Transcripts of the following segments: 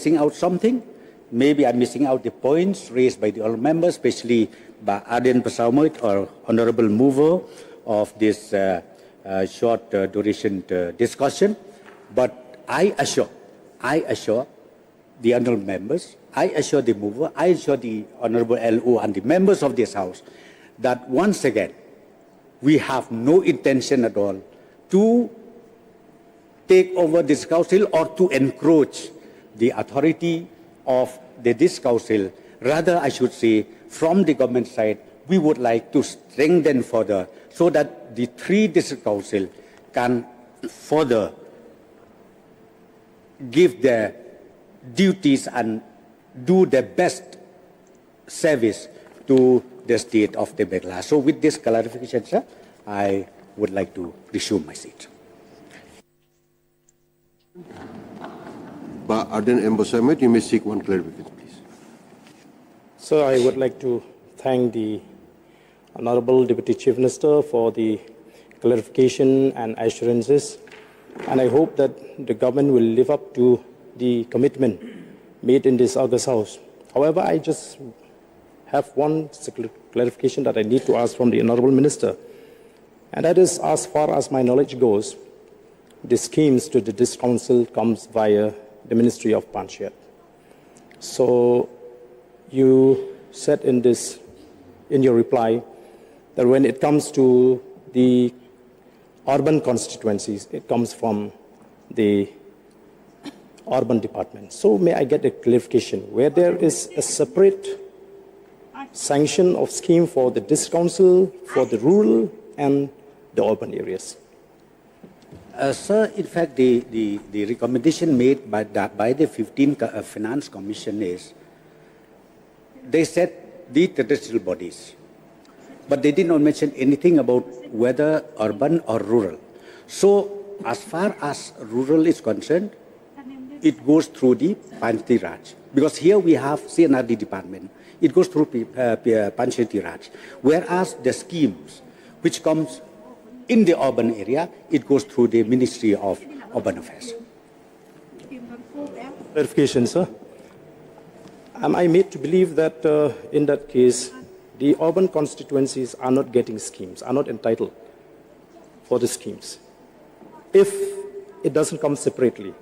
missing out something. Maybe I'm missing out the points raised by the other members, especially by Aden Pasaumit, or honorable mover of this short duration discussion. But I assure the honorable members, I assure the mover, I assure the honorable LO and the members of this House that once again, we have no intention at all to take over this council or to encroach the authority of this council. Rather, I should say, from the government side, we would like to strengthen further so that the 3 district council can further give their duties and do their best service to the state of the Meghalaya. So with this clarification, sir, I would like to resume my seat. But Aden Pasaumit, you may seek one clarification, please. Sir, I would like to thank the Honorable Deputy Chief Minister for the clarification and assurances, and I hope that the government will live up to the commitment made in this August House. However, I just have one clarification that I need to ask from the Honorable Minister, and that is, as far as my knowledge goes, the schemes to the District Council comes via the Ministry of Panchayat. So you said in your reply that when it comes to the urban constituencies, it comes from the urban department. So may I get a clarification where there is a separate sanction of scheme for the District Council, for the rural and the urban areas? Sir, in fact, the recommendation made by the 15th Finance Commission is, they said the territorial bodies, but they did not mention anything about whether urban or rural. So as far as rural is concerned, it goes through the Panchayati Raj. Because here we have CNRD department, it goes through Panchayati Raj. Whereas the schemes which comes in the urban area, it goes through the Ministry of Urban Affairs. Clarification, sir. Am I made to believe that in that case, the urban constituencies are not getting schemes, are not entitled for the schemes, if it doesn't come separately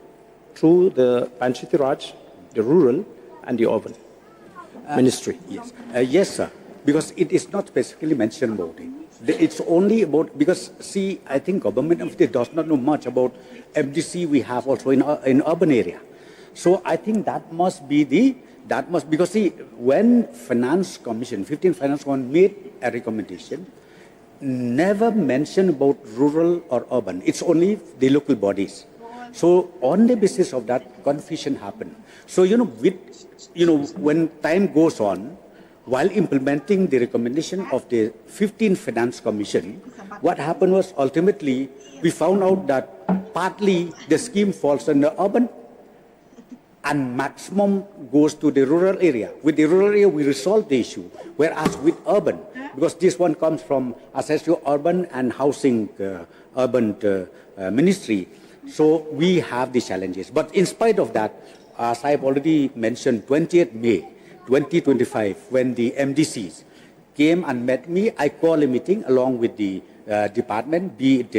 through the Panchayati Raj, the rural and the urban ministry? Yes, yes, sir. Because it is not specifically mentioned about it. It's only about, because see, I think government of the does not know much about MDC we have also in urban area. So I think that must be because see, when Finance Commission, 15th Finance Commission made a recommendation, never mentioned about rural or urban. It's only the local bodies. So on the basis of that, confusion happened. So when time goes on, while implementing the recommendation of the 15th Finance Commission, what happened was ultimately we found out that partly the scheme falls under urban and maximum goes to the rural area. With the rural area, we resolved the issue, whereas with urban, because this one comes from SSU Urban and Housing Urban Ministry, so we have the challenges. But in spite of that, as I've already mentioned, 20th May 2025, when the MDCs came and met me, I called a meeting along with the department, be it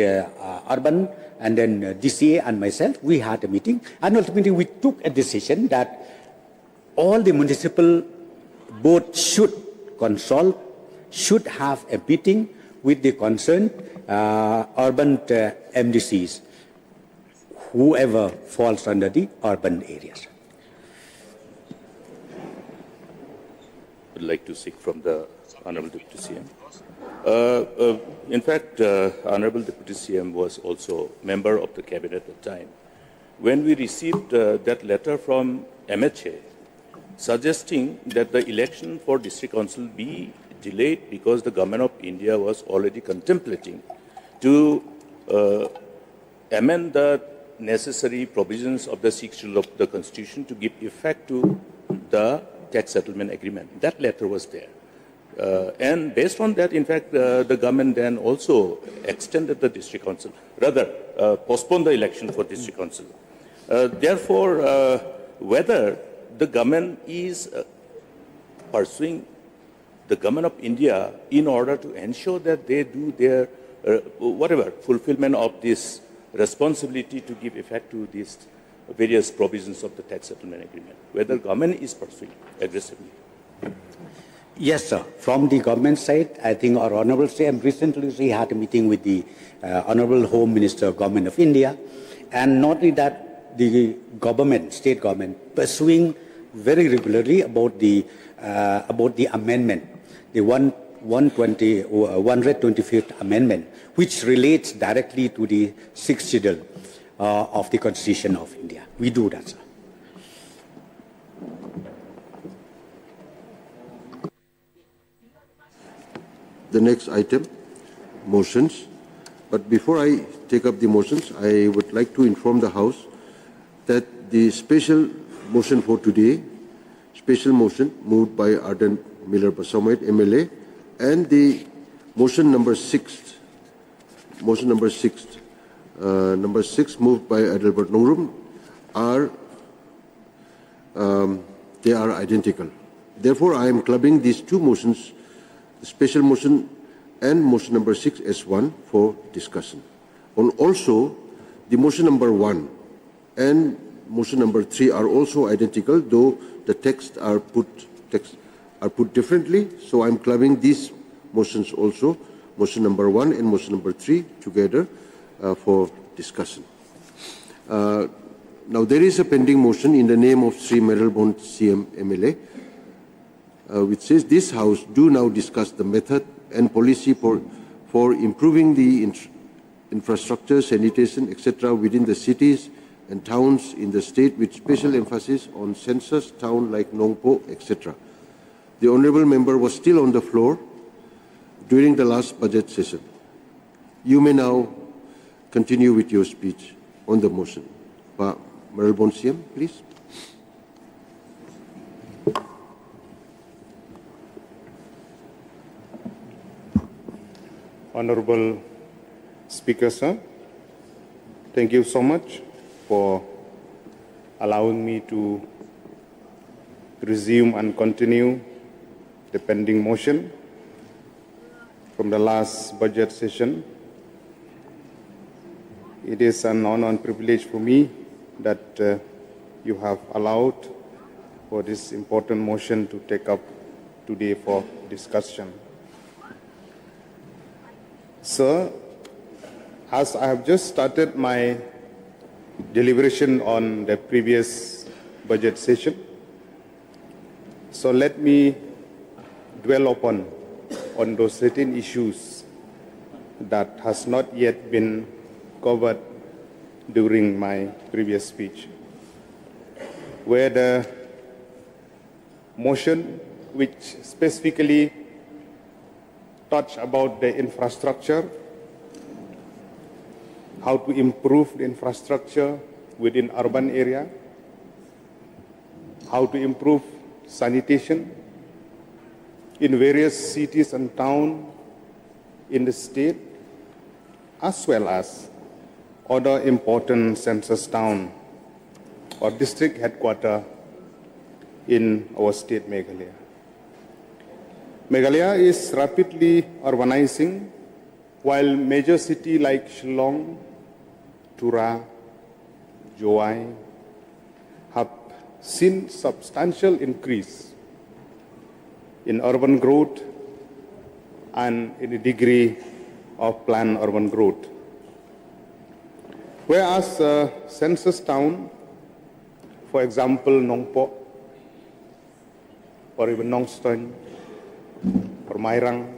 urban and then DCA and myself. We had a meeting, and ultimately we took a decision that all the municipal boards should consult, should have a meeting with the concerned urban MDCs, whoever falls under the urban areas. Would like to seek from the Honorable Deputy CM. In fact, Honorable Deputy CM was also member of the cabinet at the time. When we received that letter from MHA suggesting that the election for District Council be delayed because the Government of India was already contemplating to amend the necessary provisions of the 6th Schedule of the Constitution to give effect to the tax settlement agreement. That letter was there. And based on that, in fact, the government then also extended the District Council, rather postponed the election for District Council. Therefore, whether the government is pursuing the government of India in order to ensure that they do their fulfillment of this responsibility to give effect to these various provisions of the tax settlement agreement, whether government is pursuing aggressively. Yes, sir. From the government side, I think our Honorable CM recently had a meeting with the Honorable Home Minister, Government of India, and not only that, the government, state government, pursuing very regularly about the amendment, the 125th amendment, which relates directly to the 6th schedule of the Constitution of India. We do that, sir. The next item, motions. But before I take up the motions, I would like to inform the House that the special motion for today, special motion moved by Arden Miller Basamait, MLA, and the motion number 6, number 6 moved by Adelbert Nongrum they are identical. Therefore, I am clubbing these two motions, the special motion and motion number 6 as one for discussion. And also, the motion number 1 and motion number 3 are also identical, though the texts are put differently. So I'm clubbing these motions also, motion number 1 and motion number 3 together for discussion. Now there is a pending motion in the name of Sri Meralbon CM MLA, which says this House do now discuss the method and policy for improving the infrastructure, sanitation, etc. within the cities and towns in the state, with special emphasis on census town like Nongpo, etc. The honourable member was still on the floor during the last budget session. You may now continue with your speech on the motion. Meralbon CM, please. Honorable Speaker, sir, thank you so much for allowing me to resume and continue the pending motion from the last budget session. It is an honor and privilege for me that you have allowed for this important motion to take up today for discussion. Sir, as I have just started my deliberation on the previous budget session, so let me dwell upon those certain issues that has not yet been covered during my previous speech, where the motion which specifically touch about the infrastructure, how to improve the infrastructure within urban area, how to improve sanitation in various cities and towns in the state, as well as other important census town or district headquarters in our state, Meghalaya. Meghalaya is rapidly urbanizing, while major cities like Shillong, Tura, Joai have seen substantial increase in urban growth and in the degree of planned urban growth. Whereas census town, for example, Nongpo, or even Nongstoin, or Mairang,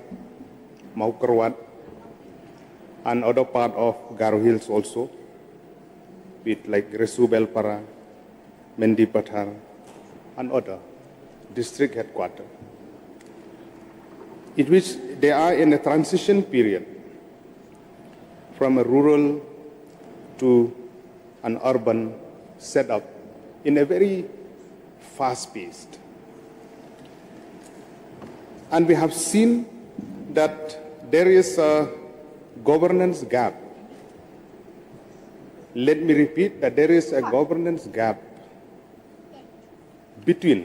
Maukerwat, and other part of Garo Hills also, with like Resu Belpara, Mendi Pathar, and other district headquarters, in which they are in a transition period from a rural to an urban setup in a very fast-paced. And we have seen that there is a governance gap. Let me repeat that there is a governance gap between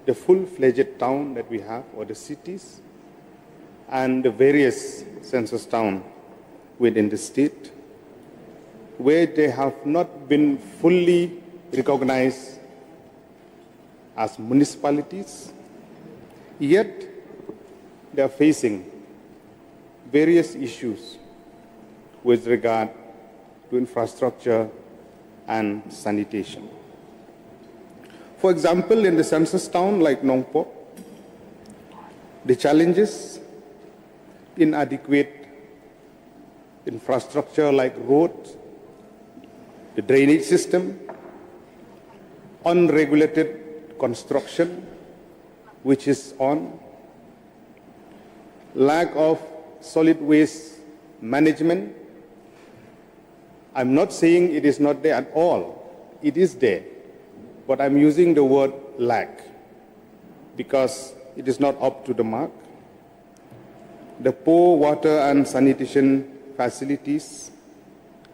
the full-fledged town that we have, or the cities, and the various census towns within the state, where they have not been fully recognized as municipalities, yet they are facing various issues with regard to infrastructure and sanitation. For example, in the census town like Nongpo, the challenges, inadequate infrastructure like roads, the drainage system, unregulated construction, which is on, lack of solid waste management. I'm not saying it is not there at all. It is there. But I'm using the word lack because it is not up to the mark. The poor water and sanitation facilities,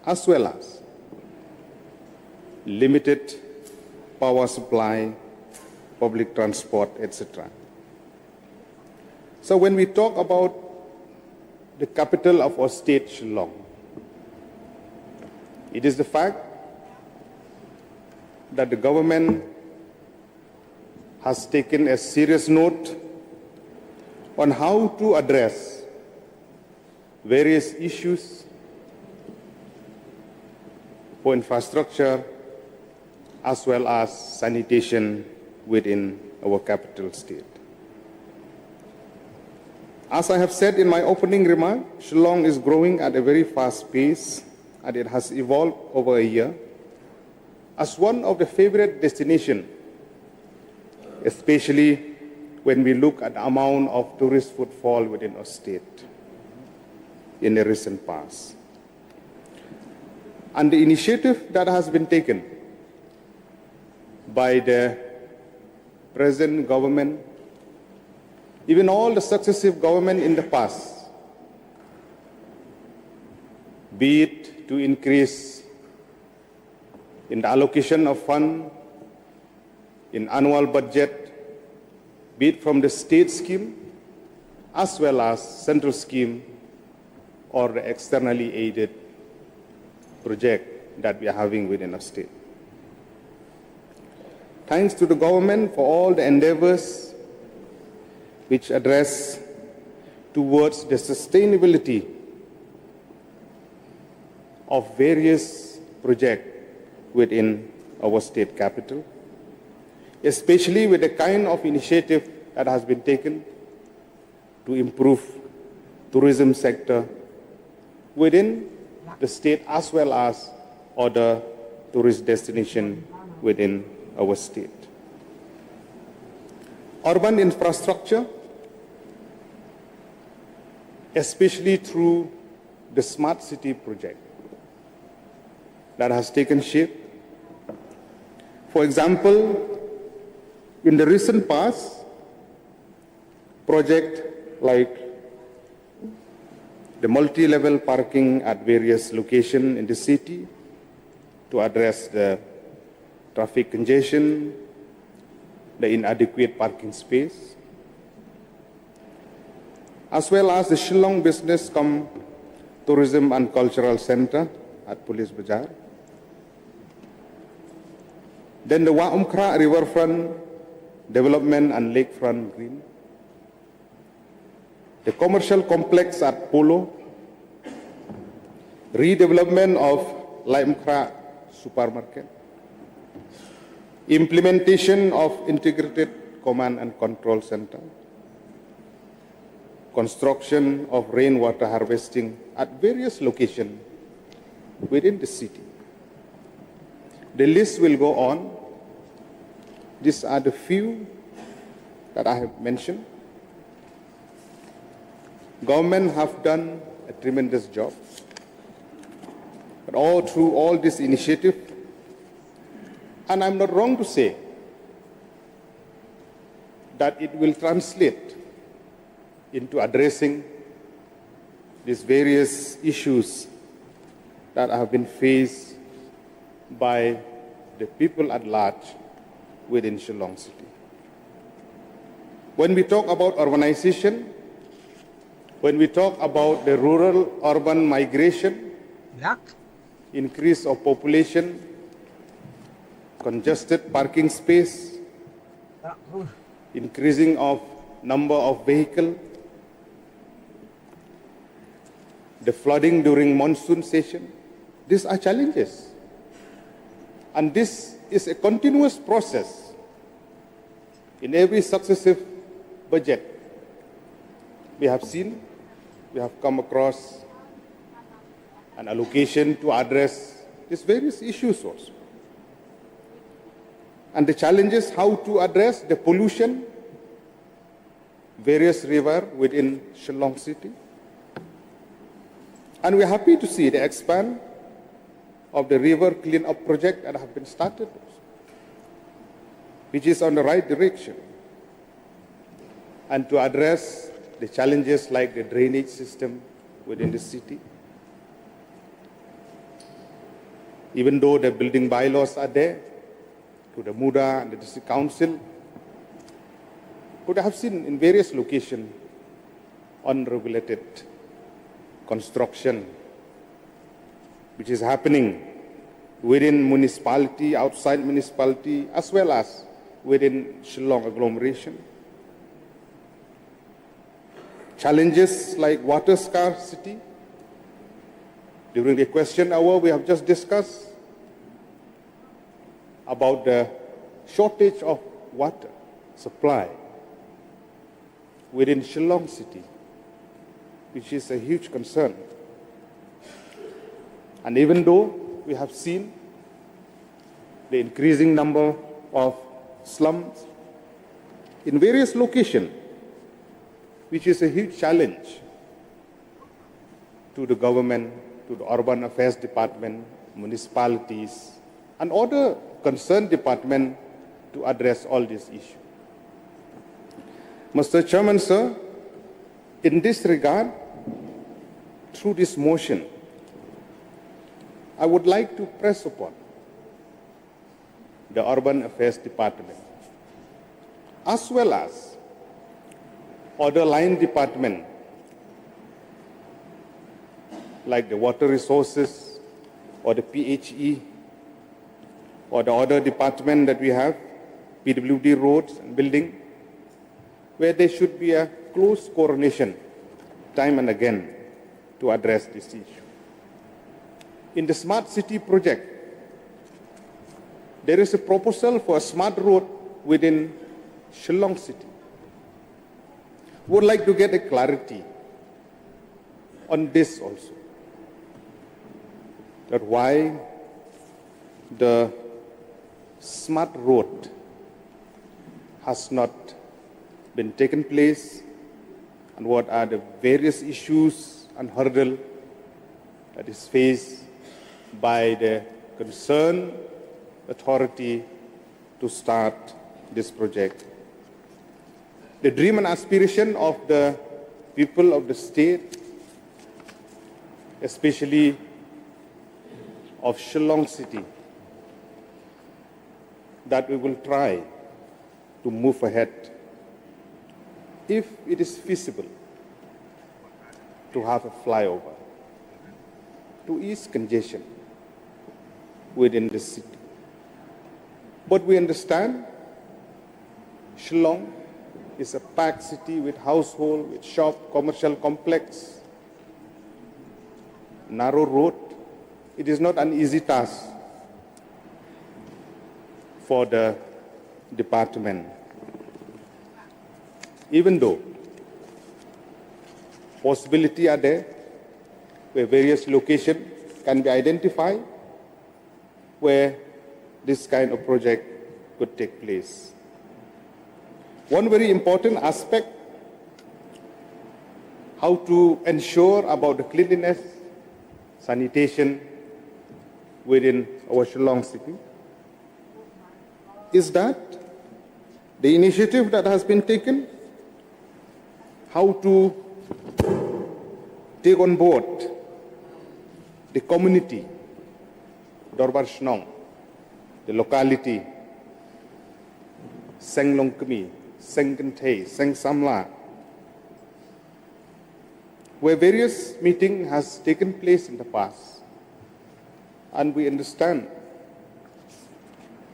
as well as limited power supply, public transport, etc. So when we talk about the capital of our state, Shillong, it is the fact that the government has taken a serious note on how to address various issues for infrastructure as well as sanitation within our capital state. As I have said in my opening remark, Shillong is growing at a very fast pace, and it has evolved over a year as one of the favorite destinations, especially when we look at the amount of tourist footfall within our state in the recent past. And the initiative that has been taken by the present government, even all the successive government in the past, be it to increase in the allocation of funds, in annual budget, be it from the state scheme, as well as central scheme or the externally aided project that we are having within our state. Thanks to the government for all the endeavors which address towards the sustainability of various projects within our state capital, especially with the kind of initiative that has been taken to improve tourism sector within the state as well as other tourist destinations within our state. Urban infrastructure, especially through the smart city project that has taken shape. For example, in the recent past, projects like the multi-level parking at various locations in the city to address the traffic congestion, the inadequate parking space, as well as the Shillong Business cum Tourism and Cultural Center at Police Bazaar. Then the Waumkra Riverfront Development and Lakefront Green, the commercial complex at Polo, redevelopment of Laimkra Supermarket, implementation of integrated command and control center, construction of rainwater harvesting at various locations within the city. The list will go on. These are the few that I have mentioned. Government have done a tremendous job. But all through all this initiative, and I'm not wrong to say that it will translate into addressing these various issues that have been faced by the people at large within Shillong City. When we talk about urbanization, when we talk about the rural-urban migration, increase of population, congested parking space, increasing of number of vehicles, the flooding during monsoon session, these are challenges. And this is a continuous process in every successive budget. We have seen, we have come across an allocation to address these various issues also. And the challenges how to address the pollution, various rivers within Shillong City. And we're happy to see the expand of the river clean-up project that have been started, which is on the right direction. And to address the challenges like the drainage system within the city. Even though the building bylaws are there, to the MUDA and the district council, but I have seen in various locations unregulated construction, which is happening within municipality, outside municipality, as well as within Shillong agglomeration. Challenges like water scarcity. During the question hour, we have just discussed about the shortage of water supply within Shillong City, which is a huge concern. And even though we have seen the increasing number of slums in various locations, which is a huge challenge to the government, to the Urban Affairs Department, municipalities, and other concerned departments to address all these issues. Mr. Chairman, sir, in this regard, through this motion, I would like to press upon the Urban Affairs Department, as well as other line departments like the water resources or the PHE or the other department that we have, PWD roads and building, where there should be a close coordination time and again to address this issue. In the Smart City project, there is a proposal for a smart road within Shillong City. We would like to get a clarity on this also, that why the smart road has not been taken place, and what are the various issues and hurdles that is faced by the concerned authority to start this project. The dream and aspiration of the people of the state, especially of Shillong City, that we will try to move ahead if it is feasible to have a flyover to ease congestion within the city. But we understand Shillong is a packed city with household, with shop, commercial complex, narrow road. It is not an easy task for the department. Even though possibilities are there, where various locations can be identified where this kind of project could take place. One very important aspect, how to ensure about the cleanliness, sanitation within our Shillong City, is that the initiative that has been taken, how to take on board the community, Dorbar Shnong, the locality, Seng Longkami, Seng Kentay, Seng Samla, where various meetings has taken place in the past. And we understand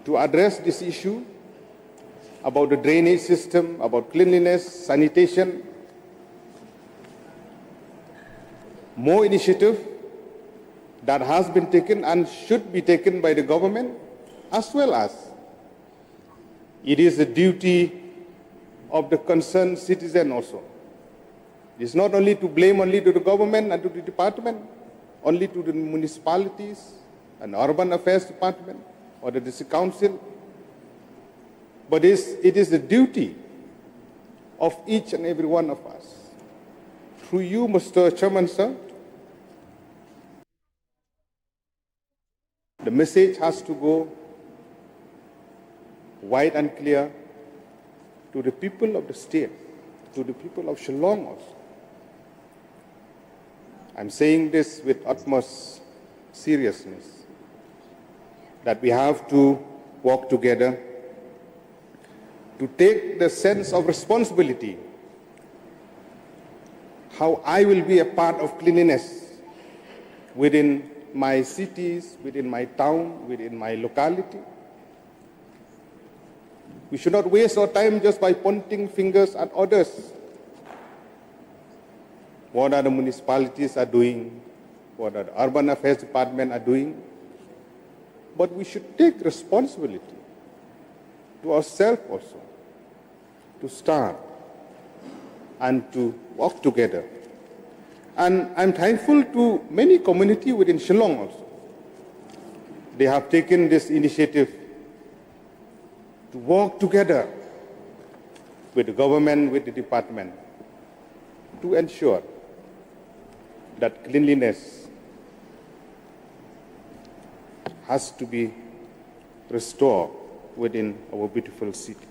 to address this issue about the drainage system, about cleanliness, sanitation, more initiative that has been taken and should be taken by the government, as well as it is a duty of the concerned citizen also. It's not only to blame only to the government and to the department, only to the municipalities and urban affairs department or the district council, but it is the duty of each and every one of us. Through you, Mr. Chairman, sir, the message has to go wide and clear to the people of the state, to the people of Shillong also. I'm saying this with utmost seriousness, that we have to work together to take the sense of responsibility, how I will be a part of cleanliness within my cities, within my town, within my locality. We should not waste our time just by pointing fingers at others. What are the municipalities are doing? What are the urban affairs department are doing? But we should take responsibility to ourselves also, to start and to work together. And I'm thankful to many communities within Shillong also. They have taken this initiative to work together with the government, with the department, to ensure that cleanliness has to be restored within our beautiful city.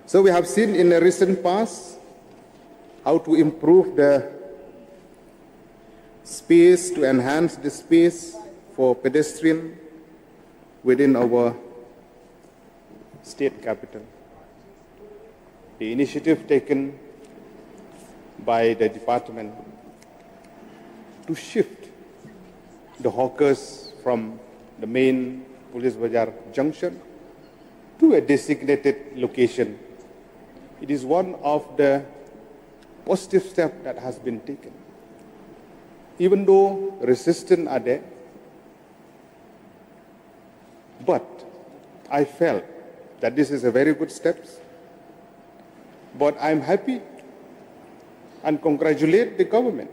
So we have seen in the recent past how to improve the space, to enhance the space for pedestrian within our state capital. The initiative taken by the department to shift the hawkers from the main Police Bazaar junction to a designated location. It is one of the positive steps that has been taken. Even though resistance are there, but I felt that this is a very good step. But I'm happy and congratulate the government.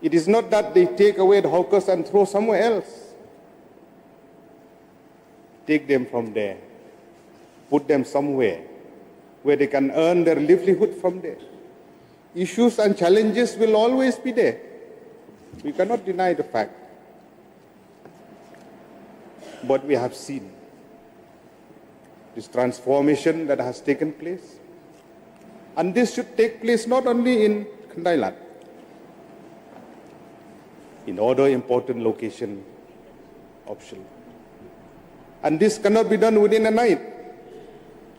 It is not that they take away the hawkers and throw somewhere else. Take them from there, put them somewhere where they can earn their livelihood from there. Issues and challenges will always be there. We cannot deny the fact. But we have seen this transformation that has taken place. And this should take place not only in Kandailat, in other important locations of Shillong. And this cannot be done within a night.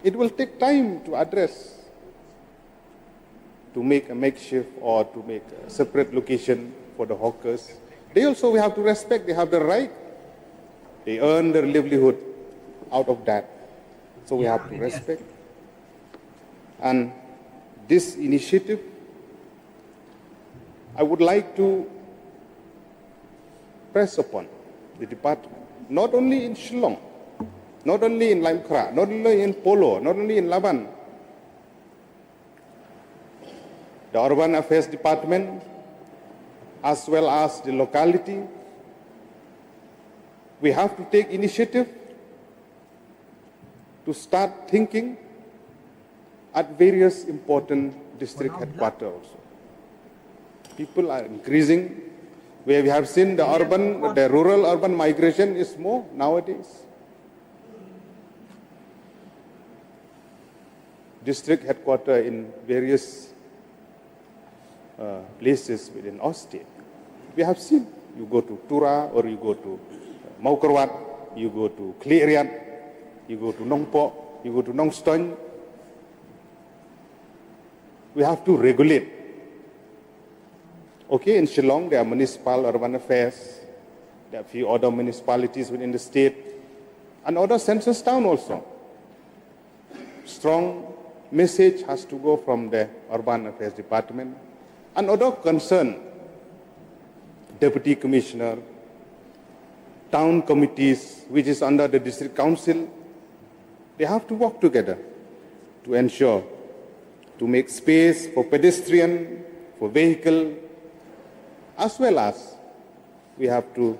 It will take time to address, to make a makeshift or to make a separate location for the hawkers. They also we have to respect, they have the right. They earn their livelihood out of that. So we have to respect. And this initiative, I would like to press upon the department, not only in Shillong, not only in Limekra, not only in Polo, not only in Laban. The Urban Affairs Department, as well as the locality, we have to take initiative to start thinking at various important district headquarters also. People are increasing. Where we have seen the rural-urban migration is more nowadays. District headquarters in various places within our state. We have seen, you go to Tura or you go to Maukarwat, you go to Kliriat, you go to Nong Po, you go to Nong Stoin. We have to regulate. Okay, in Shillong, there are municipal urban affairs. There are a few other municipalities within the state and other census town also. Strong message has to go from the urban affairs department and other concerned deputy commissioner, town committees, which is under the district council. They have to work together to ensure to make space for pedestrian, for vehicle, as well as we have to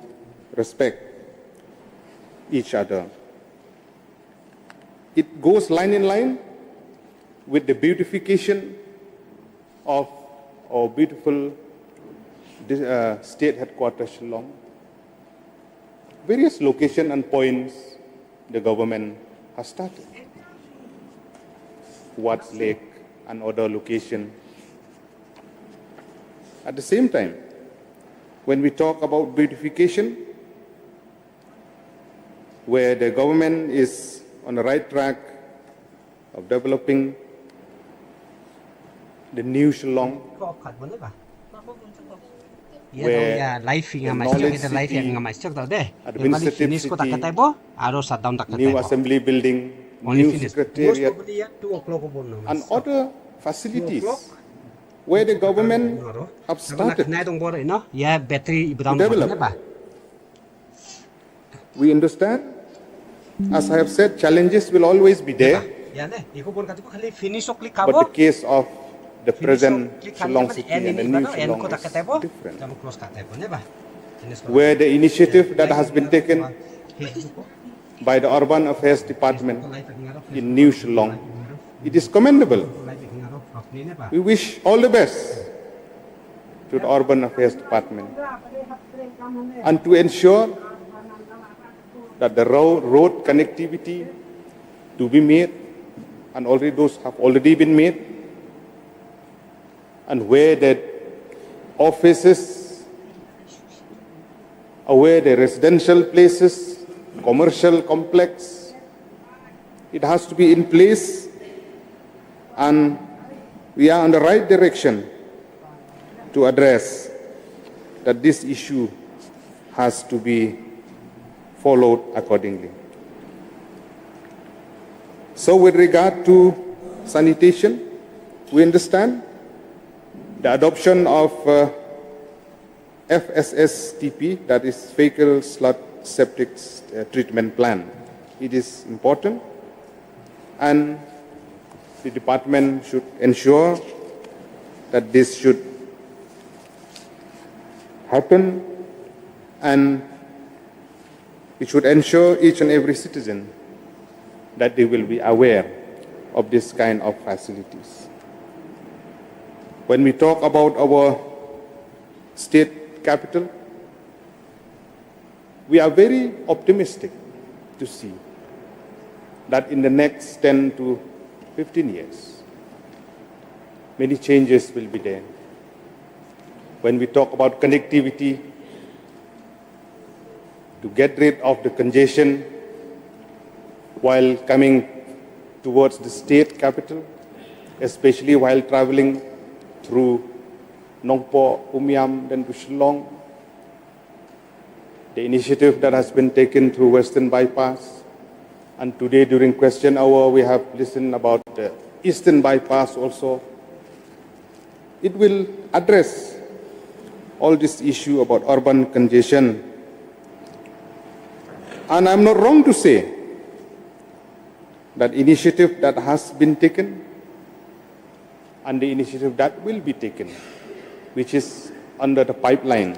respect each other. It goes line in line with the beautification of our beautiful state headquarters, Shillong. Various locations and points the government has started. Watts Lake and other locations. At the same time, when we talk about beautification, where the government is on the right track of developing the new Shillong, where the knowledge city, administrative city, new assembly building, new secretariat, and other facilities where the government have started to develop. We understand, as I have said, challenges will always be there. But the case of the present Shillong city and the new Shillong is different. Where the initiative that has been taken by the Urban Affairs Department in New Shillong, it is commendable. We wish all the best to the Urban Affairs Department and to ensure that the road connectivity to be made, and already those have already been made, and where the offices, where the residential places, commercial complex, it has to be in place, and we are on the right direction to address that this issue has to be followed accordingly. So with regard to sanitation, we understand the adoption of FSSTP, that is Fecal Sludge Septic Treatment Plan. It is important, and the department should ensure that this should happen, and it should ensure each and every citizen that they will be aware of this kind of facilities. When we talk about our state capital, we are very optimistic to see that in the next 10 to 15 years, many changes will be there. When we talk about connectivity, to get rid of the congestion while coming towards the state capital, especially while traveling through Nong Po, Umiam, then to Shillong. The initiative that has been taken through Western Bypass, and today during question hour we have listened about the Eastern Bypass also. It will address all this issue about urban congestion. And I'm not wrong to say that initiative that has been taken and the initiative that will be taken, which is under the pipeline,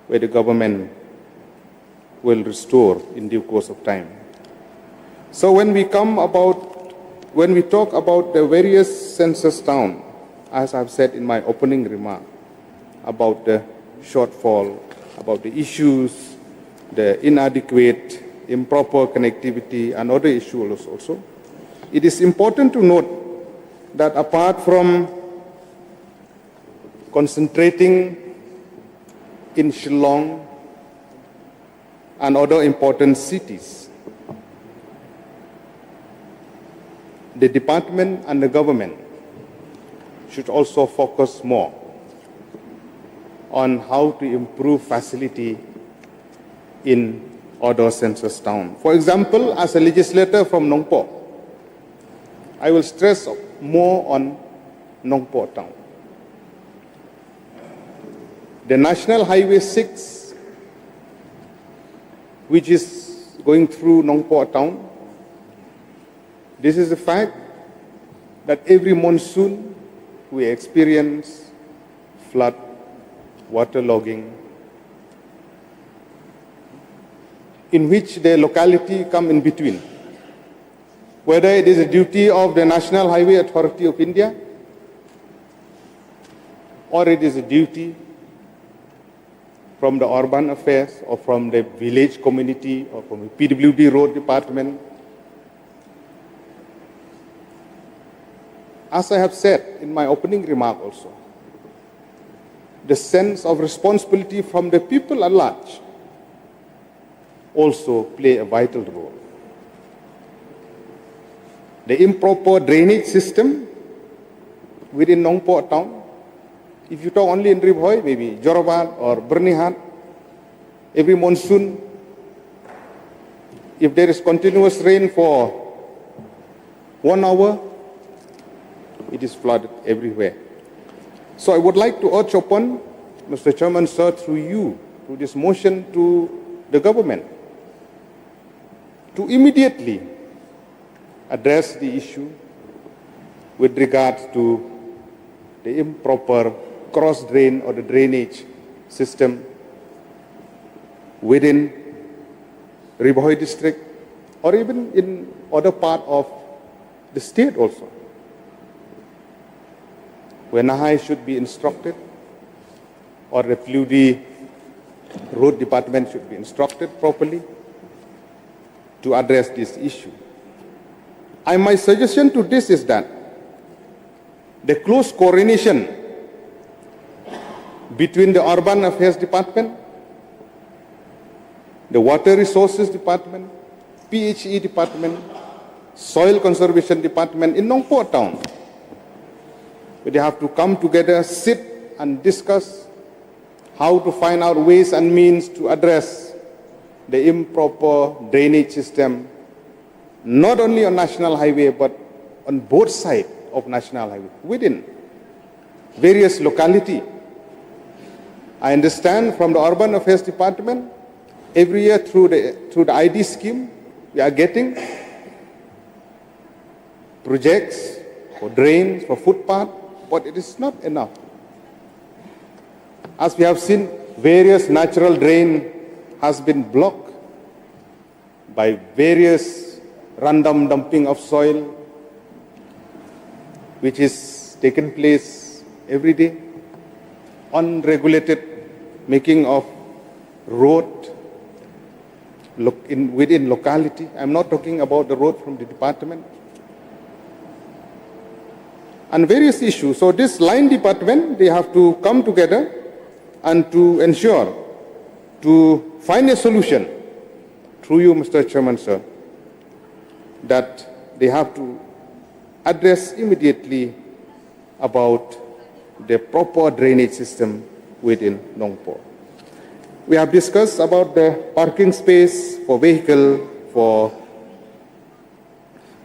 where the government will restore in due course of time. So when we talk about the various census towns, as I've said in my opening remark, about the shortfall, about the issues, the inadequate, improper connectivity, and other issues also, it is important to note that apart from concentrating in Shillong and other important cities, the department and the government should also focus more on how to improve facility in other census towns. For example, as a legislator from Nongpo, I will stress more on Nongpo town. The National Highway 6, which is going through Nongpo town, this is the fact that every monsoon we experience flood, waterlogging, in which the locality come in between. Whether it is a duty of the National Highway Authority of India, or it is a duty from the urban affairs, or from the village community, or from the PWD road department. As I have said in my opening remark also, the sense of responsibility from the people at large also play a vital role. The improper drainage system within Nongpo town, if you talk only in Ribhoi, maybe Jorobad or Bernihat, every monsoon, if there is continuous rain for 1 hour, it is flooded everywhere. So I would like to urge upon, Mr. Chairman, sir, through you, through this motion to the government, to immediately address the issue with regard to the improper cross drain or the drainage system within Ribhoi district, or even in other part of the state also, where Nahai should be instructed, or the PWD road department should be instructed properly to address this issue. And my suggestion to this is that the close coordination between the Urban Affairs Department, the Water Resources Department, PHE Department, Soil Conservation Department in Nongpo town, where they have to come together, sit and discuss how to find out ways and means to address the improper drainage system, not only on National Highway, but on both sides of National Highway, within various localities. I understand from the Urban Affairs Department, every year through the ID scheme, we are getting projects for drains, for footpath, but it is not enough. As we have seen, various natural drain has been blocked by various random dumping of soil, which is taking place every day, unregulated making of road within locality. I'm not talking about the road from the department, and various issues. So this line department, they have to come together and to ensure, to find a solution, through you, Mr. Chairman, sir, that they have to address immediately about the proper drainage system within Nongpo. We have discussed about the parking space for vehicle, for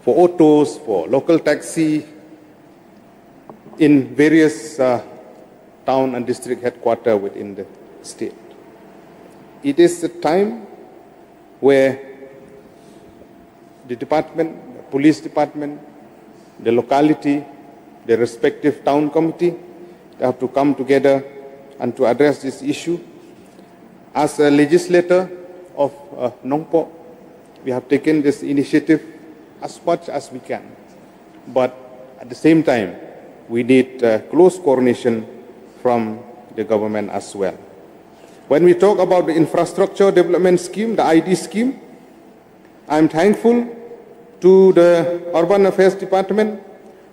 autos, for local taxi in various town and district headquarters within the state. It is a time where the department, the police department, the locality, the respective town committee, they have to come together and to address this issue. As a legislator of Nongpo, we have taken this initiative as much as we can. But at the same time, we need close coordination from the government as well. When we talk about the infrastructure development scheme, the ID scheme, I'm thankful to the Urban Affairs Department,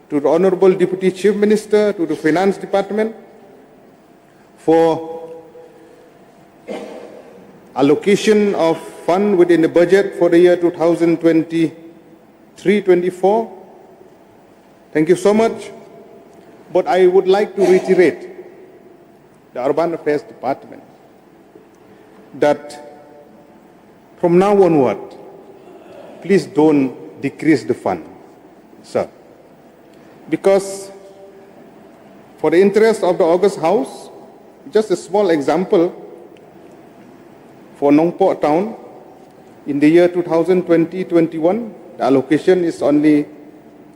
to the Honorable Deputy Chief Minister, to the Finance Department for allocation of fund within the budget for the year 2023-24 Thank you so much. But I would like to reiterate the Urban Affairs Department that from now onward, please don't decrease the fund, sir. Because for the interest of the August House, just a small example, for Nongpok town, in the year 2020-21, the allocation is only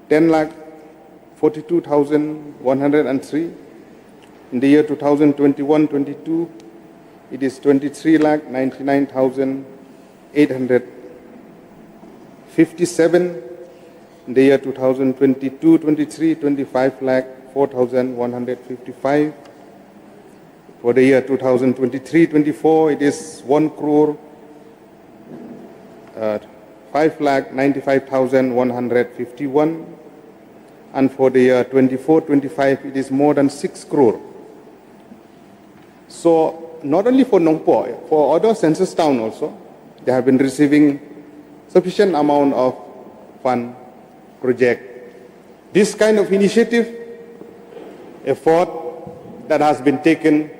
10,42,103. In the year 2021-22, it is 23,99,857. In the year 2022-23, 25,04,155. For the year 2023-24, it is 1 crore 5,95,151. And for the year 24-25, it is more than 6 crore. So not only for Nongpok, for other census towns also, they have been receiving sufficient amount of fund project. This kind of initiative, effort that has been taken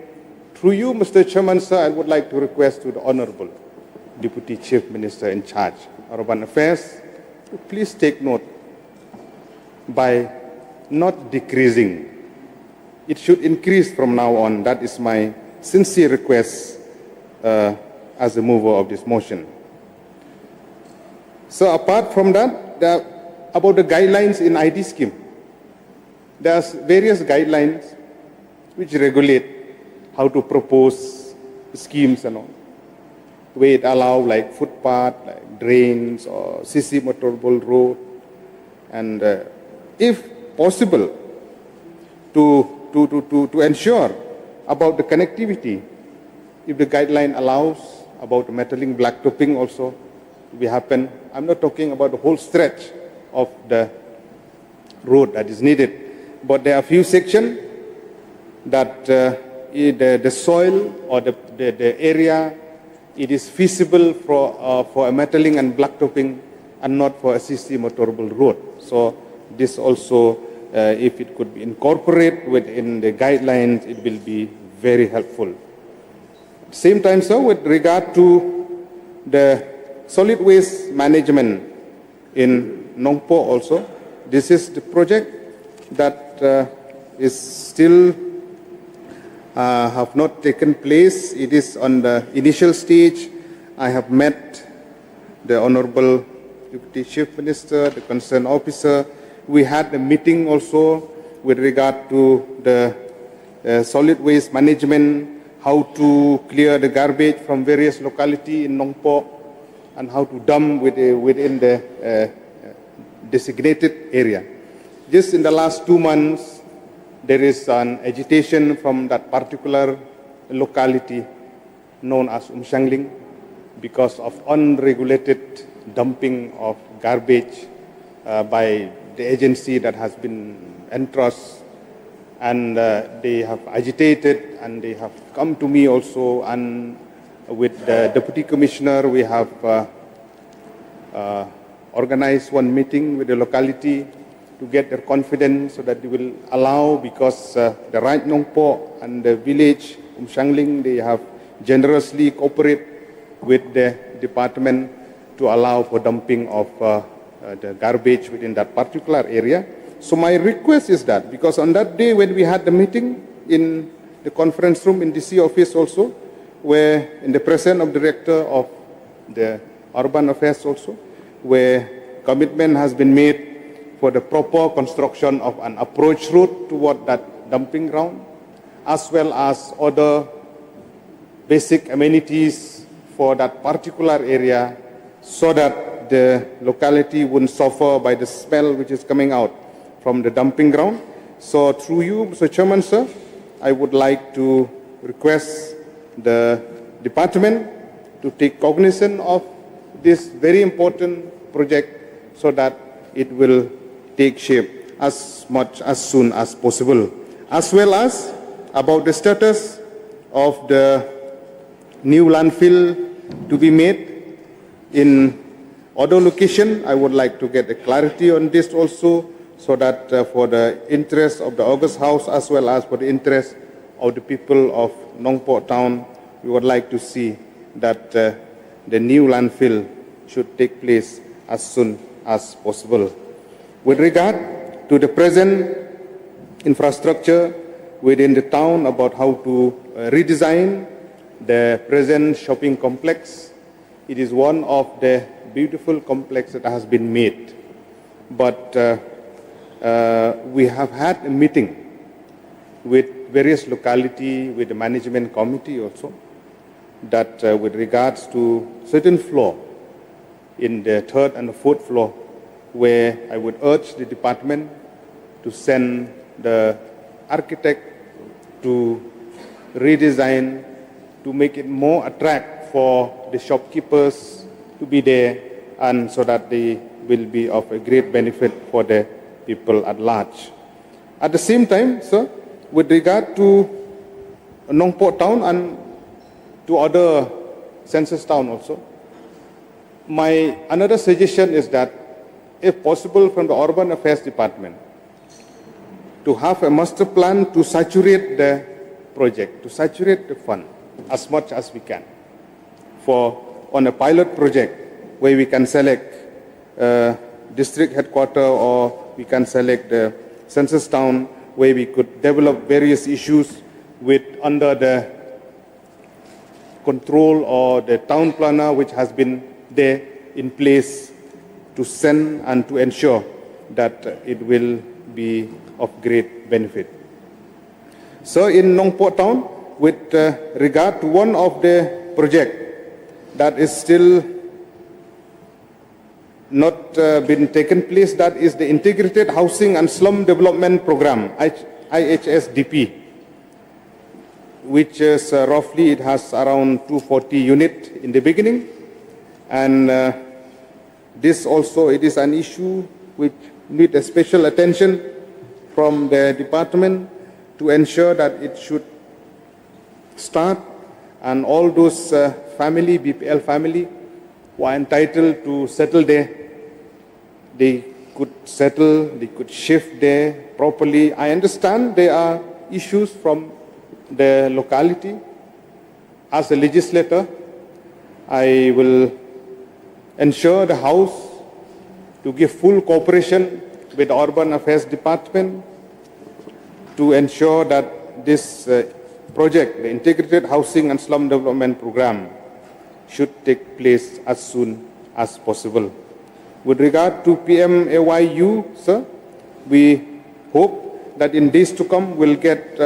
through you, Mr. Chairman, sir, I would like to request to the Honorable Deputy Chief Minister in charge of Urban Affairs to please take note by not decreasing. It should increase from now on. That is my sincere request as a mover of this motion. So apart from that, about the guidelines in ID scheme, there are various guidelines which regulate how to propose schemes and all. Where it allow like footpath, like drains or CC motorable road, and if possible, to ensure about the connectivity, if the guideline allows about metaling blacktopping also will happen. I'm not talking about the whole stretch of the road that is needed, but there are a few sections that the soil or the area, it is feasible for a metaling and blacktopping and not for a CC motorable road. So this also, if it could be incorporated within the guidelines, it will be very helpful. At the same time, sir, with regard to the solid waste management in Nongpok also, this is the project that is still have not taken place. It is on the initial stage. I have met the Honorable Deputy Chief Minister, the concerned officer. We had a meeting also with regard to the solid waste management, how to clear the garbage from various localities in Nongpok, and how to dump within the designated area. Just in the last 2 months, there is an agitation from that particular locality known as Umshangling because of unregulated dumping of garbage by the agency that has been entrusted, and they have agitated and they have come to me also, and with the Deputy Commissioner we have organized one meeting with the locality to get their confidence so that they will allow, because the right Nongpok and the village Umshangling, they have generously cooperated with the department to allow for dumping of the garbage within that particular area. So my request is that, because on that day when we had the meeting in the conference room in DC office also, where in the presence of Director of the Urban Affairs also, where commitment has been made for the proper construction of an approach route toward that dumping ground, as well as other basic amenities for that particular area, so that the locality wouldn't suffer by the smell which is coming out from the dumping ground. So through you, Mr. Chairman, sir, I would like to request the department to take cognizance of this very important project so that it will take shape as soon as possible, as well as about the status of the new landfill to be made in other location. I would like to get a clarity on this also, so that for the interest of the August House as well as for the interest of the people of Nongport Town, we would like to see that the new landfill should take place as soon as possible. With regard to the present infrastructure within the town about how to redesign the present shopping complex, it is one of the beautiful complex that has been made. But we have had a meeting with various locality, with the management committee also, that with regards to certain floor in the third and the fourth floor, where I would urge the department to send the architect to redesign, to make it more attractive for the shopkeepers to be there, and so that they will be of a great benefit for the people at large. At the same time, sir, with regard to Nongport Town and to other census town also, my another suggestion is that, if possible, from the Urban Affairs Department, to have a master plan to saturate the project, to saturate the fund as much as we can, for on a pilot project where we can select district headquarters, or we can select the census town, where we could develop various issues with under the control or the town planner which has been there in place to send and to ensure that it will be of great benefit. So in Nongport Town, with regard to one of the projects that is still not been taken place, that is the Integrated Housing and Slum Development Program, IHSDP, which is roughly, it has around 240 units in the beginning. And this also, it is an issue which needs a special attention from the department to ensure that it should start, and all those family, BPL family, who are entitled to settle there, they could settle, they could shift there properly. I understand there are issues from the locality. As a legislator, I will ensure the House to give full cooperation with the Urban Affairs Department to ensure that this project, the Integrated Housing and Slum Development Program, should take place as soon as possible. With regard to PMAYU, sir, we hope that in days to come we'll get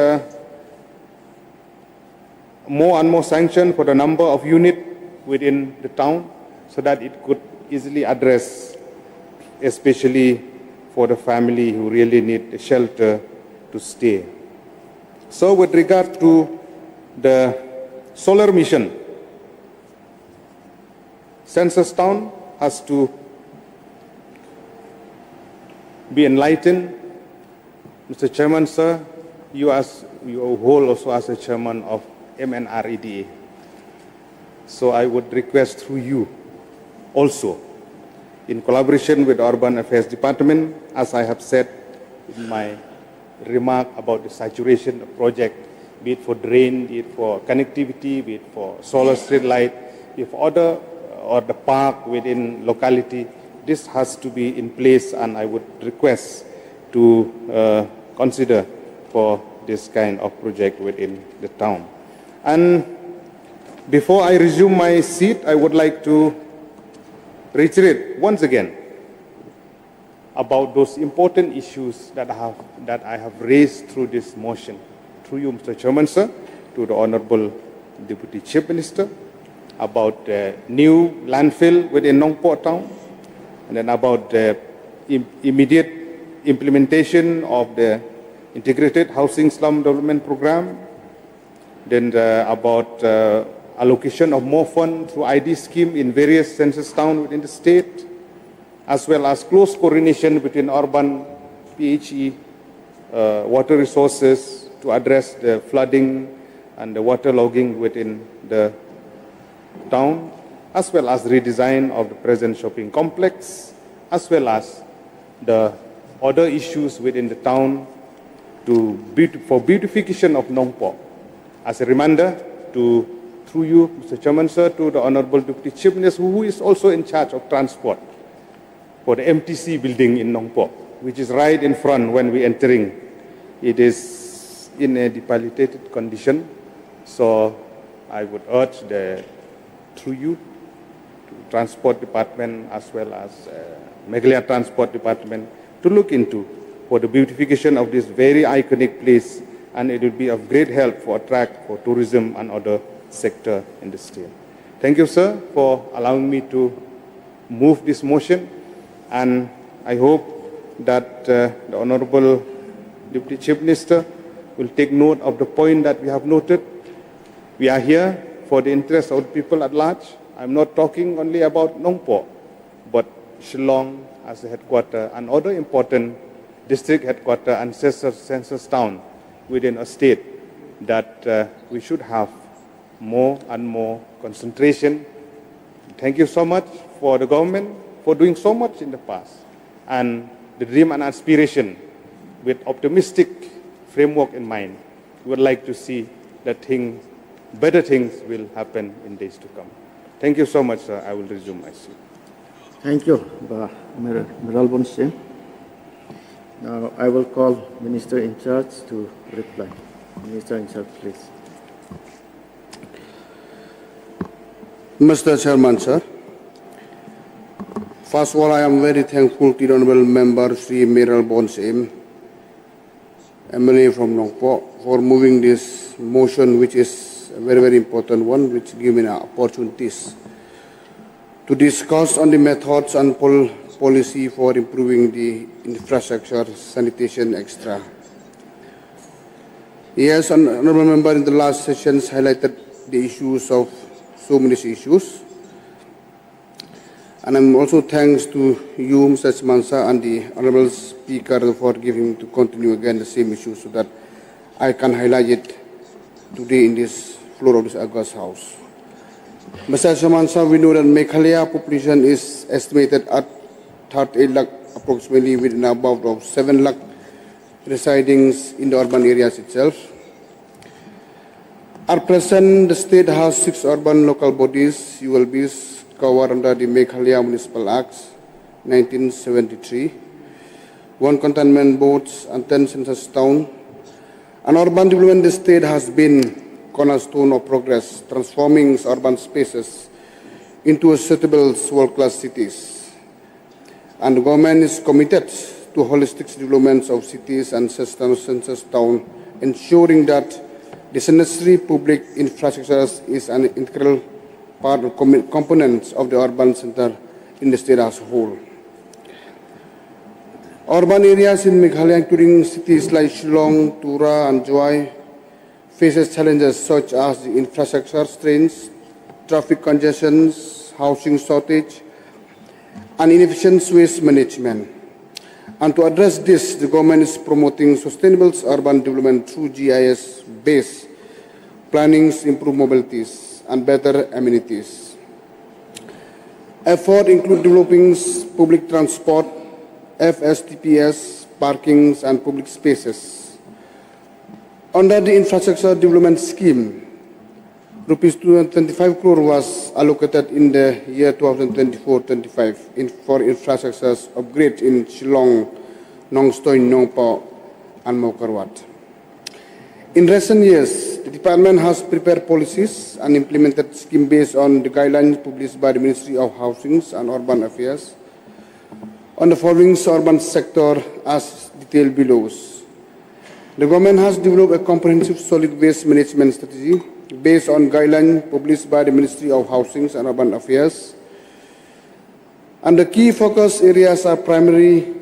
more and more sanction for the number of units within the town, so that it could easily address, especially for the family who really need a shelter to stay. So with regard to the solar mission, Census Town has to be enlightened. Mr. Chairman, sir, you hold also as a chairman of MNREDA. So I would request through you also, in collaboration with the Urban Affairs Department, as I have said in my remark about the saturation of project, be it for drain, be it for connectivity, be it for solar street light, be it for other, or the park within locality, this has to be in place, and I would request to consider for this kind of project within the town. And before I resume my seat, I would like to reiterate once again about those important issues that I have raised through this motion, through you, Mr. Chairman, sir, to the Honorable Deputy Chief Minister, about the new landfill within Nongport Town, and then about the immediate implementation of the Integrated Housing Slum Development Program, then about allocation of more funds through ID scheme in various census towns within the state, as well as close coordination between urban, PHE, water resources to address the flooding and the water logging within the town, as well as redesign of the present shopping complex, as well as the other issues within the town for beautification of Nongpo. As a reminder, through you, Mr. Chairman, sir, to the Honorable Deputy Chief Minister, who is also in charge of transport for the MTC building in Nongpo, which is right in front when we entering. It is in a dilapidated condition, so I would urge through you, to Transport Department as well as Meghalaya Transport Department to look into for the beautification of this very iconic place, and it will be of great help for tourism and other sector in the state. Thank you, sir, for allowing me to move this motion, and I hope that the Honorable Deputy Chief Minister will take note of the point that we have noted. We are here for the interest of the people at large. I'm not talking only about Nongpo, but Shillong as the headquarter and other important district headquarter and census town within a state that we should have more and more concentration. Thank you so much for the government for doing so much in the past, and the dream and aspiration with optimistic framework in mind. We would like to see that better things will happen in days to come. Thank you so much, sir. I will resume my seat. Thank you, Meral Bonse. Now I will call Minister in charge to reply. Minister in charge, please. Mr. Chairman, sir. First of all, I am very thankful to the Honourable Member Sri Meral Bonse, MLA from Nongpo, for moving this motion, which is a very, very important one, which gives me opportunities to discuss on the methods and policy for improving the infrastructure, sanitation, etc. Yes, Honourable Member in the last sessions highlighted the issues of so many issues. And I'm also thanks to you, Mr. Mansa, and the Honourable Speaker for giving to continue again the same issue so that I can highlight it today in this floor of this August House. Mr. Mansa, we know that Meghalaya population is estimated at 38 lakh approximately, with an above of 7 lakh residing in the urban areas itself. At present, the state has 6 urban local bodies, ULBs, covered under the Meghalaya Municipal Acts 1973, 1 cantonment boards and 10 census towns. An urban development in the state has been cornerstone of progress, transforming urban spaces into suitable world-class cities. And the government is committed to holistic development of cities and census towns, ensuring that the necessary public infrastructure is an integral part of components of the urban center in the state as a whole. Urban areas in Meghalaya, including cities like Shillong, Tura, and Joy, faces challenges such as the infrastructure strains, traffic congestions, housing shortage, and inefficient waste management. And to address this, the government is promoting sustainable urban development through GIS-based planning, improved mobilities, and better amenities. Efforts include developing public transport, FSTPS, parkings, and public spaces. Under the infrastructure development scheme, Rupees 225 crore was allocated in the year 2024-25 for infrastructure upgrade in Shillong, Nongstoin, Nongpo, and Mokarwat. In recent years, the department has prepared policies and implemented schemes based on the guidelines published by the Ministry of Housing and Urban Affairs on the following urban sector as detailed below. The government has developed a comprehensive solid waste management strategy based on guidelines published by the Ministry of Housing and Urban Affairs. And the key focus areas are primary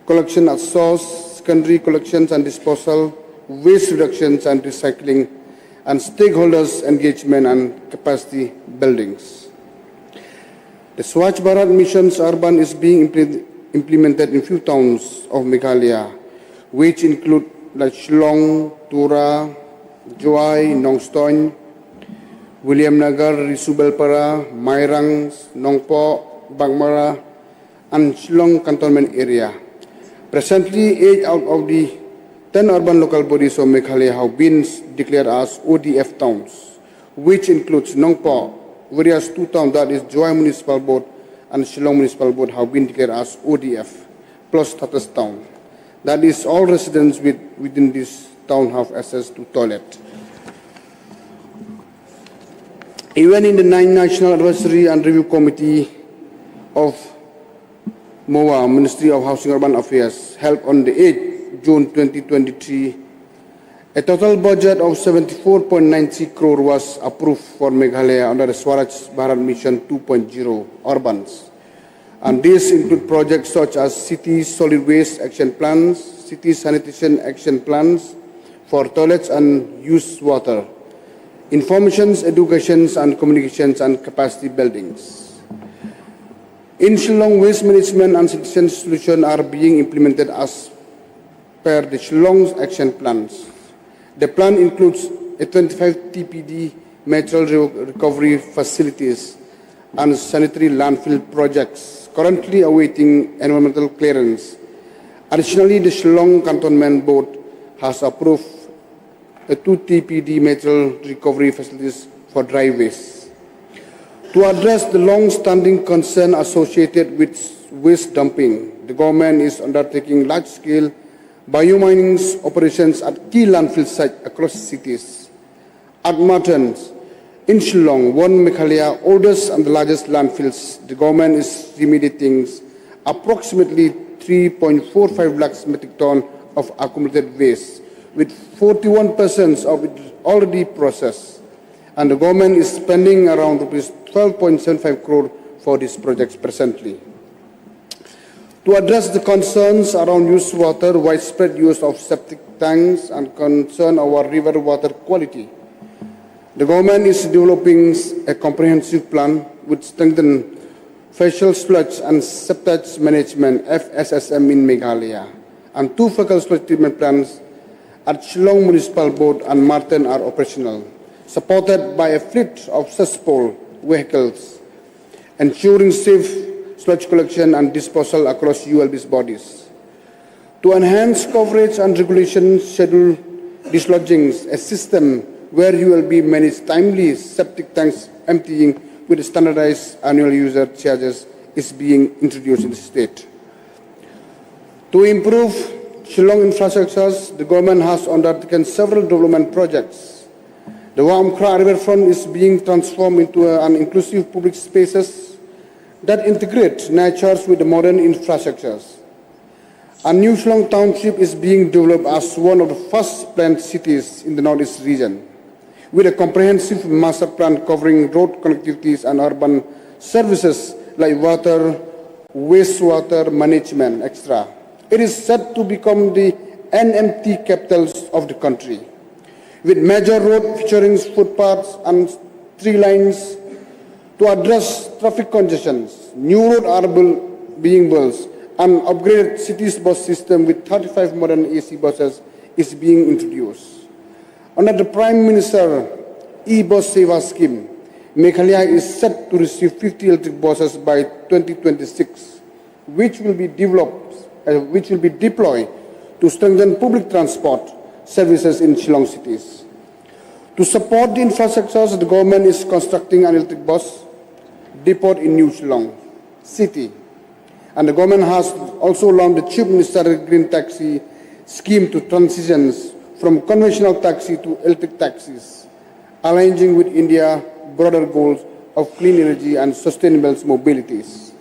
collection at source, secondary collections and disposal, waste reductions and recycling, and stakeholders' engagement and capacity buildings. The Swachh Bharat Mission's urban is being implemented in few towns of Meghalaya, which include like Shillong, Tura, Joy, Nongstoin, William Nagar, Risubelpara, Mairang, Nongpo, Bangmara, and Shillong cantonment area. Presently, 8 out of the 10 urban local bodies of Meghalaya have been declared as ODF towns, which includes Nongpa, whereas 2 towns, that is Joy Municipal Board and Shillong Municipal Board, have been declared as ODF, plus status town. That is, all residents within this town have access to toilet. Even in the 9th National Advisory and Review Committee of MOA, Ministry of Housing and Urban Affairs, held on the 8th June 2023, a total budget of 74.90 crore was approved for Meghalaya under the Swaraj Bharat Mission 2.0 Urbans. And these include projects such as City Solid Waste Action Plans, City Sanitation Action Plans for toilets and used water, informations, educations and communications and capacity buildings. In Shillong, waste management and sanitation solutions are being implemented as per the Shillong's action plans. The plan includes a 25 TPD material recovery facilities and sanitary landfill projects currently awaiting environmental clearance. Additionally, the Shillong Cantonment Board has approved a 2 TPD material recovery facilities for dry waste. To address the long-standing concern associated with waste dumping, the government is undertaking large-scale biomining operations at key landfill sites across cities. At Martens, in Shillong, one Meghalaya oldest and the largest landfills, the government is remediating approximately 3.45 lakhs metric ton of accumulated waste, with 41% of it already processed. And the government is spending around rupees 12.75 crore for these projects presently. To address the concerns around used water, widespread use of septic tanks, and concern over river water quality, the government is developing a comprehensive plan which strengthens facial sludge and septage management (FSSM) in Meghalaya, and 2 fecal sludge treatment plants at Shillong Municipal Board and Marten are operational, supported by a fleet of cesspool vehicles, ensuring safe sludge collection and disposal across ULB's bodies. To enhance coverage and regulation schedule dislodgings, a system where ULB manage timely septic tanks emptying with standardized annual user charges is being introduced in the state. To improve Shillong infrastructures, the government has undertaken several development projects. The Wamkra riverfront is being transformed into an inclusive public spaces that integrate nature with the modern infrastructures. A new Shillong township is being developed as one of the first planned cities in the northeast region, with a comprehensive master plan covering road connectivities and urban services like water, wastewater management, etc. It is set to become the NMT capitals of the country, with major road featuring footpaths and 3 lines to address traffic congestions. New roads are being built, and upgraded cities bus system with 35 modern AC buses is being introduced. Under the Prime Minister e-bus Seva scheme, Meghalaya is set to receive 50 electric buses by 2026, which will be deployed to strengthen public transport services in Shillong cities. To support the infrastructures, the government is constructing an electric bus depot in New Shillong City. And the government has also launched the Chief Minister Green Taxi scheme to transitions from conventional taxi to electric taxis, aligning with India's broader goals of clean energy and sustainable mobilities.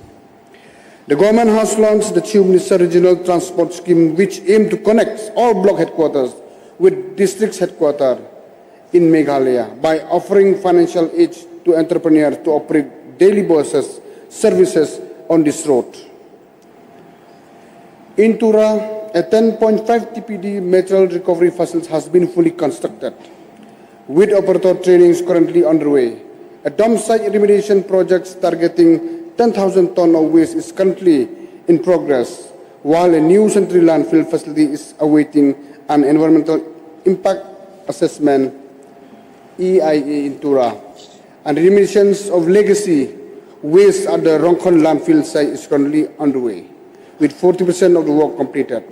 The government has launched the Chief Minister Regional Transport Scheme, which aims to connect all block headquarters with district headquarters in Meghalaya by offering financial aid to entrepreneurs to operate daily buses services on this road. In Tura, a 10.5 TPD material recovery facility has been fully constructed, with operator trainings currently underway. A dump site remediation project targeting 10,000 tons of waste is currently in progress, while a new sanitary landfill facility is awaiting an environmental impact assessment (EIA) in Tura, and remediation of legacy waste at the Rongkhon landfill site is currently underway. with 40% of the work completed.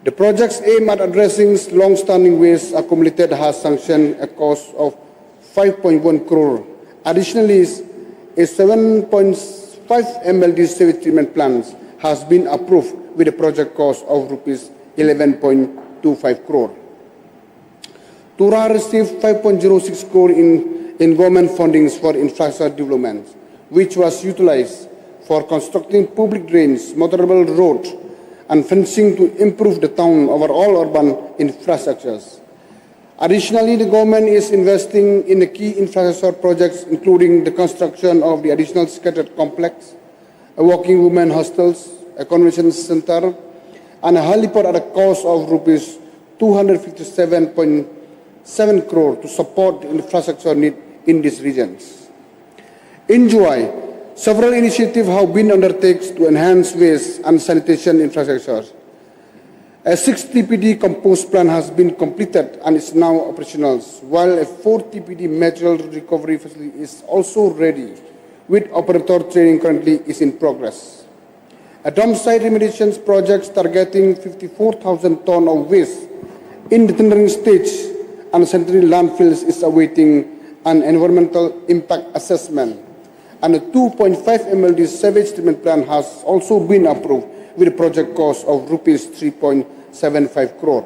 The project's aim at addressing long-standing waste accumulated has sanctioned a cost of 5.1 crore. Additionally, a 7.5 MLD sewage treatment plant has been approved with a project cost of rupees 11.25 crore. Tura received 5.06 crore in government fundings for infrastructure development, which was utilized for constructing public drains, motorable roads, and fencing to improve the town overall urban infrastructures. Additionally, the government is investing in the key infrastructure projects, including the construction of the additional scattered complex, a working women hostels, a convention center, and a heliport at a cost of rupees 257.7 crore to support the infrastructure need in these regions. In July, several initiatives have been undertaken to enhance waste and sanitation infrastructure. A 6 TPD compost plant has been completed and is now operational, while a 4 TPD material recovery facility is also ready, with operator training currently is in progress. A dump site remediation project targeting 54,000 tons of waste in the tendering stage and sanitary landfills is awaiting an environmental impact assessment. And a 2.5 MLD sewage treatment plant has also been approved with a project cost of rupees 3.75 crore.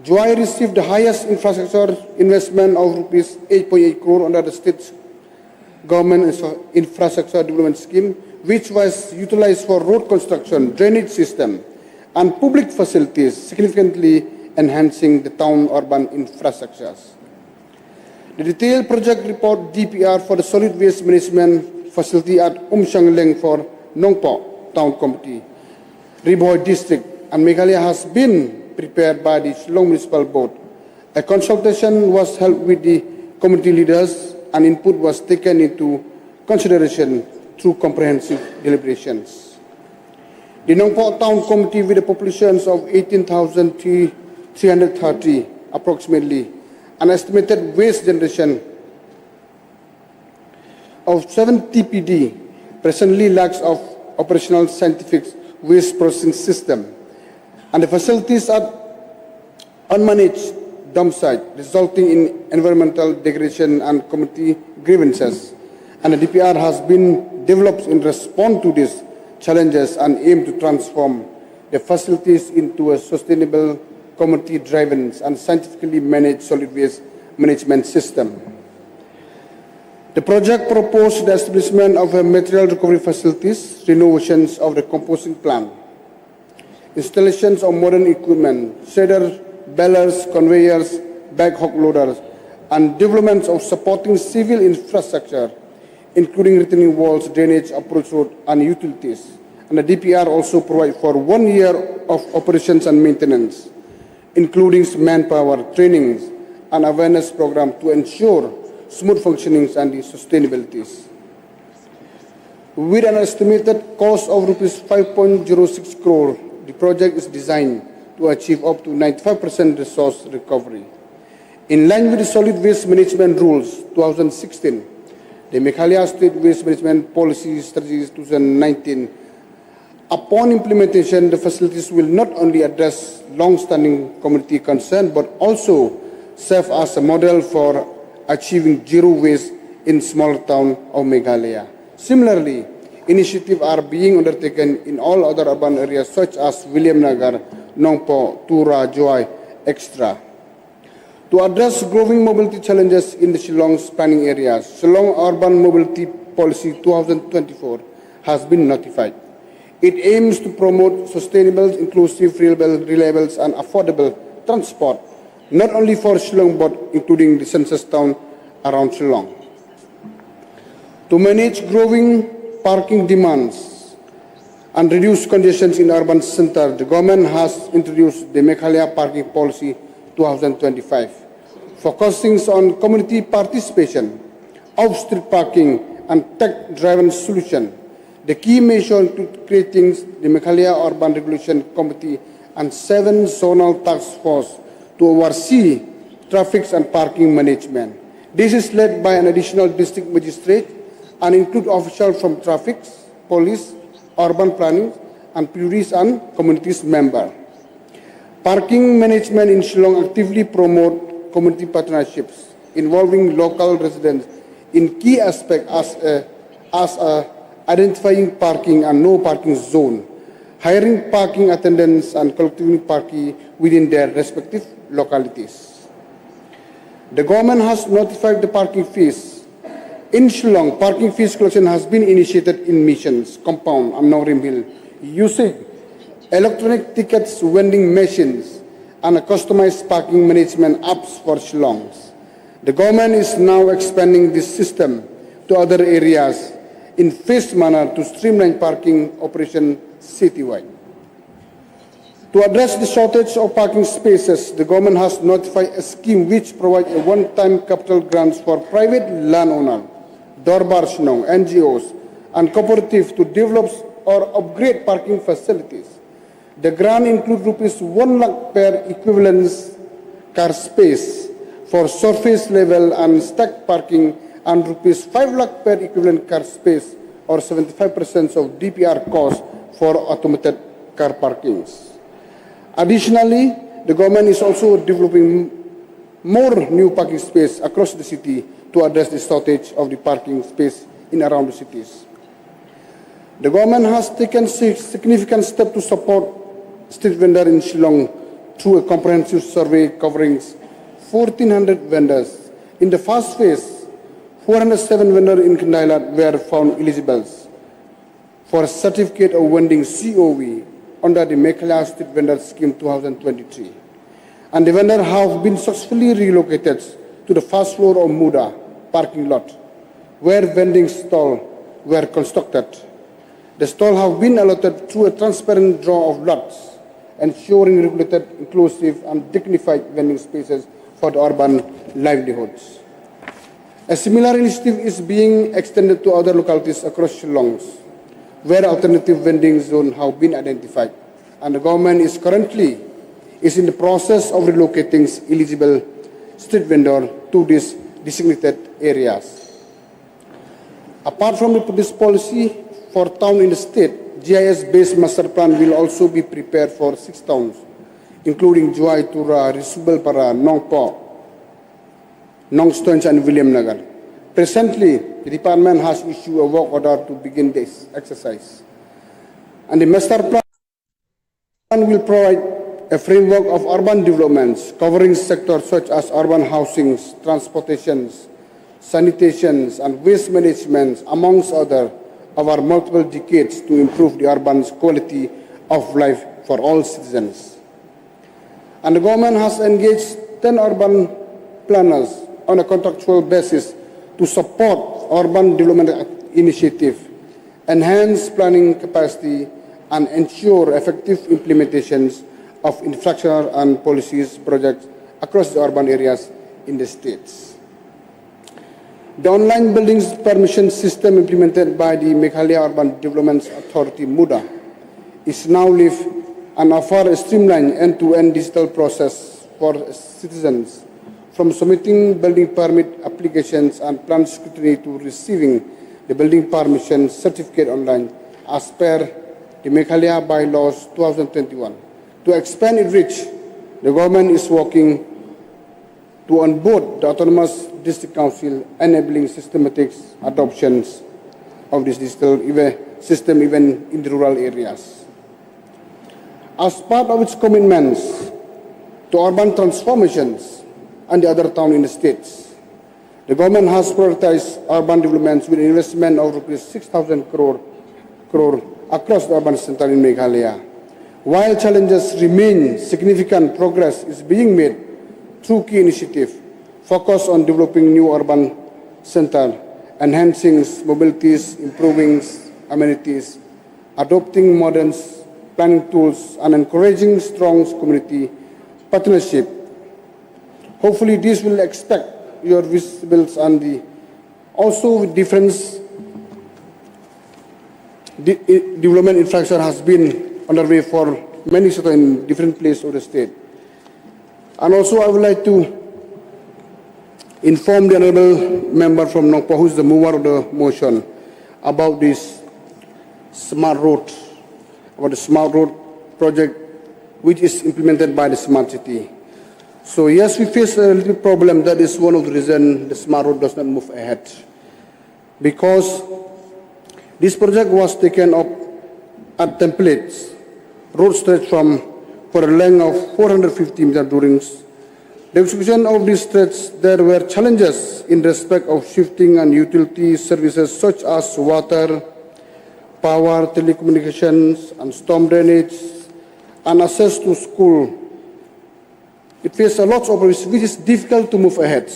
Juai received the highest infrastructure investment of rupees 8.8 crore under the state government infrastructure development scheme, which was utilized for road construction, drainage system, and public facilities, significantly enhancing the town urban infrastructures. The detailed project report DPR for the solid waste management facility at Shangleng for Nongpo Town Committee, Riboy District, and Meghalaya has been prepared by the Shillong Municipal Board. A consultation was held with the community leaders and input was taken into consideration through comprehensive deliberations. The Nongpo Town Committee, with a population of 18,330 approximately, an estimated waste generation of 7 TPD, presently lacks of operational scientific waste processing system, and the facilities are unmanaged dump site, resulting in environmental degradation and community grievances. And the DPR has been developed in response to these challenges and aim to transform the facilities into a sustainable, community-driven and scientifically managed solid waste management system. The project proposed the establishment of a material recovery facilities, renovations of the composting plant, installations of modern equipment, shredder, balers, conveyors, backhoe loaders, and developments of supporting civil infrastructure, including retaining walls, drainage, approach road, and utilities. And the DPR also provides for 1 year of operations and maintenance, including manpower, trainings, and awareness program to ensure smooth functioning and the sustainabilities. With an estimated cost of rupees 5.06 crore, the project is designed to achieve up to 95% resource recovery. In line with the Solid Waste Management Rules 2016, the Meghalaya State Waste Management Policy Strategy 2019, upon implementation, the facilities will not only address long-standing community concern, but also serve as a model for achieving zero waste in smaller town of Meghalaya. Similarly, initiatives are being undertaken in all other urban areas such as Williamnagar, Nongpo, Tura, Juai, etc. To address growing mobility challenges in the Shillong's planning areas, Shillong Urban Mobility Policy 2024 has been notified. It aims to promote sustainable, inclusive, reliable, and affordable transport, not only for Shillong but including the census town around Shillong. To manage growing parking demands and reduce congestions in urban centers, the government has introduced the Meghalaya Parking Policy 2025, focusing on community participation, off-street parking, and tech-driven solution. The key measure includes creating the Meghalaya Urban Regulation Committee and 7 zonal task force to oversee traffic and parking management. This is led by an additional district magistrate and include officials from traffic, police, urban planning, and Puris and communities member. Parking management in Shillong actively promote community partnerships involving local residents in key aspects as identifying parking and no parking zone, hiring parking attendants and collecting parking within their respective localities. The government has notified the parking fees. In Shillong, parking fees collection has been initiated in Missions, Compound, and Norim Hill, using electronic tickets vending machines and a customized parking management apps for Shillongs. The government is now expanding this system to other areas in phased manner to streamline parking operation citywide. To address the shortage of parking spaces, the government has notified a scheme which provides a one-time capital grants for private landowners, Dorbar Shillong, NGOs, and cooperatives to develop or upgrade parking facilities. The grant includes rupees 1 lakh per equivalent car space for surface level and stacked parking, and rupees 5 lakh per equivalent car space, or 75% of DPR cost for automated car parkings. Additionally, the government is also developing more new parking space across the city to address the shortage of the parking space in around the cities. The government has taken significant steps to support street vendors in Shillong through a comprehensive survey covering 1,400 vendors. In the first phase, 407 vendors in Kandailat were found eligible for a certificate of vending COV under the meghalaya Street Vendor Scheme 2023. And the vendors have been successfully relocated to the first floor of Muda parking lot, where vending stalls were constructed. The stalls have been allotted through a transparent draw of lots, ensuring regulated, inclusive, and dignified vending spaces for the urban livelihoods. A similar initiative is being extended to other localities across Shillong, where alternative vending zones have been identified, and the government is currently in the process of relocating eligible street vendors to these designated areas. Apart from this policy for town in the state, GIS-based master plan will also be prepared for 6 towns, including Juai, Tura, Risubal Para, Nongpo, Nongstones, and William Nagar. Presently, the department has issued a work order to begin this exercise. And the master plan will provide a framework of urban developments covering sectors such as urban housing, transportation, sanitation, and waste management, amongst other, over multiple decades to improve the urban quality of life for all citizens. And the government has engaged 10 urban planners on a contractual basis to support urban development initiative, enhance planning capacity, and ensure effective implementations of infrastructure and policies projects across the urban areas in the states. The online buildings permission system implemented by the Meghalaya Urban Development Authority, MUDA, is now live and offer a streamlined end-to-end digital process for citizens, from submitting building permit applications and plan scrutiny to receiving the building permission certificate online as per the Meghalaya Bylaws 2021. To expand its reach, the government is working to onboard the Autonomous District Council, enabling systematic adoptions of this digital system even in the rural areas. As part of its commitments to urban transformations and the other towns in the states, the government has prioritized urban developments with an investment of rupees 6,000 crore across the urban center in Meghalaya. While challenges remain, significant progress is being made through key initiatives focused on developing new urban centers, enhancing mobility, improving amenities, adopting modern planning tools, and encouraging strong community partnership. Hopefully, this will expect your visibles and the also with different development infrastructure has been underway for many sectors in different places of the state. And also, I would like to inform the honourable member from Nongpo, who is the mover of the motion, about this smart road, about the smart road project which is implemented by the smart city. So yes, we face a little problem. That is one of the reasons the smart road does not move ahead. Because this project was taken up at templates, road stretch for a length of 450 meters during the execution of this stretch. There were challenges in respect of shifting and utility services such as water, power, telecommunications, and storm drainage, and access to school. It faces a lot of problems which is difficult to move ahead.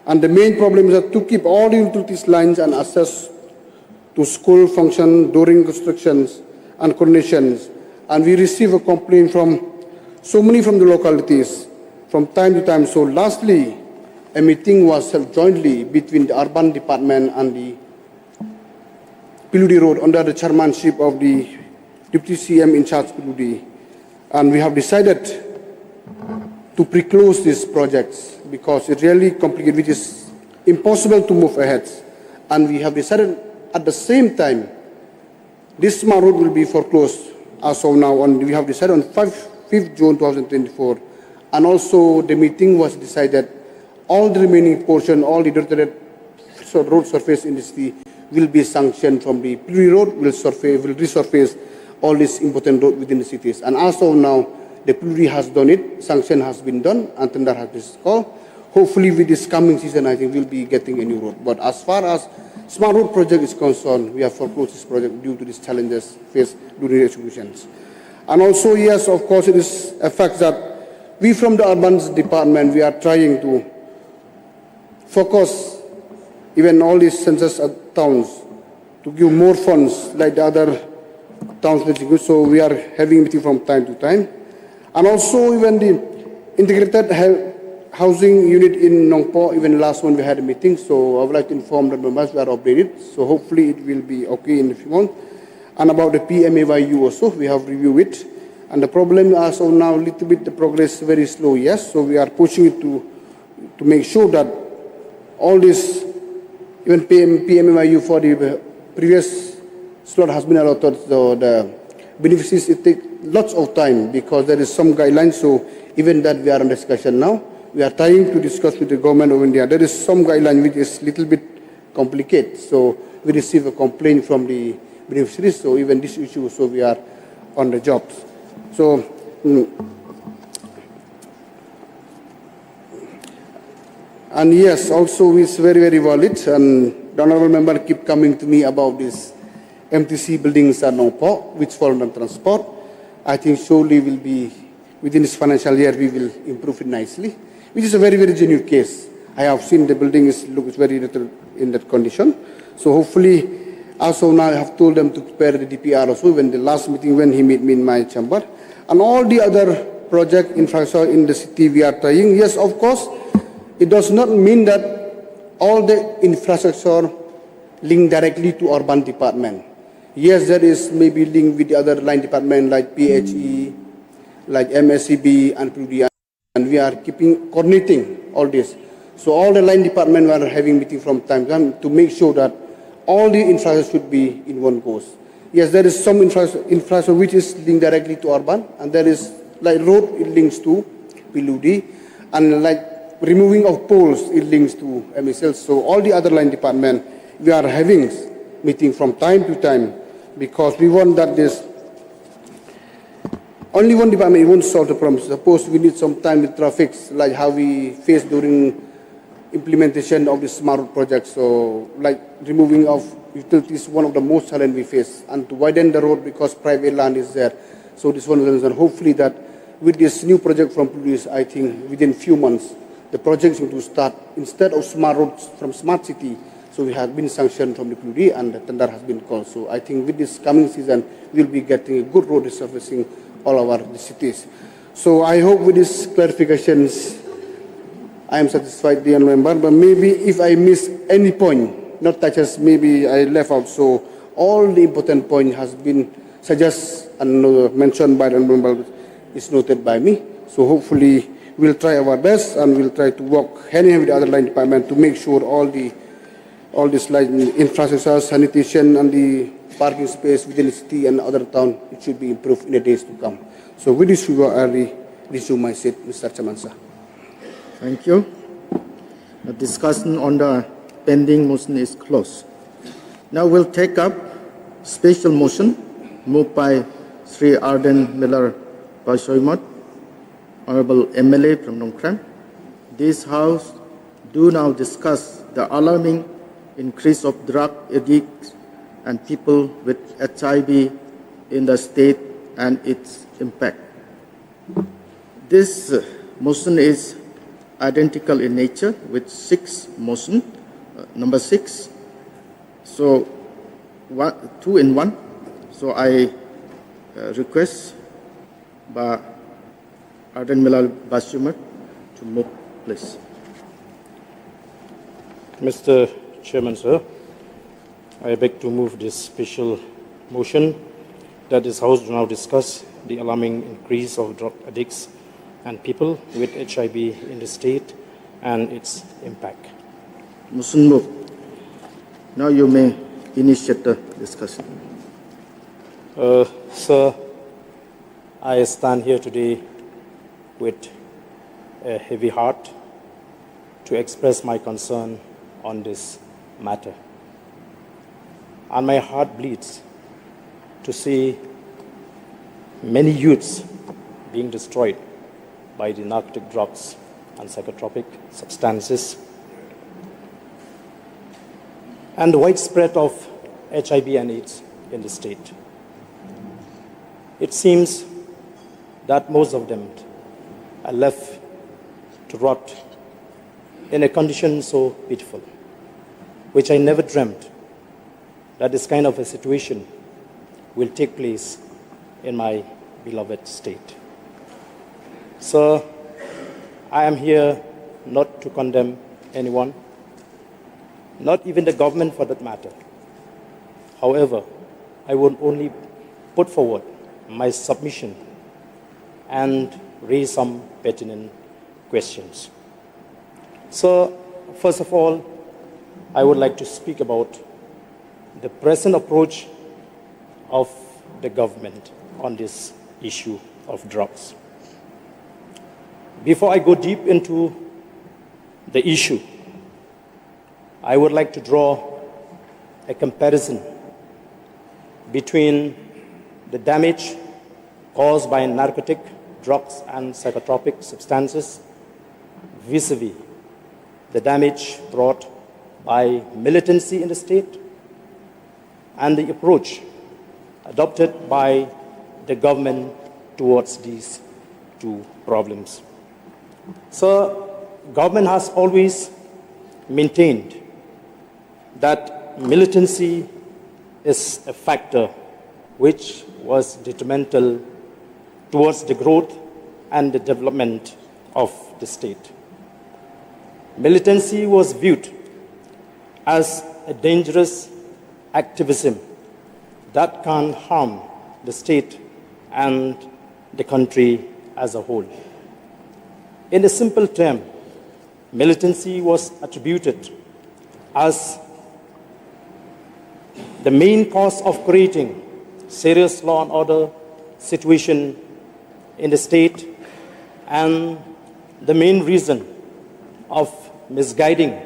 And the main problem is that to keep all the utilities lines and access to school function during constructions and coordinations. And we receive a complaint from so many from the localities from time to time. So lastly, a meeting was held jointly between the urban department and the Piludi Road under the chairmanship of the Deputy CM in charge Piludi. And we have decided to pre-close these projects because it really complicated, which is impossible to move ahead. And we have decided at the same time, this smart road will be foreclosed as of now. We have decided on 5th June 2024. And also the meeting was decided all the remaining portion, all the road surface in the city will be sanctioned from the Piludi Road, will resurface all these important roads within the cities. And as of now, the Piludi has done it, sanction has been done, and tender has been called. Hopefully with this coming season, I think we'll be getting a new road. But as far as smart road project is concerned, we have foreclosed this project due to these challenges faced during the executions. And also, yes, of course, it is a fact that we from the urban department, we are trying to focus even all these census towns to give more funds like the other towns. So we are having meeting from time to time. And also even the integrated housing unit in Nongpo, even last one we had a meeting. So I would like to inform the members we are updated. So hopefully it will be okay in a few months. And about the PMAYU also, we have reviewed it. And the problem as of now, a little bit the progress very slow, yes. So we are pushing it to make sure that all this, even PMAYU for the previous slot has been allotted, so the beneficiaries, it takes lots of time because there is some guidelines. So even that we are in discussion now. We are trying to discuss with the government of India. There is some guideline which is a little bit complicated. So we receive a complaint from the beneficiaries. So even this issue, so we are on the job. So, and yes, also it's very, very valid. And the honorable member keep coming to me about this MTC buildings at Nongpo, which fall under transport. I think surely will be, within this financial year, we will improve it nicely, which is a very, very genuine case. I have seen the building looks very little in that condition. So hopefully, also now I have told them to prepare the DPR also, when the last meeting when he met me in my chamber. And all the other project infrastructure in the city we are trying. Yes, of course, it does not mean that all the infrastructure linked directly to urban department. Yes, there is maybe linked with the other line department like PHE, like MSCB and PUD, and we are coordinating all this. So all the line department are having meeting from time to time to make sure that all the infrastructure should be in one course. Yes, there is some infrastructure which is linked directly to urban, and there is like road, it links to PUD, and like removing of poles, it links to MSL. So all the other line department, we are having meeting from time to time because we want that this only one department won't solve the problem. Suppose we need some time with traffic, like how we faced during implementation of the smart road project. So like removing of utilities, one of the most challenge we face, and to widen the road because private land is there. So this one is, and hopefully that with this new project from police, I think within few months, the project is going to start instead of smart roads from smart city. So we have been sanctioned from the PUD and the tender has been called. So I think with this coming season, we'll be getting a good road resurfacing all over the cities. So I hope with these clarifications, I am satisfied, dear member, but maybe if I miss any point, not touches, maybe I left out. So all the important point has been suggested and mentioned by the member is noted by me. So hopefully we'll try our best and we'll try to work hand in hand with the other line department to make sure all the all this like infrastructure, sanitation, and the parking space within the city and other town, it should be improved in the days to come. So with this, we will resume my seat, Mr. Chairman, sir. Thank you. The discussion on the pending motion is closed. Now we'll take up special motion moved by Sri Arden Miller Basoimat, Honorable MLA from Nongkrem. This House do now discuss the alarming increase of drug addicts and people with HIV in the state and its impact. This motion is identical in nature with number 6. So, 2 in 1. So I request Arden Milal Basumat to move, please. Mr. Chairman, sir, I beg to move this special motion that this House do now discuss the alarming increase of drug addicts and people with HIV in the state and its impact. Motion moved. Now you may initiate the discussion. Sir, I stand here today with a heavy heart to express my concern on this matter. And my heart bleeds to see many youths being destroyed by the narcotic drugs and psychotropic substances, and the widespread of HIV and AIDS in the state. It seems that most of them are left to rot in a condition so pitiful, which I never dreamt that this kind of a situation will take place in my beloved state. So, I am here not to condemn anyone, not even the government for that matter. However, I will only put forward my submission and raise some pertinent questions. So, first of all, I would like to speak about the present approach of the government on this issue of drugs. Before I go deep into the issue, I would like to draw a comparison between the damage caused by narcotic drugs and psychotropic substances vis-a-vis the damage brought by militancy in the state and the approach adopted by the government towards these two problems. So, government has always maintained that militancy is a factor which was detrimental towards the growth and the development of the state. Militancy was viewed as a dangerous activism that can harm the state and the country as a whole. In a simple term, militancy was attributed as the main cause of creating serious law and order situation in the state and the main reason of misguiding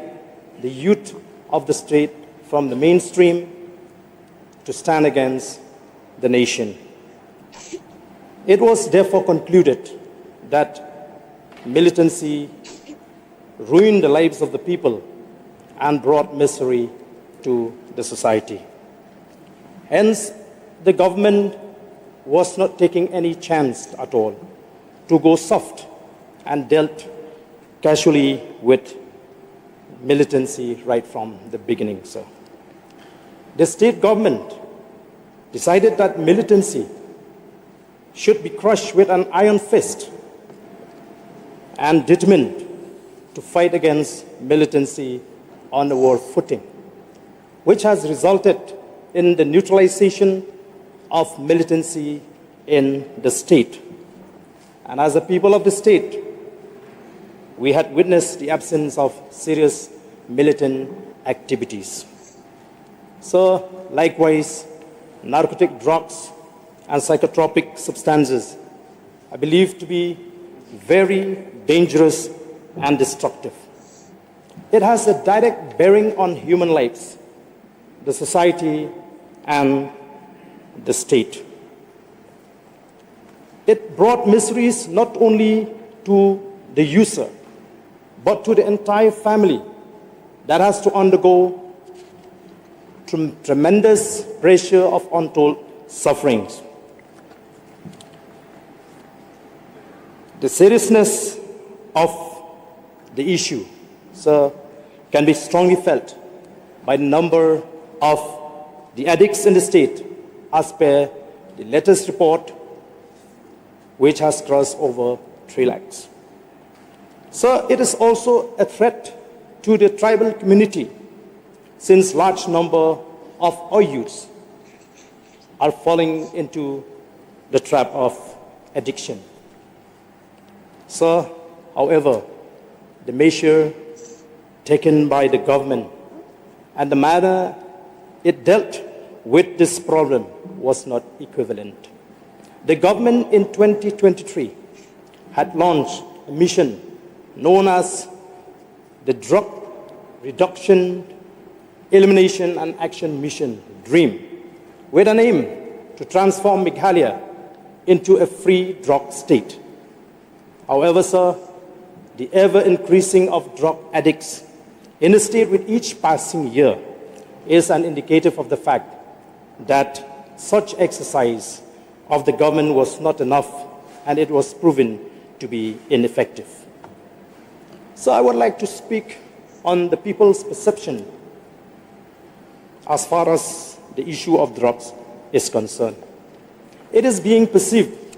the youth of the state from the mainstream to stand against the nation. It was therefore concluded that militancy ruined the lives of the people and brought misery to the society. Hence, the government was not taking any chance at all to go soft and dealt casually with militancy right from the beginning, sir. The state government decided that militancy should be crushed with an iron fist and determined to fight against militancy on a war footing, which has resulted in the neutralization of militancy in the state. And as a people of the state, we had witnessed the absence of serious militant activities. So, likewise, narcotic drugs and psychotropic substances are believed to be very dangerous and destructive. It has a direct bearing on human lives, the society, and the state. It brought miseries not only to the user, but to the entire family that has to undergo tremendous pressure of untold sufferings. The seriousness of the issue, sir, can be strongly felt by the number of the addicts in the state, as per the latest report, which has crossed over 3 lakhs. So it is also a threat to the tribal community, since large number of our youths are falling into the trap of addiction. So, however, the measure taken by the government and the manner it dealt with this problem was not equivalent. The government in 2023 had launched a mission known as the Drug Reduction, Elimination and Action Mission, DREAM, with an aim to transform Meghalaya into a free drug state. However, sir, the ever-increasing of drug addicts in the state with each passing year is an indicative of the fact that such exercise of the government was not enough, and it was proven to be ineffective. So I would like to speak on the people's perception as far as the issue of drugs is concerned. It is being perceived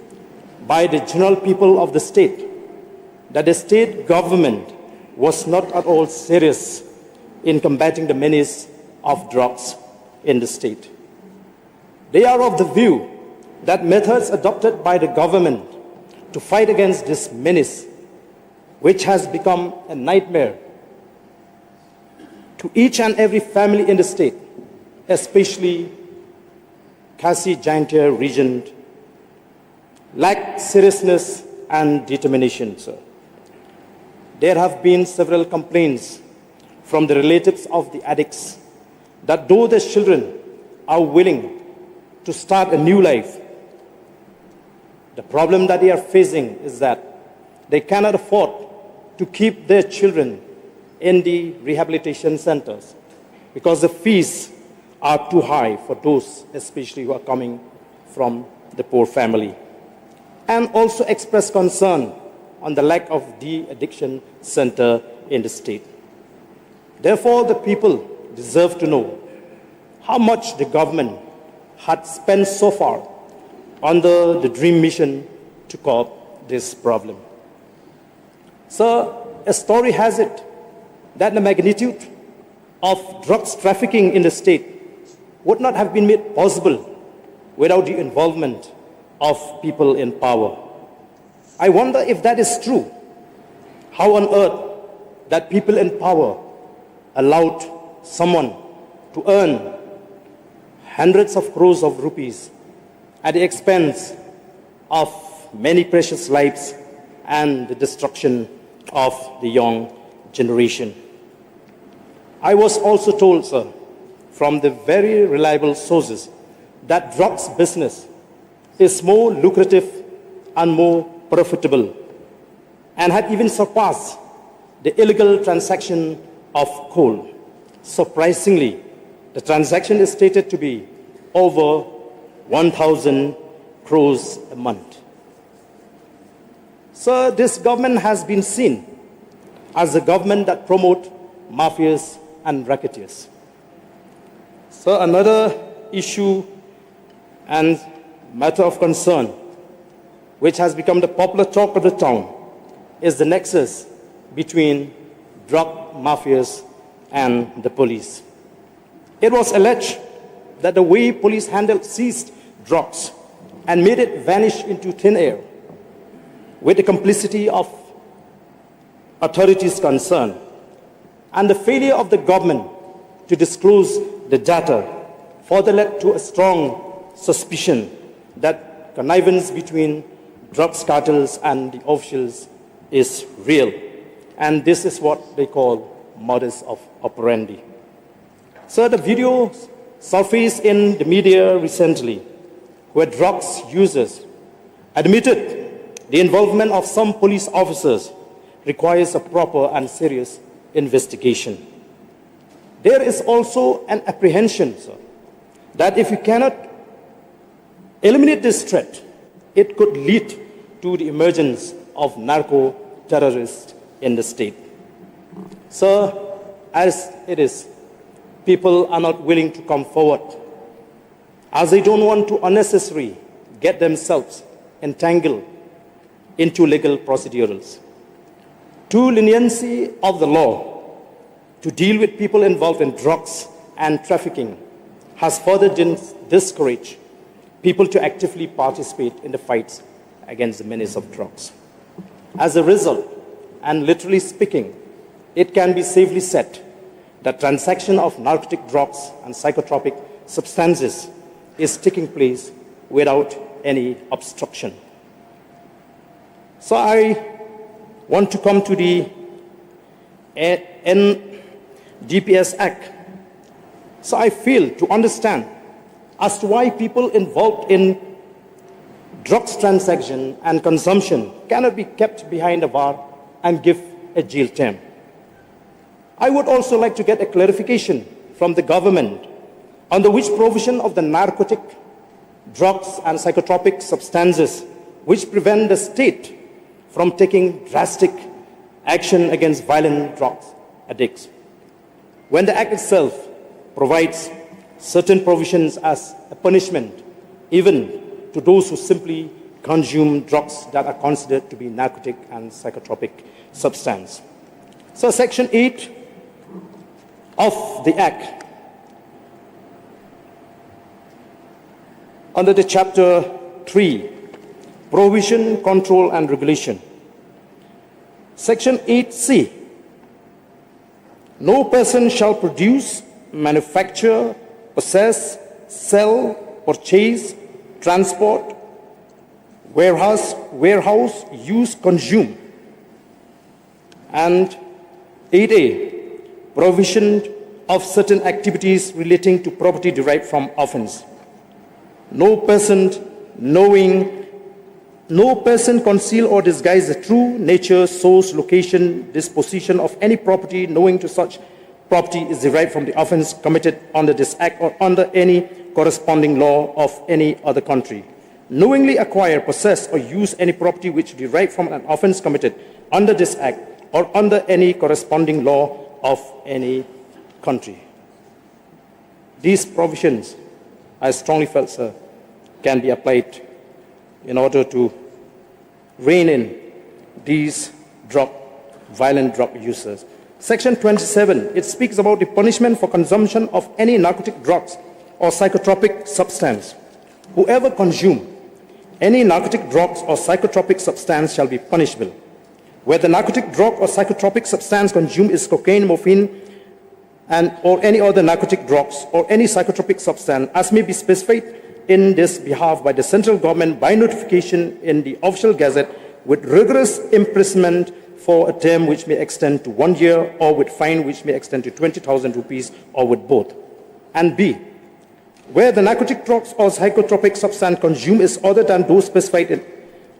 by the general people of the state that the state government was not at all serious in combating the menace of drugs in the state. They are of the view that methods adopted by the government to fight against this menace, which has become a nightmare to each and every family in the state, especially Khasi Jaintia region, lack seriousness and determination, sir. There have been several complaints from the relatives of the addicts that though their children are willing to start a new life, the problem that they are facing is that they cannot afford to keep their children in the rehabilitation centers because the fees are too high for those, especially who are coming from the poor family. And also express concern on the lack of de-addiction center in the state. Therefore, the people deserve to know how much the government had spent so far under the DREAM mission to curb this problem. So, a story has it that the magnitude of drugs trafficking in the state would not have been made possible without the involvement of people in power. I wonder if that is true. How on earth that people in power allowed someone to earn hundreds of crores of rupees at the expense of many precious lives and the destruction of the young generation. I was also told, sir, from the very reliable sources that drugs business is more lucrative and more profitable and had even surpassed the illegal transaction of coal. Surprisingly, the transaction is stated to be over 1,000 crores a month. So this government has been seen as a government that promotes mafias and racketeers. So another issue and matter of concern, which has become the popular talk of the town, is the nexus between drug mafias and the police. It was alleged that the way police handled seized drugs and made it vanish into thin air with the complicity of authorities concerned and the failure of the government to disclose the data further led to a strong suspicion that connivance between drugs cartels and the officials is real. And this is what they call modus operandi. So the video surfaced in the media recently, where drugs users admitted the involvement of some police officers requires a proper and serious investigation. There is also an apprehension, sir, that if you cannot eliminate this threat, it could lead to the emergence of narco-terrorists in the state. So, as it is, people are not willing to come forward, as they don't want to unnecessarily get themselves entangled into legal procedures. True leniency of the law to deal with people involved in drugs and trafficking has further discouraged people to actively participate in the fights against the menace of drugs. As a result, and literally speaking, it can be safely said that transaction of narcotic drugs and psychotropic substances is taking place without any obstruction. So I want to come to the NDPS Act. So I fail to understand as to why people involved in drugs transaction and consumption cannot be kept behind a bar and give a jail term. I would also like to get a clarification from the government on the which provision of the narcotic, drugs and psychotropic substances which prevent the state from taking drastic action against violent drugs addicts, when the Act itself provides certain provisions as a punishment even to those who simply consume drugs that are considered to be narcotic and psychotropic substance. So Section 8 of the Act, under the Chapter 3, Prohibition, Control and Regulation. Section 8C, no person shall produce, manufacture, possess, sell, purchase, transport, warehouse, use, consume. And 8A, provision of certain activities relating to property derived from offense. No person conceal or disguise the true nature, source, location, disposition of any property knowing to such property is derived from the offense committed under this Act or under any corresponding law of any other country. Knowingly acquire, possess, or use any property which derived from an offense committed under this Act or under any corresponding law of any country. These provisions, I strongly felt, sir, can be applied in order to rein in these violent drug users. Section 27, it speaks about the punishment for consumption of any narcotic drugs or psychotropic substance. Whoever consume any narcotic drugs or psychotropic substance shall be punishable. Where the narcotic drug or psychotropic substance consumed is cocaine, morphine, or any other narcotic drugs or any psychotropic substance, as may be specified in this behalf by the central government by notification in the official gazette, with rigorous imprisonment for a term which may extend to 1 year, or with fine which may extend to 20,000 rupees, or with both. And B, where the narcotic drugs or psychotropic substance consumed is other than those specified in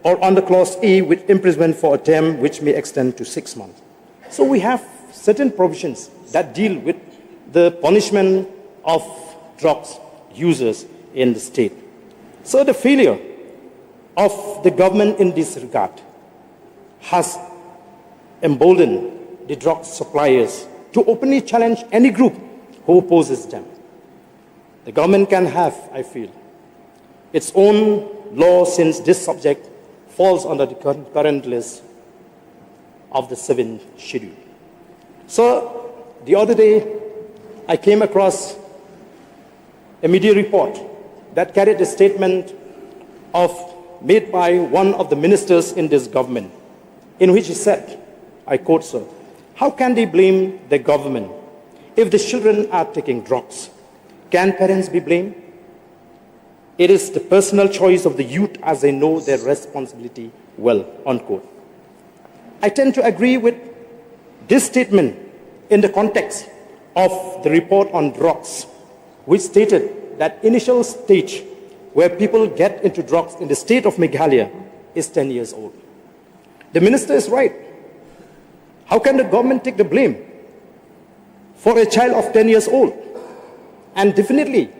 or under Clause A, with imprisonment for a term which may extend to 6 months. So we have certain provisions that deal with the punishment of drugs users in the state. So the failure of the government in this regard has emboldened the drug suppliers to openly challenge any group who opposes them. The government can have, I feel, its own law, since this subject falls under the current list of the 7th schedule. So the other day, I came across a media report that carried a statement made by one of the ministers in this government, in which he said, I quote, sir, "How can they blame the government If the children are taking drugs, can parents be blamed? It is the personal choice of the youth as they know their responsibility well, unquote. I tend to agree with this statement in the context of the report on drugs, which stated that initial stage where people get into drugs in the state of Meghalaya is 10 years old. The minister is right. How can the government take the blame for a child of 10 years old? And definitely,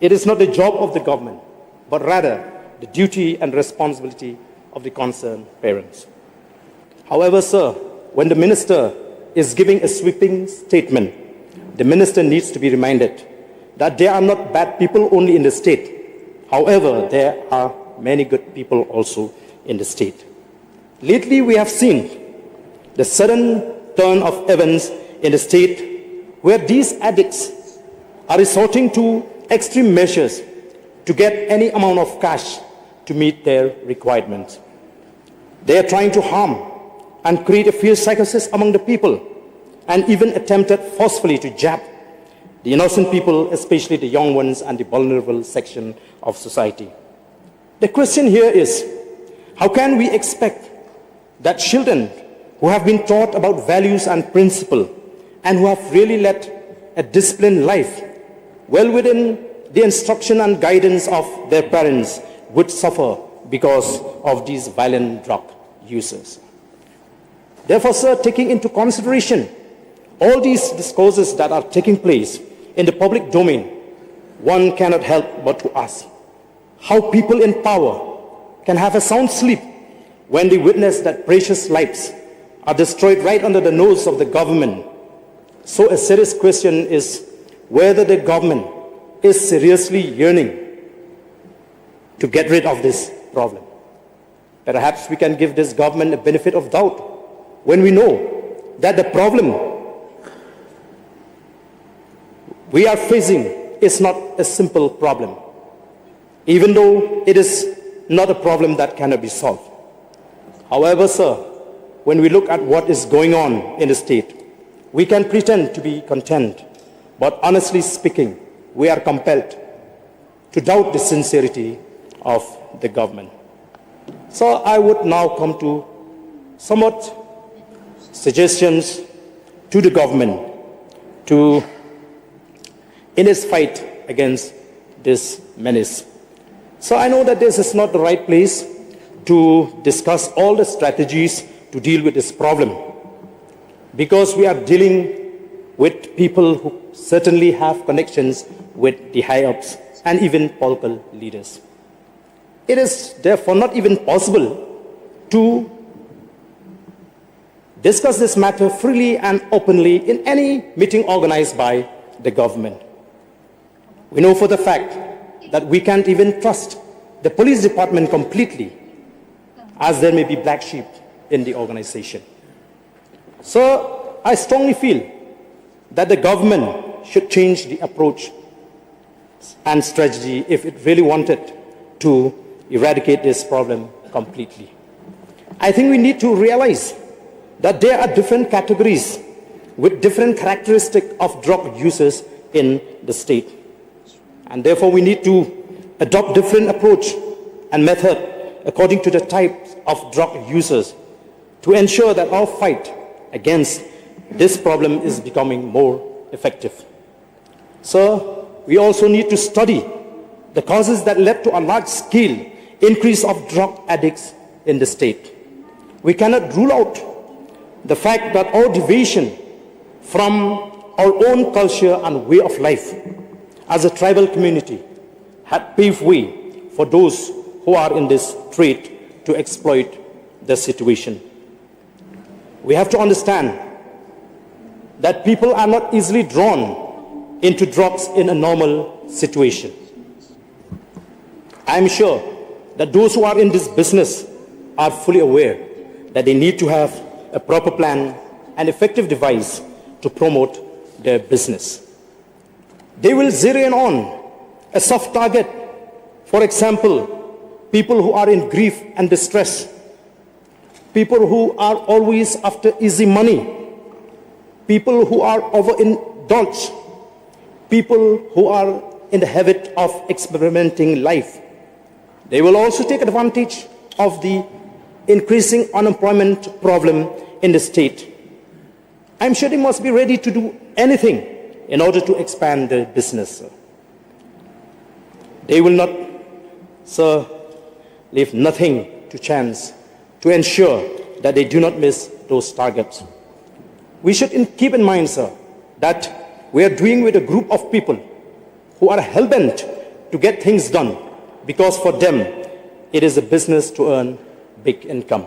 it is not the job of the government, but rather the duty and responsibility of the concerned parents. However, sir, when the minister is giving a sweeping statement, the minister needs to be reminded that there are not bad people only in the state. However, there are many good people also in the state. Lately, we have seen the sudden turn of events in the state where these addicts are resorting to extreme measures to get any amount of cash to meet their requirements. They are trying to harm and create a fear psychosis among the people, and even attempted forcefully to jab the innocent people, especially the young ones and the vulnerable section of society. The question here is, how can we expect that children who have been taught about values and principle and who have really led a disciplined life well within the instruction and guidance of their parents would suffer because of these violent drug users? Therefore, sir, taking into consideration all these discourses that are taking place in the public domain, one cannot help but to ask how people in power can have a sound sleep when they witness that precious lives are destroyed right under the nose of the government. So a serious question is whether the government is seriously yearning to get rid of this problem. Perhaps we can give this government a benefit of doubt when we know that the problem we are facing is not a simple problem, even though it is not a problem that cannot be solved. However, sir, when we look at what is going on in the state, we can pretend to be content, but honestly speaking, we are compelled to doubt the sincerity of the government. So I would now come to somewhat suggestions to the government in its fight against this menace. So I know that this is not the right place to discuss all the strategies to deal with this problem, because we are dealing with people who certainly have connections with the high-ups and even political leaders. It is therefore not even possible to discuss this matter freely and openly in any meeting organized by the government. We know for the fact that we can't even trust the police department completely, as there may be black sheep in the organization. So I strongly feel that the government should change the approach and strategy if it really wanted to eradicate this problem completely. I think we need to realize that there are different categories with different characteristics of drug users in the state. And therefore we need to adopt different approach and method according to the types of drug users to ensure that our fight against this problem is becoming more effective. So we also need to study the causes that led to a large-scale increase of drug addicts in the state. We cannot rule out the fact that our deviation from our own culture and way of life as a tribal community had paved way for those who are in this trade to exploit the situation. We have to understand that people are not easily drawn into drugs in a normal situation. I am sure that those who are in this business are fully aware that they need to have a proper plan and effective device to promote their business. They will zero in on a soft target, for example, people who are in grief and distress, people who are always after easy money, people who are overindulged, people who are in the habit of experimenting life. They will also take advantage of the increasing unemployment problem in the state. I'm sure they must be ready to do anything in order to expand their business. They will not, sir, leave nothing to chance to ensure that they do not miss those targets. We should keep in mind, sir, that we are dealing with a group of people who are hell-bent to get things done because for them it is a business to earn big income.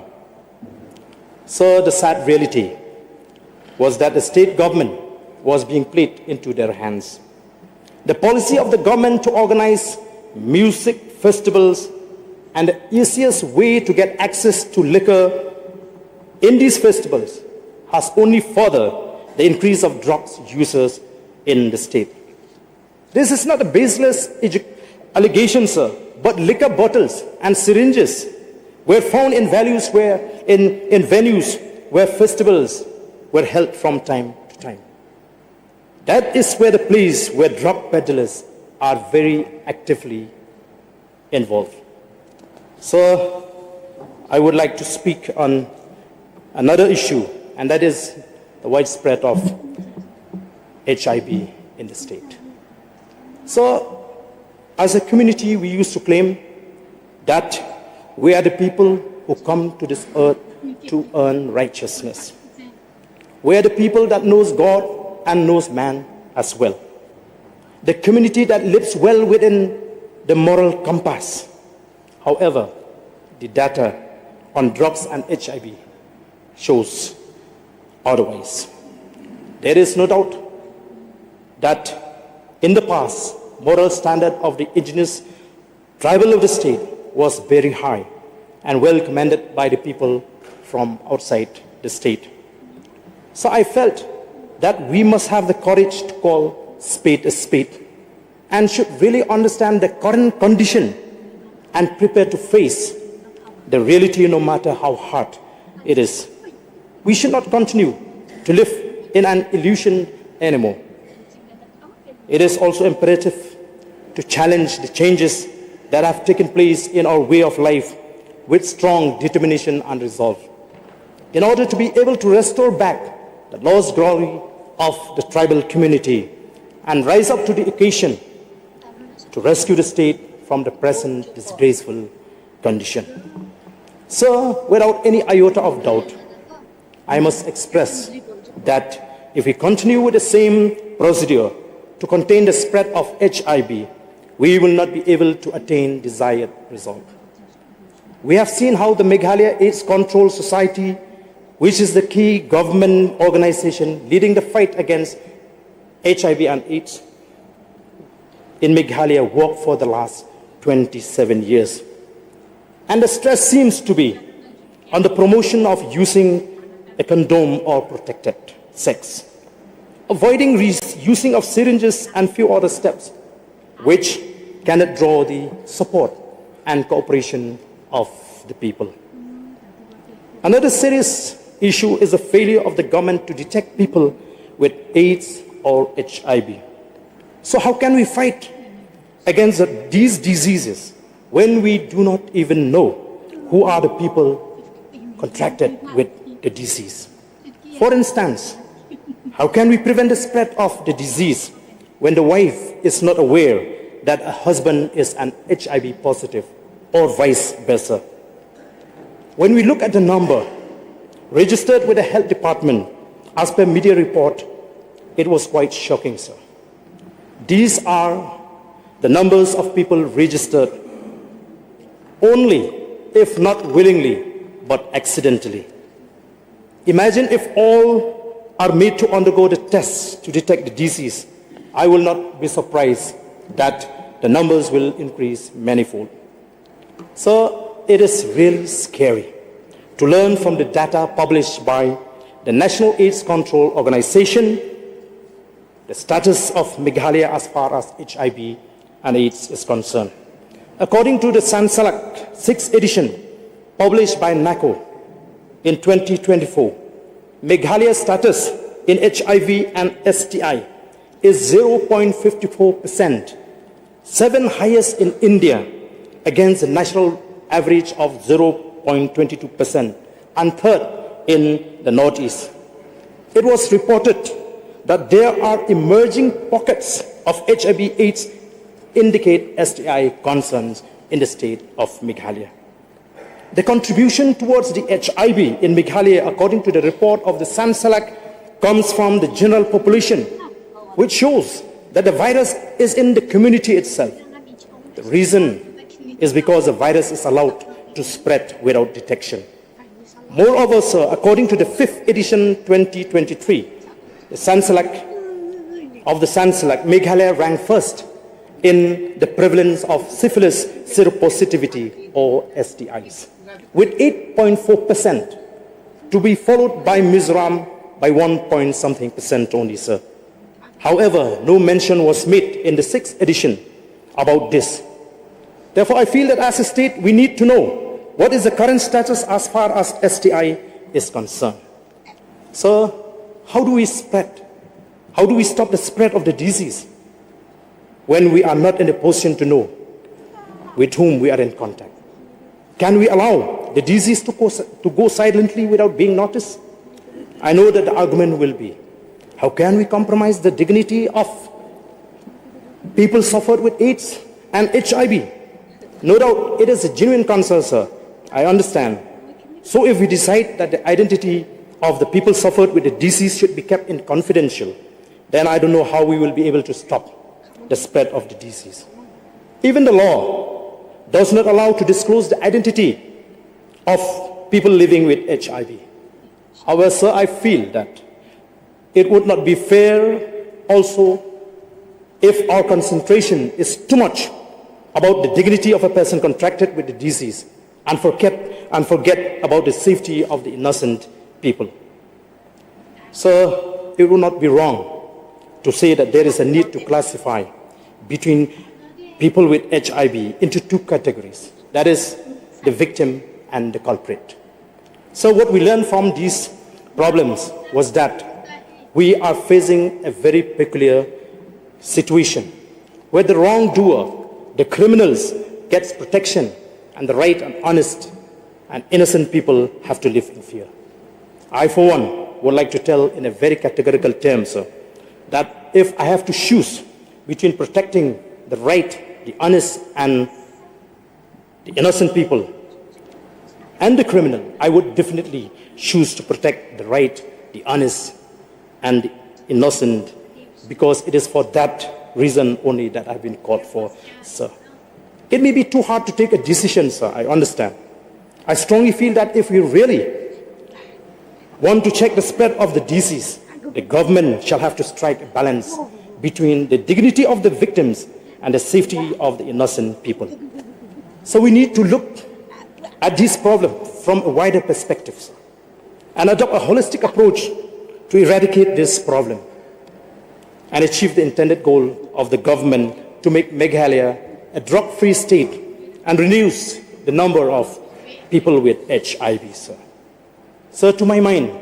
So the sad reality was that the state government was being played into their hands. The policy of the government to organize music festivals and the easiest way to get access to liquor in these festivals has only furthered the increase of drugs users in the state. This is not a baseless allegation, sir, but liquor bottles and syringes were found in venues where festivals were held from time to time. That is where the place where drug peddlers are very actively involved. So I would like to speak on another issue, and that is the widespread of HIV in the state. So as a community, we used to claim that we are the people who come to this earth to earn righteousness. We are the people that knows God and knows man as well. The community that lives well within the moral compass. However, the data on drugs and HIV shows otherwise. There is no doubt that in the past, moral standard of the indigenous tribal of the state was very high and well commended by the people from outside the state. So I felt that we must have the courage to call spade a spade and should really understand the current condition and prepare to face the reality no matter how hard it is. We should not continue to live in an illusion anymore. It is also imperative to challenge the changes that have taken place in our way of life with strong determination and resolve, in order to be able to restore back the lost glory of the tribal community and rise up to the occasion to rescue the state from the present disgraceful condition. So, without any iota of doubt, I must express that if we continue with the same procedure to contain the spread of HIV, we will not be able to attain desired result. We have seen how the Meghalaya AIDS Control Society, which is the key government organization leading the fight against HIV and AIDS in Meghalaya, worked for the last 27 years. And the stress seems to be on the promotion of using a condom or protected sex, avoiding using of syringes and few other steps which cannot draw the support and cooperation of the people. Another serious issue is the failure of the government to detect people with AIDS or HIV. So how can we fight against these diseases when we do not even know who are the people contracted with the disease? For instance, how can we prevent the spread of the disease when the wife is not aware that a husband is an HIV positive or vice versa? When we look at the number registered with the health department, as per media report, it was quite shocking, sir. These are the numbers of people registered only, if not willingly, but accidentally. Imagine if all are made to undergo the tests to detect the disease. I will not be surprised that the numbers will increase manifold. So it is really scary to learn from the data published by the National AIDS Control Organization the status of Meghalaya as far as HIV and AIDS is concerned. According to the Sansalak 6th edition published by NACO in 2024, Meghalaya's status in HIV and STI is 0.54%, 7 highest in India against the national average of 0.22%, and third in the Northeast. It was reported that there are emerging pockets of HIV/AIDS indicate STI concerns in the state of Meghalaya. The contribution towards the HIV in Meghalaya, according to the report of the Sansalak, comes from the general population, which shows that the virus is in the community itself. The reason is because the virus is allowed to spread without detection. Moreover, sir, according to the 5th edition 2023, the Sansalak, Meghalaya ranked first in the prevalence of syphilis seropositivity or STIs, with 8.4%, to be followed by Mizoram by 1.something% only, sir. However, no mention was made in the 6th edition about this. Therefore, I feel that as a state, we need to know what is the current status as far as STI is concerned. Sir, how do we spread? How do we stop the spread of the disease when we are not in a position to know with whom we are in contact? Can we allow the disease to go silently without being noticed? I know that the argument will be, how can we compromise the dignity of people suffered with AIDS and HIV? No doubt it is a genuine concern, sir. I understand. So if we decide that the identity of the people suffered with the disease should be kept in confidential, then I don't know how we will be able to stop the spread of the disease. Even the law does not allow to disclose the identity of people living with HIV. However, sir, I feel that it would not be fair also if our concentration is too much about the dignity of a person contracted with the disease and forget about the safety of the innocent people. So it would not be wrong to say that there is a need to classify between people with HIV into two categories. That is the victim and the culprit. So what we learned from these problems was that we are facing a very peculiar situation where the wrongdoer, the criminals, gets protection, and the right and honest and innocent people have to live in fear. I, for one, would like to tell in a very categorical term, sir, that if I have to choose between protecting the right, the honest, and the innocent people, and the criminal, I would definitely choose to protect the right, the honest, and the innocent, because it is for that reason only that I've been called for, sir. It may be too hard to take a decision, sir, I understand. I strongly feel that if we really want to check the spread of the disease, the government shall have to strike a balance between the dignity of the victims and the safety of the innocent people. So we need to look at this problem from a wider perspective, sir, and adopt a holistic approach to eradicate this problem and achieve the intended goal of the government to make Meghalaya a drug-free state and reduce the number of people with HIV, sir. Sir, to my mind,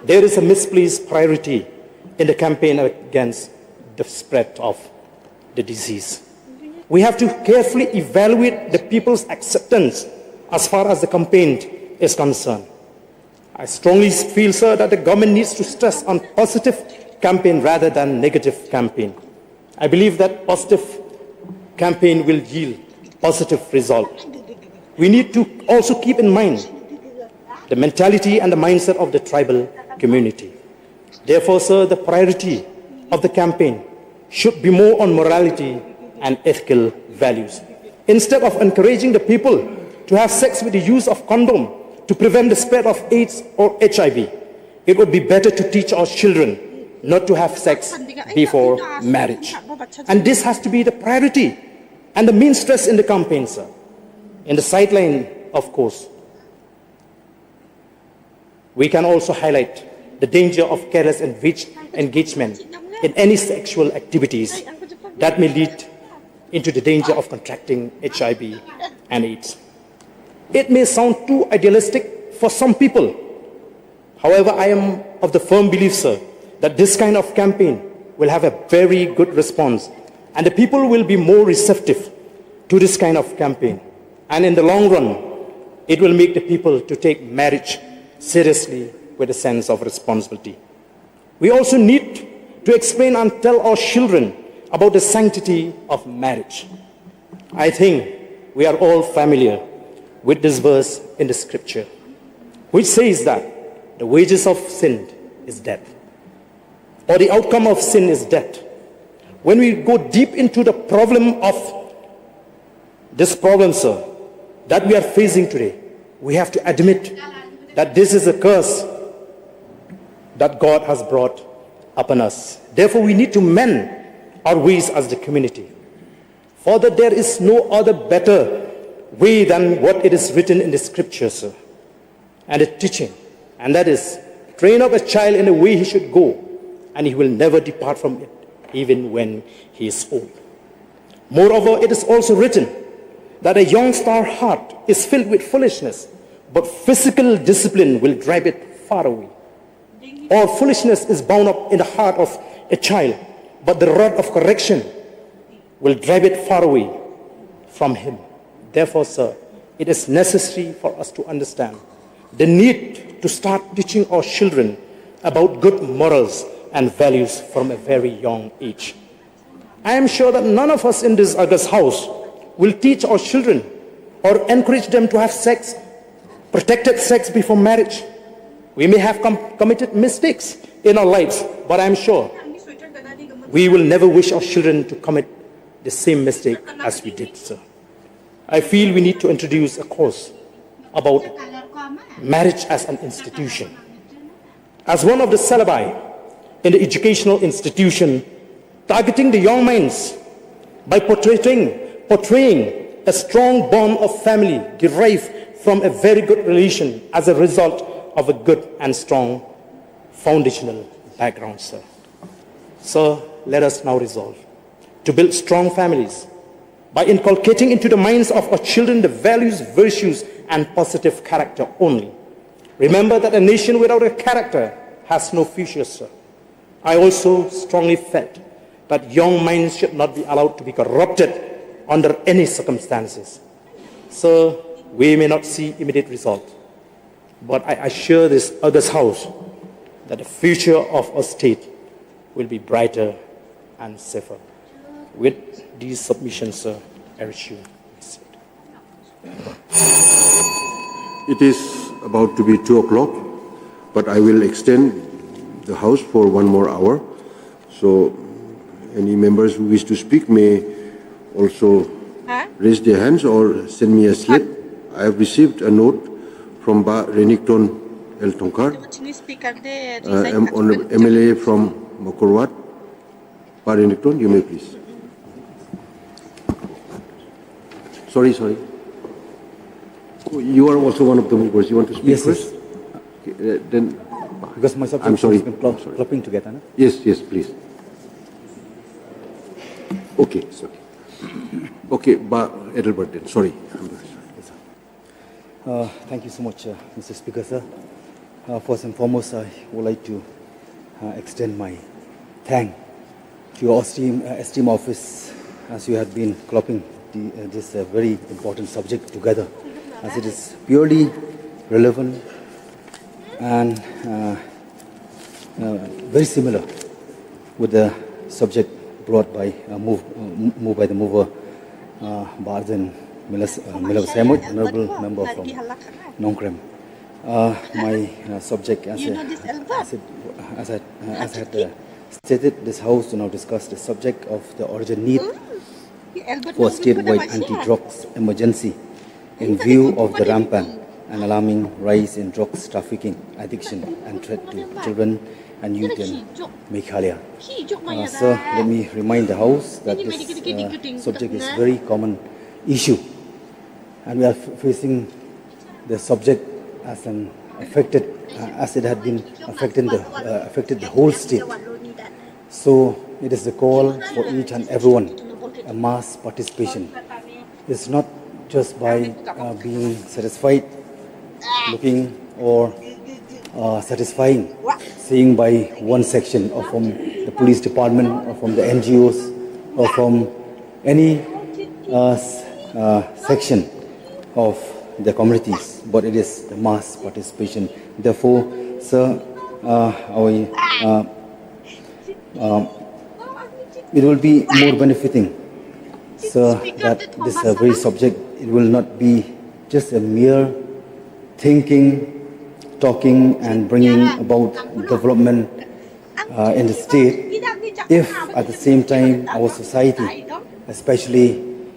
there is a misplaced priority in the campaign against the spread of the disease. We have to carefully evaluate the people's acceptance as far as the campaign is concerned. I strongly feel, sir, that the government needs to stress on positive campaign rather than negative campaign. I believe that positive campaign will yield positive result. We need to also keep in mind the mentality and the mindset of the tribal community. Therefore, sir, the priority of the campaign should be more on morality and ethical values. Instead of encouraging the people to have sex with the use of condom to prevent the spread of AIDS or HIV, it would be better to teach our children not to have sex before marriage. And this has to be the priority and the main stress in the campaign, sir. In the sideline, of course, we can also highlight the danger of careless engagement in any sexual activities that may lead into the danger of contracting HIV and AIDS. It may sound too idealistic for some people. However, I am of the firm belief, sir, that this kind of campaign will have a very good response, and the people will be more receptive to this kind of campaign. And in the long run, it will make the people to take marriage seriously with a sense of responsibility. We also need to explain and tell our children about the sanctity of marriage. I think we are all familiar with this verse in the scripture, which says that the wages of sin is death, or the outcome of sin is death. When we go deep into the problem of this problem, sir, that we are facing today, we have to admit that this is a curse that God has brought upon us. Therefore, we need to mend our ways as the community. For that there is no other better way than what it is written in the scriptures, sir, and the teaching. And that is, train up a child in the way he should go, and he will never depart from it, even when he is old. Moreover, it is also written that a youngster's heart is filled with foolishness, but physical discipline will drive it far away. All foolishness is bound up in the heart of a child, but the rod of correction will drive it far away from him. Therefore, sir, it is necessary for us to understand the need to start teaching our children about good morals and values from a very young age. I am sure that none of us in this August house will teach our children or encourage them to have sex, protected sex before marriage. We may have committed mistakes in our lives, but I am sure we will never wish our children to commit the same mistake as we did, sir. I feel we need to introduce a course about marriage as an institution. As one of the syllabi in the educational institution, targeting the young minds by portraying a strong bond of family derived from a very good relation as a result of a good and strong foundational background, sir. So let us now resolve to build strong families by inculcating into the minds of our children the values, virtues, and positive character only. Remember that a nation without a character has no future, sir. I also strongly felt that young minds should not be allowed to be corrupted under any circumstances. So we may not see immediate result, but I assure this August House that the future of our state will be brighter and safer. With these submissions, sir, I wish you sit. It is about to be 2 o'clock, but I will extend the House for 1 more hour. So any members who wish to speak may also raise their hands or send me a slip. I have received a note from Ba Renington El Tonkar, MLA from Makorwat. Ba Renington, you may please. Sorry. You are also one of the movers. You want to speak Yes, first? yes. Okay, then, Because my subject I'm sorry. has been clumping together. No? yes, please. Okay. Okay, Ba Edelbert then. Sorry. I'm very sorry. Thank you so much, Mr. Speaker, sir. First and foremost, I would like to extend my thanks to your esteemed office as you have been clubbing this very important subject together, as it is purely relevant and very similar with the subject brought by moved by the mover, Barden Miller Samut, honorable member from Nongkrem. My subject, as I had stated, this House to now discuss the subject of the urgent need for statewide anti-drugs emergency in view of the rampant and alarming rise in drugs trafficking, addiction, and threat to children and youth in Meghalaya. Sir, let me remind the House that this subject is very common issue, and we are facing the subject as an affected, as it had been affected the whole state. So it is the call for each and everyone, a mass participation. It's not just by being satisfied, looking or satisfying saying by one section or from the police department or from the NGOs or from any section of the communities, but it is the mass participation. Therefore, sir, it will be more benefiting, sir, that this very subject, it will not be just a mere thinking, talking and bringing about development in the state, if at the same time our society, especially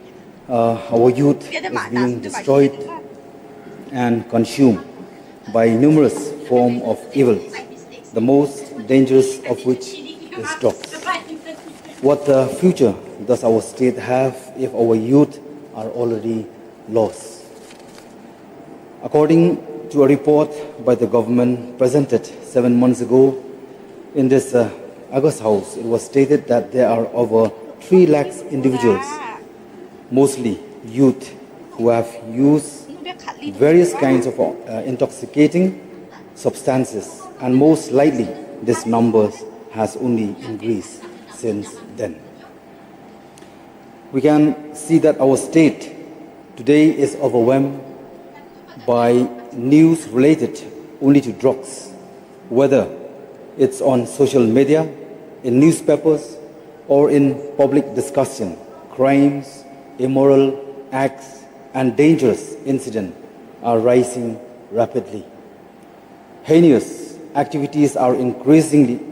our youth, is being destroyed and consumed by numerous forms of evil, the most dangerous of which is drugs. What future does our state have if our youth are already lost? According to a report by the government presented 7 months ago in this August House, it was stated that there are over 3 lakhs individuals, mostly youth, who have used various kinds of intoxicating substances, and most likely this number has only increased since then. We can see that our state today is overwhelmed by news related only to drugs, whether it's on social media, in newspapers, or in public discussion. Crimes, immoral acts, and dangerous incidents are rising rapidly. Heinous activities are increasing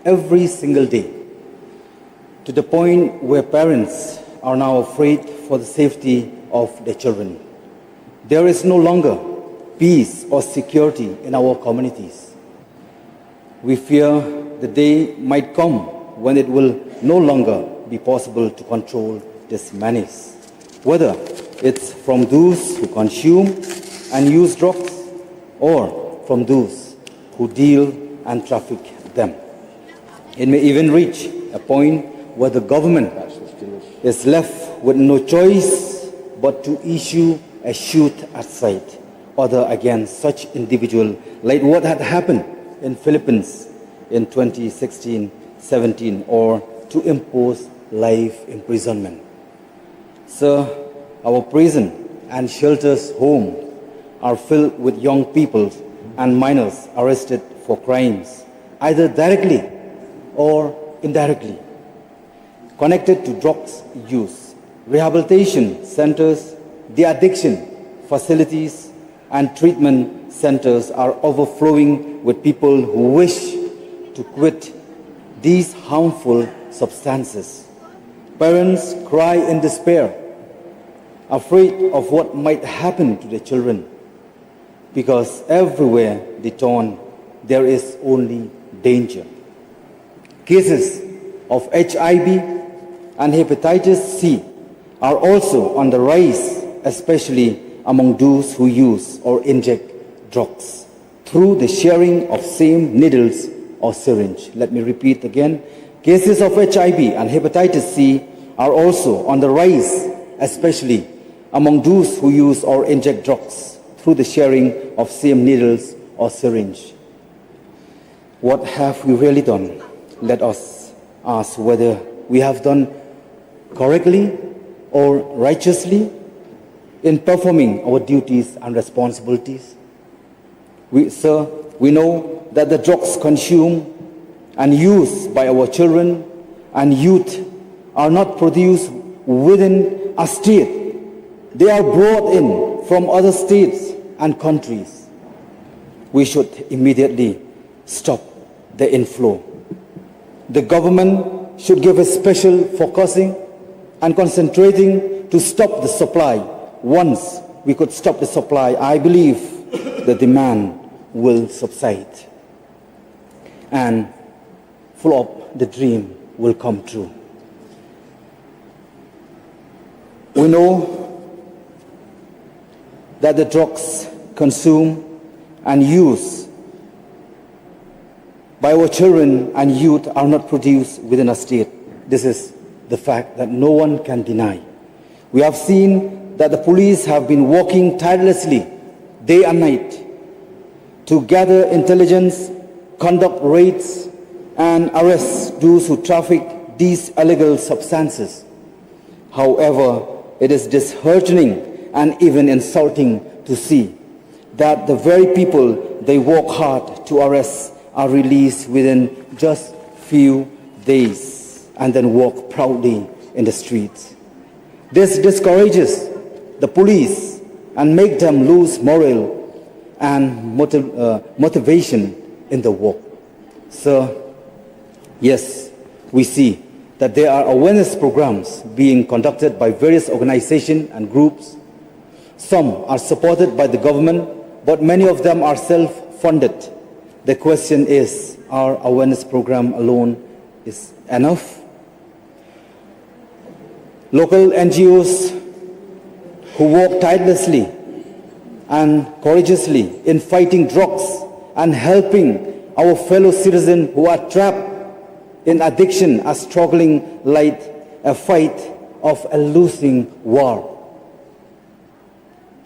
every single day, to the point where parents are now afraid for the safety of their children. There is no longer peace or security in our communities. We fear the day might come when it will no longer be possible to control this menace, whether it's from those who consume and use drugs or from those who deal and traffic them. It may even reach a point where the government is left with no choice but to issue a shoot at sight order against such individual, like what had happened in Philippines in 2016-17, or to impose life imprisonment. Sir, our prison and shelters home are filled with young people and minors arrested for crimes, either directly or indirectly, connected to drugs use. Rehabilitation centers, the addiction facilities, and treatment centers are overflowing with people who wish to quit these harmful substances. Parents cry in despair, afraid of what might happen to their children, because everywhere they turn, there is only danger. Cases of HIV and hepatitis C are also on the rise, especially among those who use or inject drugs through the sharing of same needles or syringe. Let me repeat again. Cases of HIV and hepatitis C are also on the rise, especially among those who use or inject drugs through the sharing of same needles or syringe. What have we really done? Let us ask whether we have done correctly or righteously in performing our duties and responsibilities. Sir, we know that the drugs consumed and used by our children and youth are not produced within a state. They are brought in from other states and countries. We should immediately stop the inflow. The government should give a special focusing and concentrating to stop the supply. Once we could stop the supply, I believe the demand will subside and full of the dream will come true. We know that the drugs consumed and used by our children and youth are not produced within a state. This is the fact that no one can deny. We have seen that the police have been working tirelessly day and night to gather intelligence conduct raids and arrest those who traffic these illegal substances. However, it is disheartening and even insulting to see that the very people they work hard to arrest are released within just few days and then walk proudly in the streets. This discourages the police and make them lose morale and motivation in the work. So, yes, we see that there are awareness programs being conducted by various organizations and groups. Some are supported by the government, but many of them are self-funded. The question is, our awareness program alone is enough? Local NGOs who work tirelessly and courageously in fighting drugs and helping our fellow citizens who are trapped in addiction are struggling like a fight of a losing war.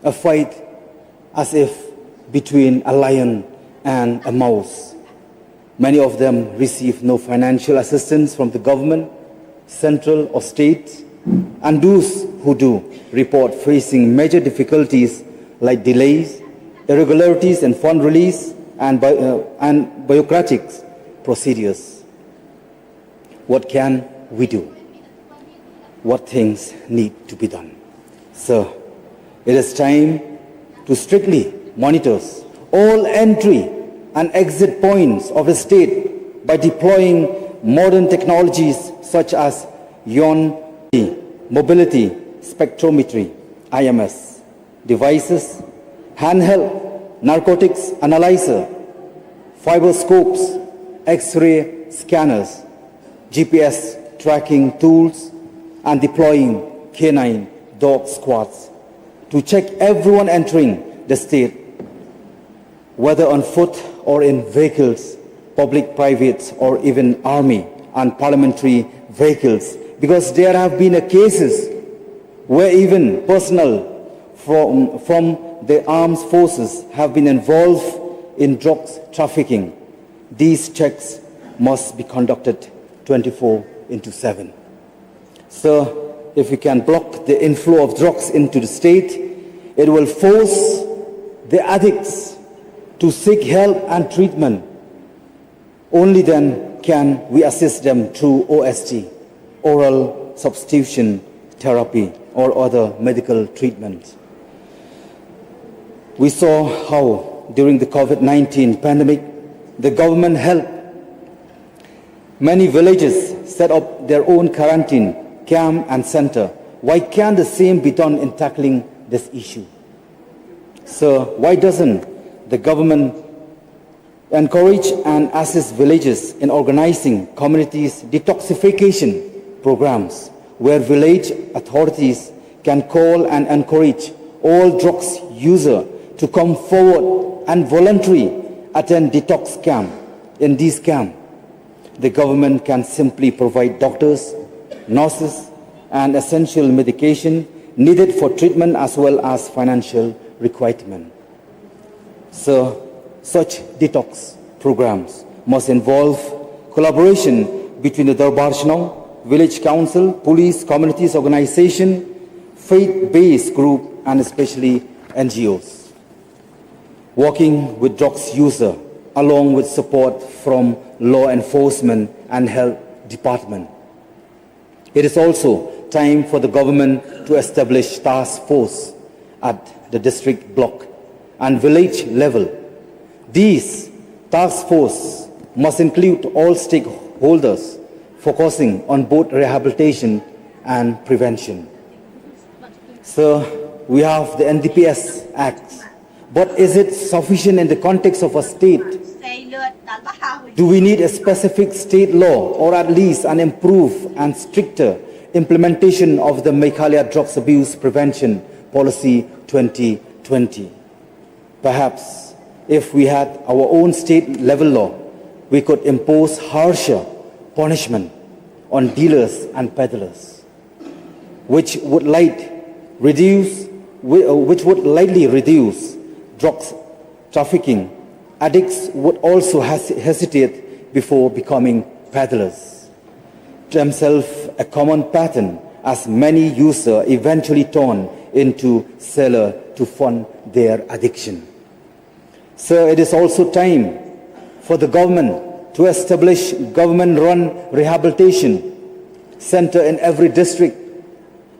A fight as if between a lion and a mouse. Many of them receive no financial assistance from the government, central or state, and those who do report facing major difficulties like delays, irregularities in fund release, and bureaucratic procedures. What can we do? What things need to be done? So, it is time to strictly monitor all entry and exit points of the state by deploying modern technologies such as ion mobility spectrometry, IMS, devices, handheld narcotics analyzer, fiberscopes, X-ray scanners, GPS tracking tools, and deploying canine dog squads to check everyone entering the state, whether on foot or in vehicles, public, private, or even army and parliamentary vehicles, because there have been cases where even personnel from the armed forces have been involved in drugs trafficking. These checks must be conducted 24/7. So, if we can block the inflow of drugs into the state, it will force the addicts to seek help and treatment. Only then can we assist them through OST, oral substitution therapy, or other medical treatments. We saw how during the COVID-19 pandemic, the government helped many villages set up their own quarantine camp and center. Why can't the same be done in tackling this issue? So why doesn't the government encourage and assist villages in organizing communities detoxification programs where village authorities can call and encourage all drugs users to come forward and voluntarily attend detox camp? In these camps, the government can simply provide doctors, nurses, and essential medication needed for treatment as well as financial requirement. So, such detox programs must involve collaboration between the Darbar Chnau, village council, police, communities, organization, faith-based group, and especially NGOs. Working with drugs user along with support from law enforcement and health department. It is also time for the government to establish task force at the district block and village level. These task force must include all stakeholders, focusing on both rehabilitation and prevention. So we have the NDPS Act, but is it sufficient in the context of a state? Do we need a specific state law or at least an improved and stricter implementation of the Meghalaya Drugs Abuse Prevention Policy 2020? Perhaps if we had our own state level law, we could impose harsher punishment on dealers and peddlers, which would lightly reduce drugs trafficking addicts would also hesitate before becoming peddlers, themselves a common pattern as many users eventually turn into sellers to fund their addiction. So it is also time for the government to establish government-run rehabilitation center in every district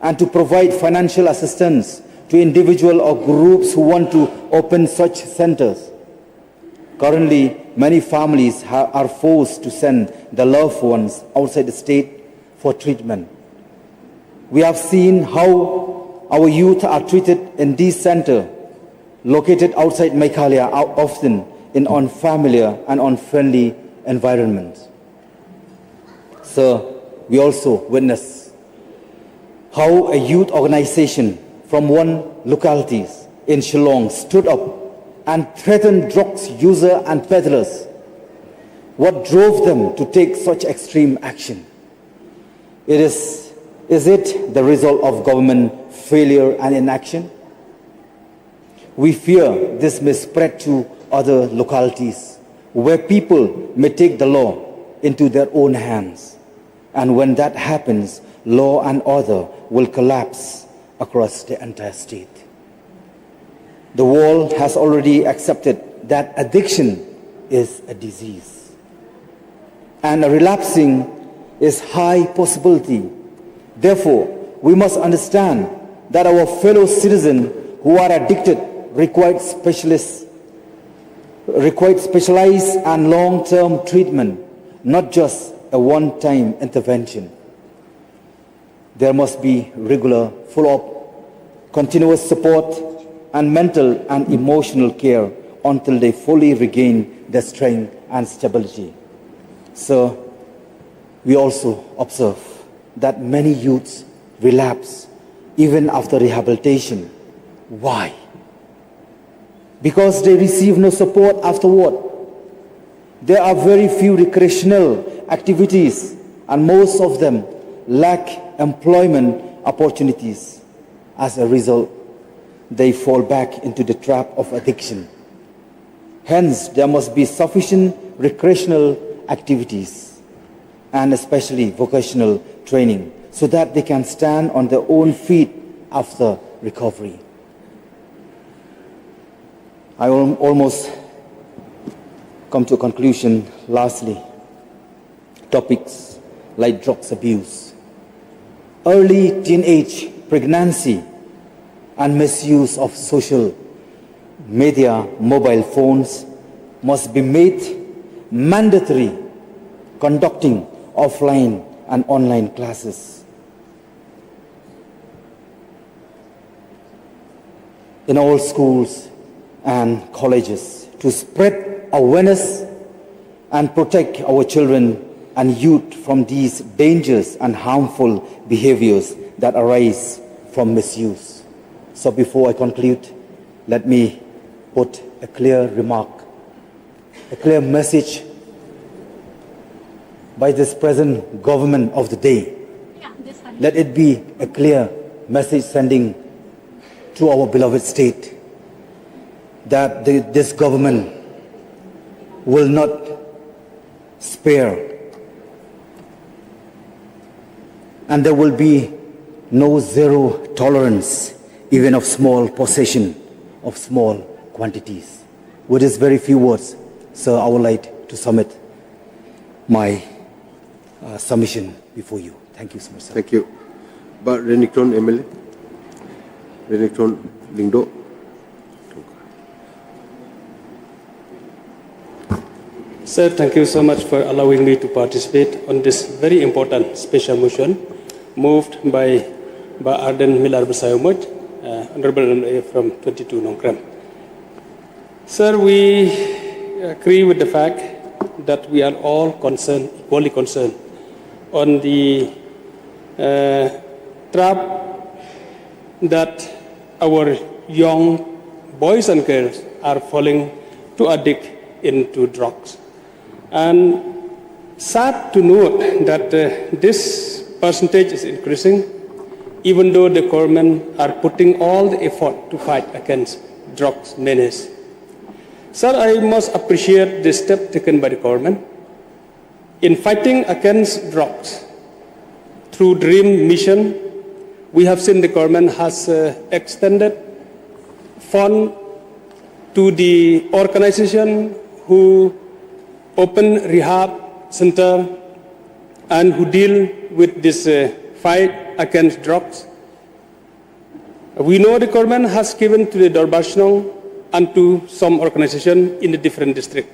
and to provide financial assistance to individuals or groups who want to open such centers. Currently, many families are forced to send their loved ones outside the state for treatment. We have seen how our youth are treated in these centers located outside Meghalaya, often in unfamiliar and unfriendly environments. So we also witness how a youth organization from one locality in Shillong stood up and threatened drugs users and peddlers. What drove them to take such extreme action? Is it the result of government failure and inaction? We fear this may spread to other localities where people may take the law into their own hands. And when that happens, law and order will collapse across the entire state. The world has already accepted that addiction is a disease, and a relapsing is high possibility. Therefore, we must understand that our fellow citizens who are addicted require specialized and long-term treatment, not just a one-time intervention. There must be regular follow-up, continuous support, and mental and emotional care until they fully regain their strength and stability. So, we also observe that many youths relapse even after rehabilitation. Why? Because they receive no support afterward. There are very few recreational activities, and most of them lack employment opportunities. As a result, they fall back into the trap of addiction. Hence, there must be sufficient recreational activities and especially vocational training so that they can stand on their own feet after recovery. I almost come to a conclusion. Lastly, topics like drugs abuse, early teenage pregnancy, and misuse of social media, mobile phones must be made mandatory, conducting offline and online classes. In all schools and colleges to spread awareness and protect our children and youth from these dangerous and harmful behaviors that arise from misuse. So before I conclude, let me put a clear remark, a clear message by this present government of the day. Let it be a clear message sending to our beloved state that this government will not spare, and there will be no zero tolerance even of small possession of small quantities. With these very few words, sir, I would like to submit my submission before you. Thank you so much, sir. Thank you. But Renikton MLA, Renikton Lingdo. Sir, thank you so much for allowing me to participate on this very important special motion moved by Arden Milar Bersayomot, Honorable MLA from 22 Nongkram. Sir, we agree with the fact that we are all concerned, equally concerned, on the trap that our young boys and girls are falling to addict into drugs. And sad to note that this percentage is increasing, even though the government are putting all the effort to fight against drugs menace. Sir, I must appreciate the step taken by the government in fighting against drugs. Through DREAM mission, we have seen the government has extended fund to the organization who open rehab center and who deal with this fight against drugs. We know the government has given to the Dorbashnong and to some organization in the different districts.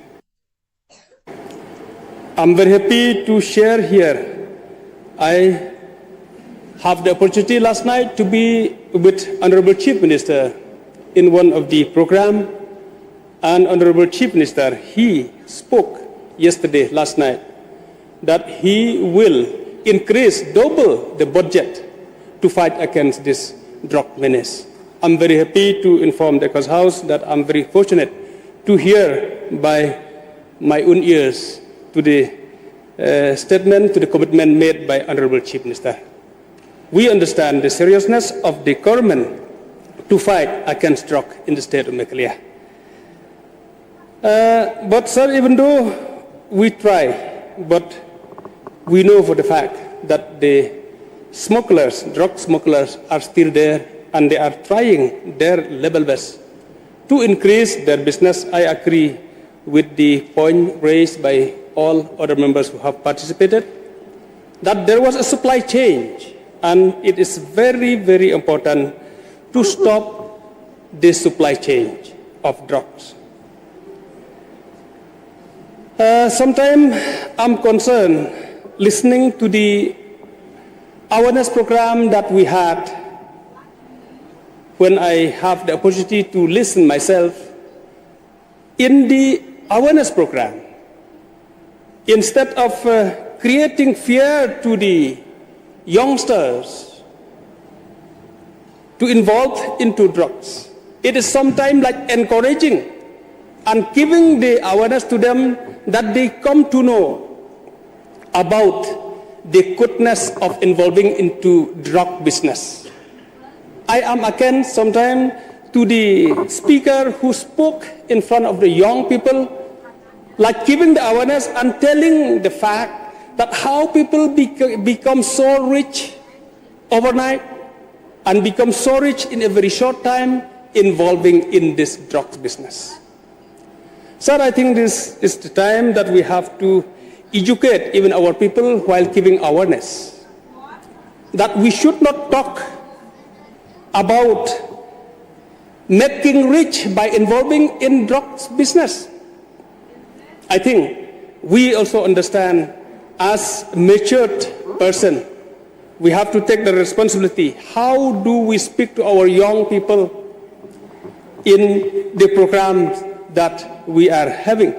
I'm very happy to share here. I have the opportunity last night to be with Honorable Chief Minister in one of the program, and Honorable Chief Minister, he spoke last night, that he will increase double the budget to fight against this drug menace. I'm very happy to inform the House that I'm very fortunate to hear by my own ears to the statement, to the commitment made by Honorable Chief Minister. We understand the seriousness of the government to fight against drug in the state of Meghalaya. But sir, even though we try, but we know for the fact that the smugglers, drug smugglers are still there, and they are trying their level best to increase their business. I agree with the point raised by all other members who have participated, that there was a supply change, and it is very, very important to stop this supply change of drugs. Sometimes I'm concerned listening to the awareness program that we had when I have the opportunity to listen myself. In the awareness program, instead of creating fear to the youngsters to involve into drugs, it is sometimes like encouraging and giving the awareness to them that they come to know about the goodness of involving into drug business. I am again sometimes to the speaker who spoke in front of the young people, like giving the awareness and telling the fact that how people become so rich overnight and become so rich in a very short time involving in this drugs business. Sir, I think this is the time that we have to educate even our people while giving awareness, that we should not talk about making rich by involving in drugs business. I think we also understand, as a matured person, we have to take the responsibility. How do we speak to our young people in the programs that we are having?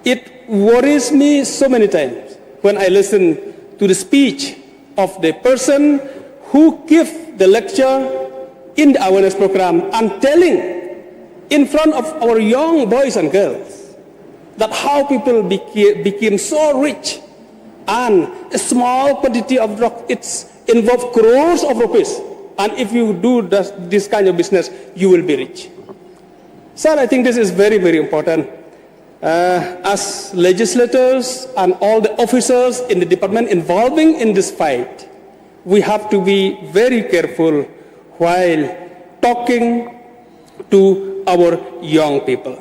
It worries me so many times when I listen to the speech of the person who gives the lecture in the awareness program and telling in front of our young boys and girls that how people became so rich, and a small quantity of drug, it's involved crores of rupees, and if you do this kind of business, you will be rich. Sir, I think this is very, very important. As legislators and all the officers in the department involving in this fight, we have to be very careful while talking to our young people.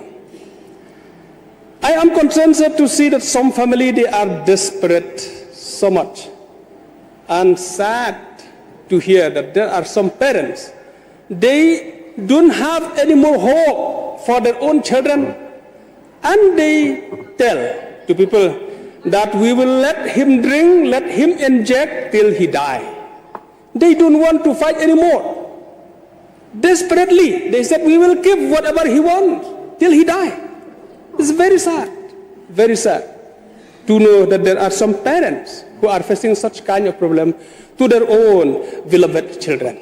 I am concerned, sir, to see that some family, they are desperate so much, and sad to hear that there are some parents, they don't have any more hope for their own children, and they tell to people that we will let him drink, let him inject till he die. They don't want to fight anymore. Desperately, they said, we will give whatever he wants till he die. It's very sad to know that there are some parents who are facing such kind of problem to their own beloved children.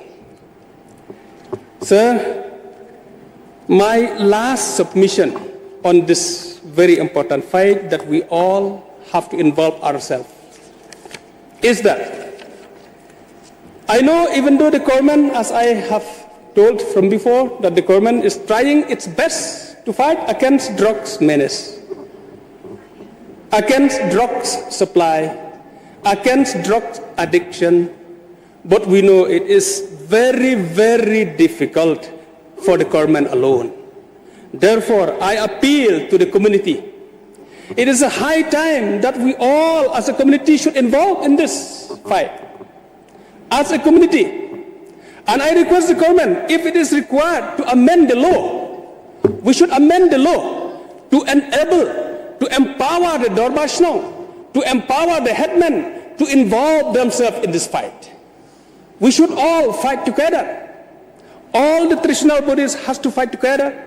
Sir, my last submission on this very important fight that we all have to involve ourselves is that I know even though the government, as I have told from before that the government is trying its best to fight against drugs menace, against drugs supply, against drugs addiction, but we know it is very, very difficult for the government alone. Therefore, I appeal to the community. It is a high time that we all as a community should involve in this fight. As a community. And I request the government, if it is required to amend the law, we should amend the law to enable, to empower the Dorbashno, to empower the headmen to involve themselves in this fight. We should all fight together. All the traditional bodies has to fight together.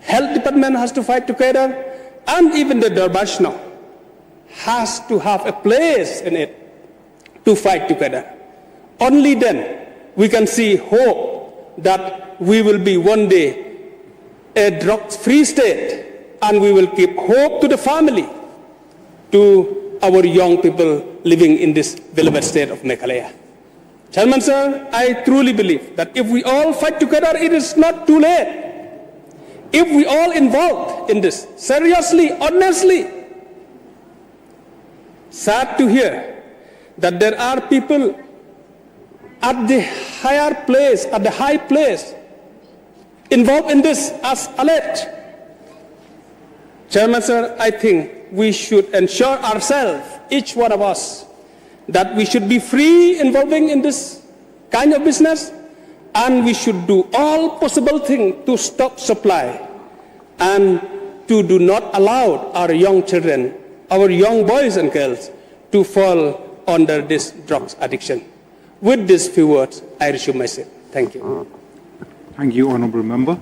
Health department has to fight together. And even the Dorbashno has to have a place in it to fight together. Only then we can see hope that we will be one day a drug-free state, and we will give hope to the family, to our young people living in this beloved state of Meghalaya. Chairman, sir, I truly believe that if we all fight together, it is not too late. If we all involved in this, seriously, honestly. Sad to hear that there are people at the higher place, at the high place, involved in this as alleged. Chairman, sir, I think we should ensure ourselves, each one of us, that we should be free involving in this kind of business, and we should do all possible things to stop supply and to do not allow our young children, our young boys and girls, to fall under this drugs addiction. With these few words, I resume my seat. Thank you. Thank you, Honourable Member.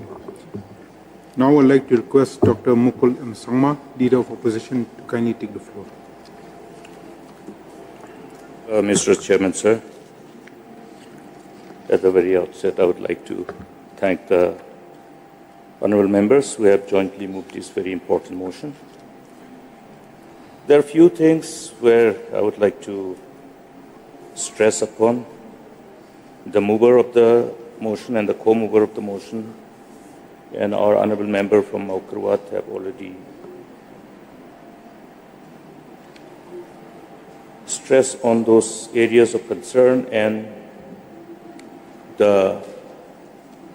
Now I'd like to request Dr. Mukul M. Sangma, Leader of Opposition, to kindly take the floor. Mr. Chairman, sir, at the very outset, I would like to thank the honourable members who have jointly moved this very important motion. There are a few things where I would like to stress upon. The mover of the motion and the co-mover of the motion and our honourable member from Maukarwat have already stressed on those areas of concern and the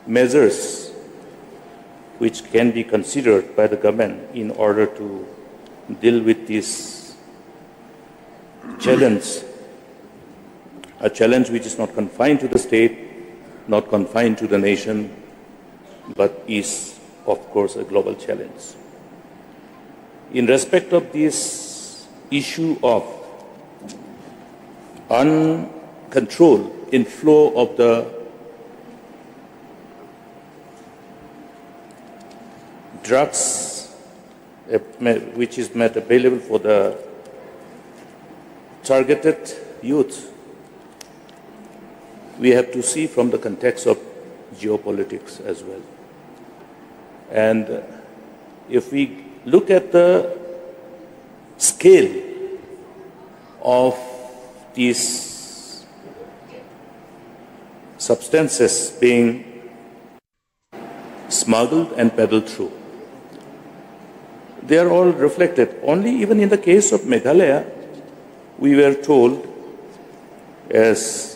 measures which can be considered by the government in order to deal with this challenge, a challenge which is not confined to the state, not confined to the nation, but is, of course, a global challenge. In respect of this issue of uncontrolled inflow of the drugs which is made available for the targeted youth, we have to see from the context of geopolitics as well. And if we look at the scale of these substances being smuggled and peddled through, they are all reflected. Only even in the case of Meghalaya, we were told, as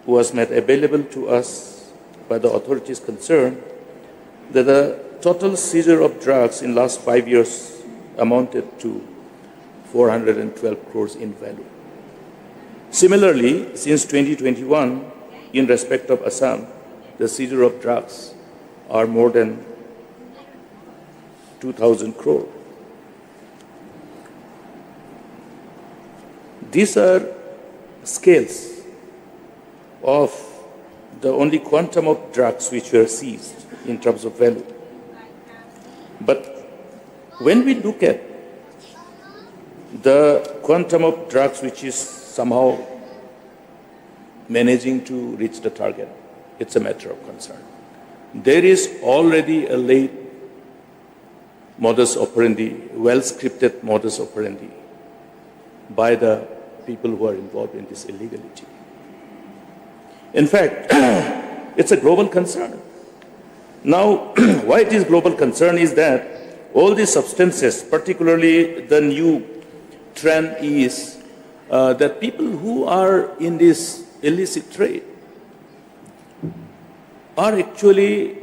was made available to us by the authorities concerned, that the total seizure of drugs in last 5 years amounted to 412 crores in value. Similarly, since 2021, in respect of Assam, the seizure of drugs are more than 2,000 crore. These are scales of the only quantum of drugs which were seized in terms of value. But when we look at the quantum of drugs which is somehow managing to reach the target, it's a matter of concern. There is already a late modus operandi, well-scripted modus operandi by the people who are involved in this illegality. In fact, It's a global concern. Now, why it is global concern is that all these substances, particularly the new trend is that people who are in this illicit trade are actually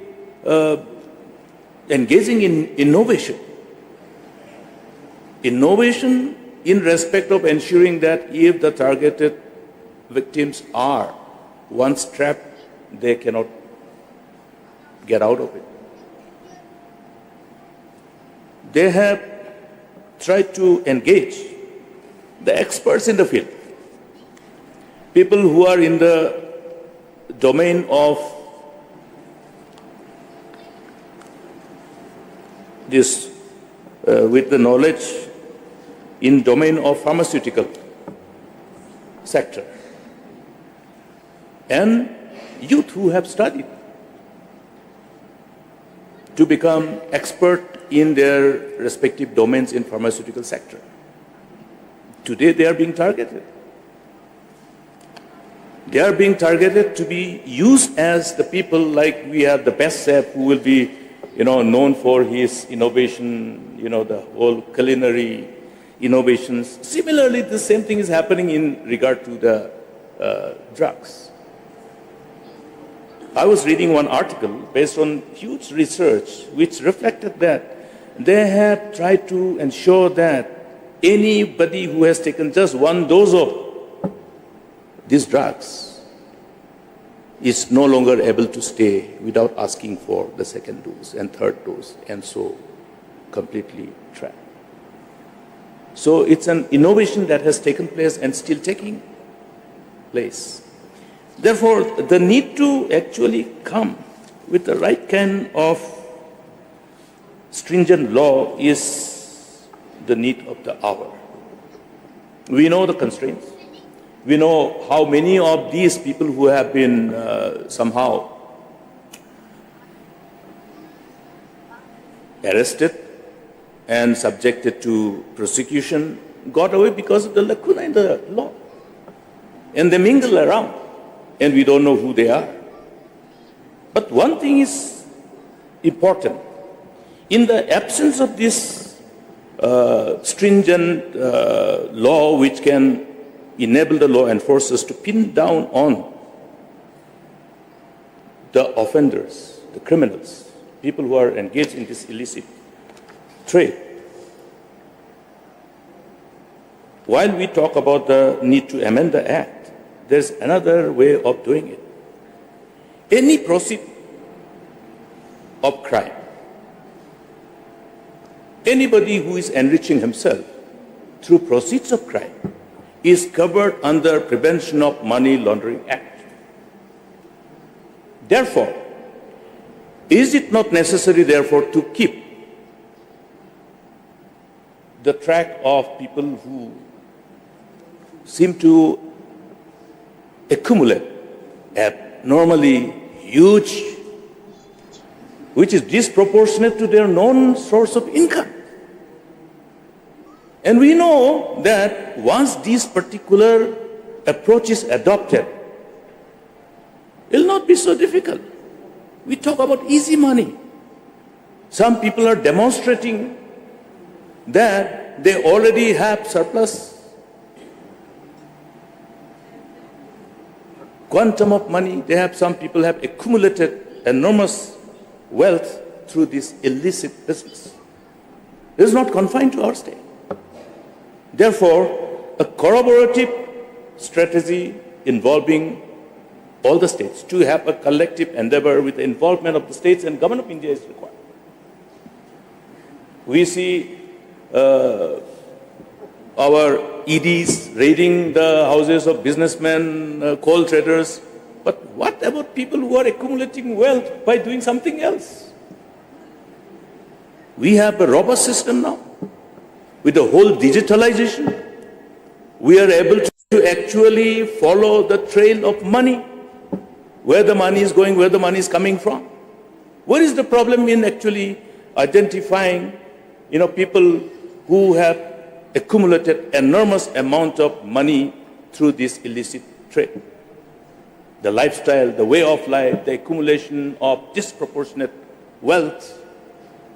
engaging in innovation. Innovation in respect of ensuring that if the targeted victims are once trapped, they cannot get out of it. They have tried to engage the experts in the field, people who are in the domain of this, with the knowledge in domain of pharmaceutical sector, and youth who have studied to become expert in their respective domains in pharmaceutical sector. Today they are being targeted. They are being targeted to be used as the people like we have the best chef who will be, known for his innovation, the whole culinary innovations. Similarly, the same thing is happening in regard to the drugs. I was reading one article based on huge research which reflected that they have tried to ensure that anybody who has taken just one dose of these drugs is no longer able to stay without asking for the second dose and third dose, and so completely trapped. So it's an innovation that has taken place and still taking place. Therefore, the need to actually come with the right kind of stringent law is the need of the hour. We know the constraints. We know how many of these people who have been somehow arrested and subjected to prosecution got away because of the lacuna in the law. And they mingle around, and we don't know who they are. But one thing is important. In the absence of this stringent law which can enable the law enforcers to pin down on the offenders, the criminals, people who are engaged in this illicit trade. While we talk about the need to amend the Act, there's another way of doing it. Any proceed of crime, anybody who is enriching himself through proceeds of crime is covered under Prevention of Money Laundering Act. Therefore, is it not necessary, therefore, to keep the track of people who seem to accumulate abnormally huge, which is disproportionate to their known source of income? And we know that once this particular approach is adopted, it will not be so difficult. We talk about easy money. Some people are demonstrating that they already have surplus quantum of money. Some people have accumulated enormous wealth through this illicit business. It is not confined to our state. Therefore, a collaborative strategy involving all the states to have a collective endeavor with the involvement of the states and government of India is required. We see our EDs raiding the houses of businessmen, coal traders. But what about people who are accumulating wealth by doing something else? We have a robust system now. With the whole digitalization, we are able to actually follow the trail of money, where the money is going, where the money is coming from. What is the problem in actually identifying, people who have accumulated enormous amount of money through this illicit trade? the lifestyle, the way of life, the accumulation of disproportionate wealth.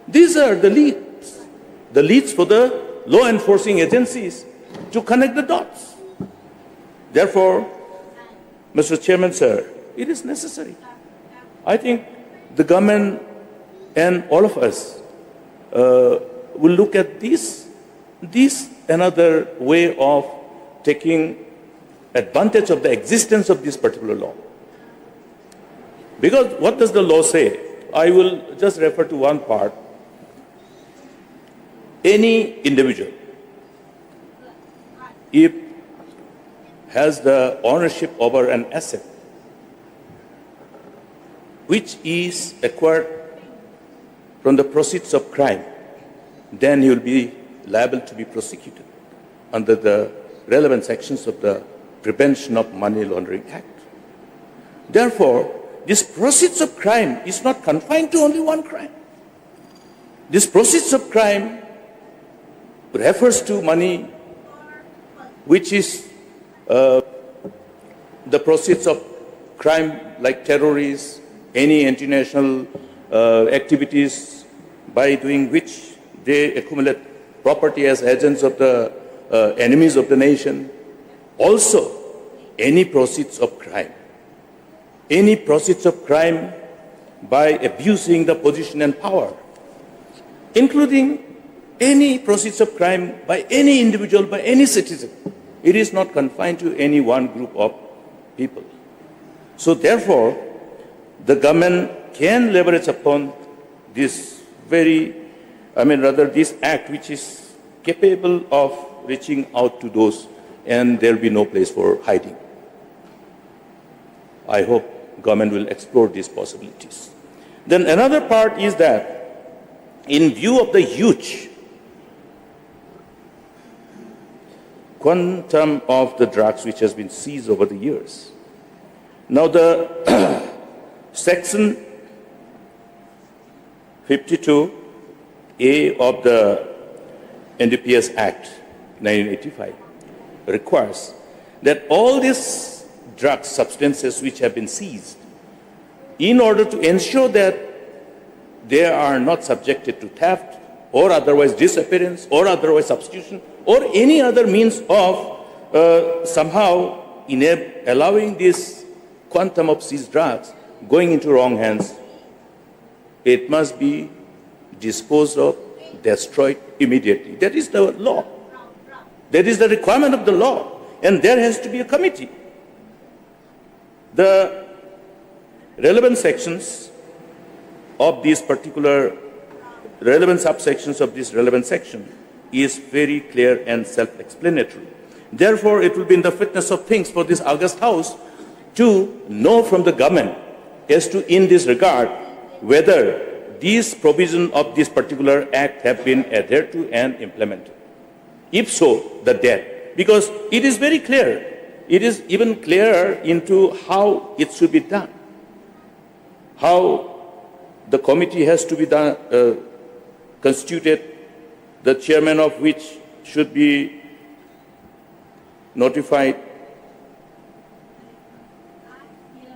These are the leads for the law enforcing agencies to connect the dots. Therefore, Mr. Chairman, sir, it is necessary. I think the government and all of us will look at this another way of taking advantage of the existence of this particular law. Because what does the law say? I will just refer to one part. Any individual, if has the ownership over an asset which is acquired from the proceeds of crime, then he will be liable to be prosecuted under the relevant sections of the Prevention of Money Laundering Act. Therefore, this proceeds of crime is not confined to only one crime. This proceeds of crime refers to money which is the proceeds of crime like terrorists, any international activities by doing which they accumulate property as agents of the enemies of the nation. Also, any proceeds of crime. Any proceeds of crime by abusing the position and power, including any proceeds of crime by any individual, by any citizen. It is not confined to any one group of people. So therefore, the government can leverage upon this this act which is capable of reaching out to those, and there will be no place for hiding. I hope government will explore these possibilities. Then another part is that in view of the huge quantum of the drugs which has been seized over the years, now the section 52A of the NDPS Act 1985 requires that all these drug substances which have been seized, in order to ensure that they are not subjected to theft or otherwise disappearance or otherwise substitution or any other means of somehow allowing this quantum of seized drugs going into wrong hands, it must be disposed of, destroyed immediately. That is the law. That is the requirement of the law. And there has to be a committee. The relevant sections of these particular relevant subsections of this relevant section is very clear and self-explanatory. Therefore, it will be in the fitness of things for this August House to know from the government as to, in this regard, whether these provisions of this particular act have been adhered to and implemented. If so, the debt. Because it is very clear. It is even clearer into how it should be done. How the committee has to be done, constituted, the chairman of which should be notified,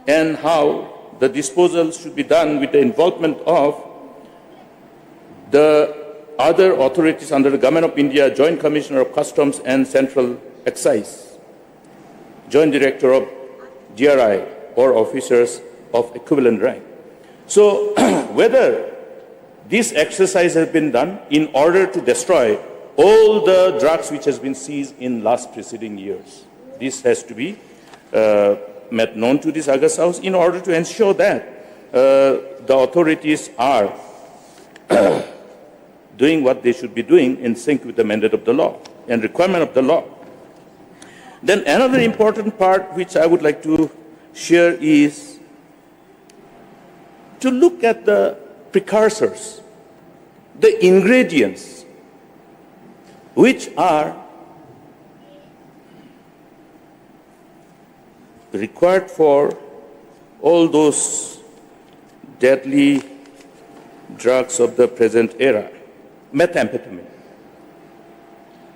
and how the disposal should be done with the involvement of the other authorities under the Government of India, Joint Commissioner of Customs and Central Excise, Joint Director of DRI, or officers of equivalent rank. So whether this exercise has been done in order to destroy all the drugs which has been seized in last preceding years. This has to be made known to this August House in order to ensure that the authorities are doing what they should be doing in sync with the mandate of the law and requirement of the law. Then another important part which I would like to share is to look at the precursors, the ingredients which are required for all those deadly drugs of the present era. Methamphetamine.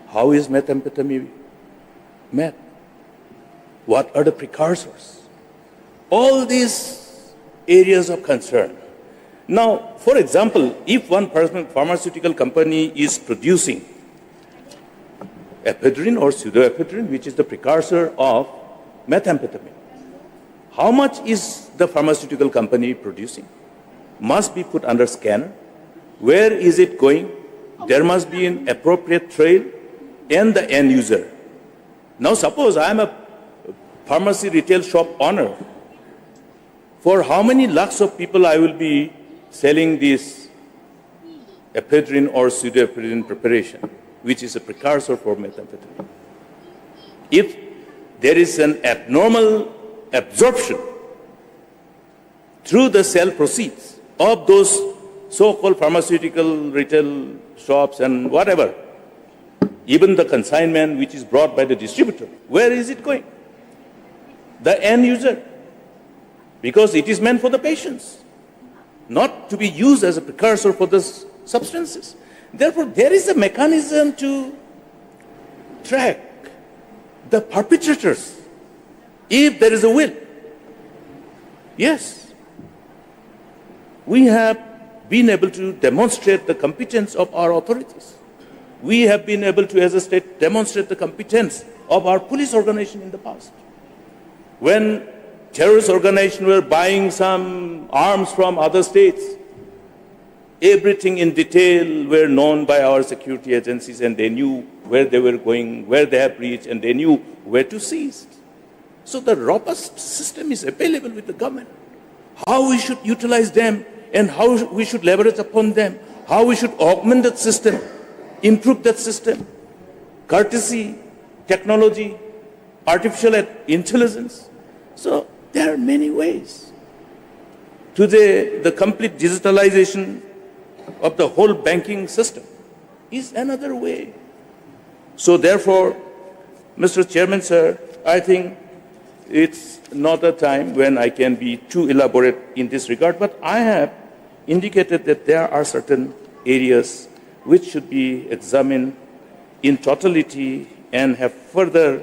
How is methamphetamine made? What are the precursors? all these areas of concern. Now, for example, if one pharmaceutical company is producing ephedrine or pseudoephedrine, which is the precursor of methamphetamine, how much is the pharmaceutical company producing? Must be put under scanner. Where is it going? There must be an appropriate trail and the end user. Now, suppose I am a pharmacy retail shop owner. For how many lakhs of people I will be selling this ephedrine or pseudoephedrine preparation, which is a precursor for methamphetamine? If there is an abnormal absorption through the sale proceeds of those so-called pharmaceutical retail shops and whatever, even the consignment which is brought by the distributor, where is it going? The end user. Because it is meant for the patients, not to be used as a precursor for those substances. Therefore, there is a mechanism to track the perpetrators if there is a will. Yes, we have been able to demonstrate the competence of our authorities. We have been able to, as a state, demonstrate the competence of our police organization in the past. When terrorist organizations were buying some arms from other states, everything in detail were known by our security agencies, and they knew where they were going, where they have reached, and they knew where to seize. So the robust system is available with the government. How we should utilize them and how we should leverage upon them, how we should augment that system, improve that system, courtesy, technology, artificial intelligence. So there are many ways. Today, the complete digitalization of the whole banking system is another way. So therefore, Mr. Chairman, sir, I think it's not a time when I can be too elaborate in this regard, but I have indicated that there are certain areas which should be examined in totality and have further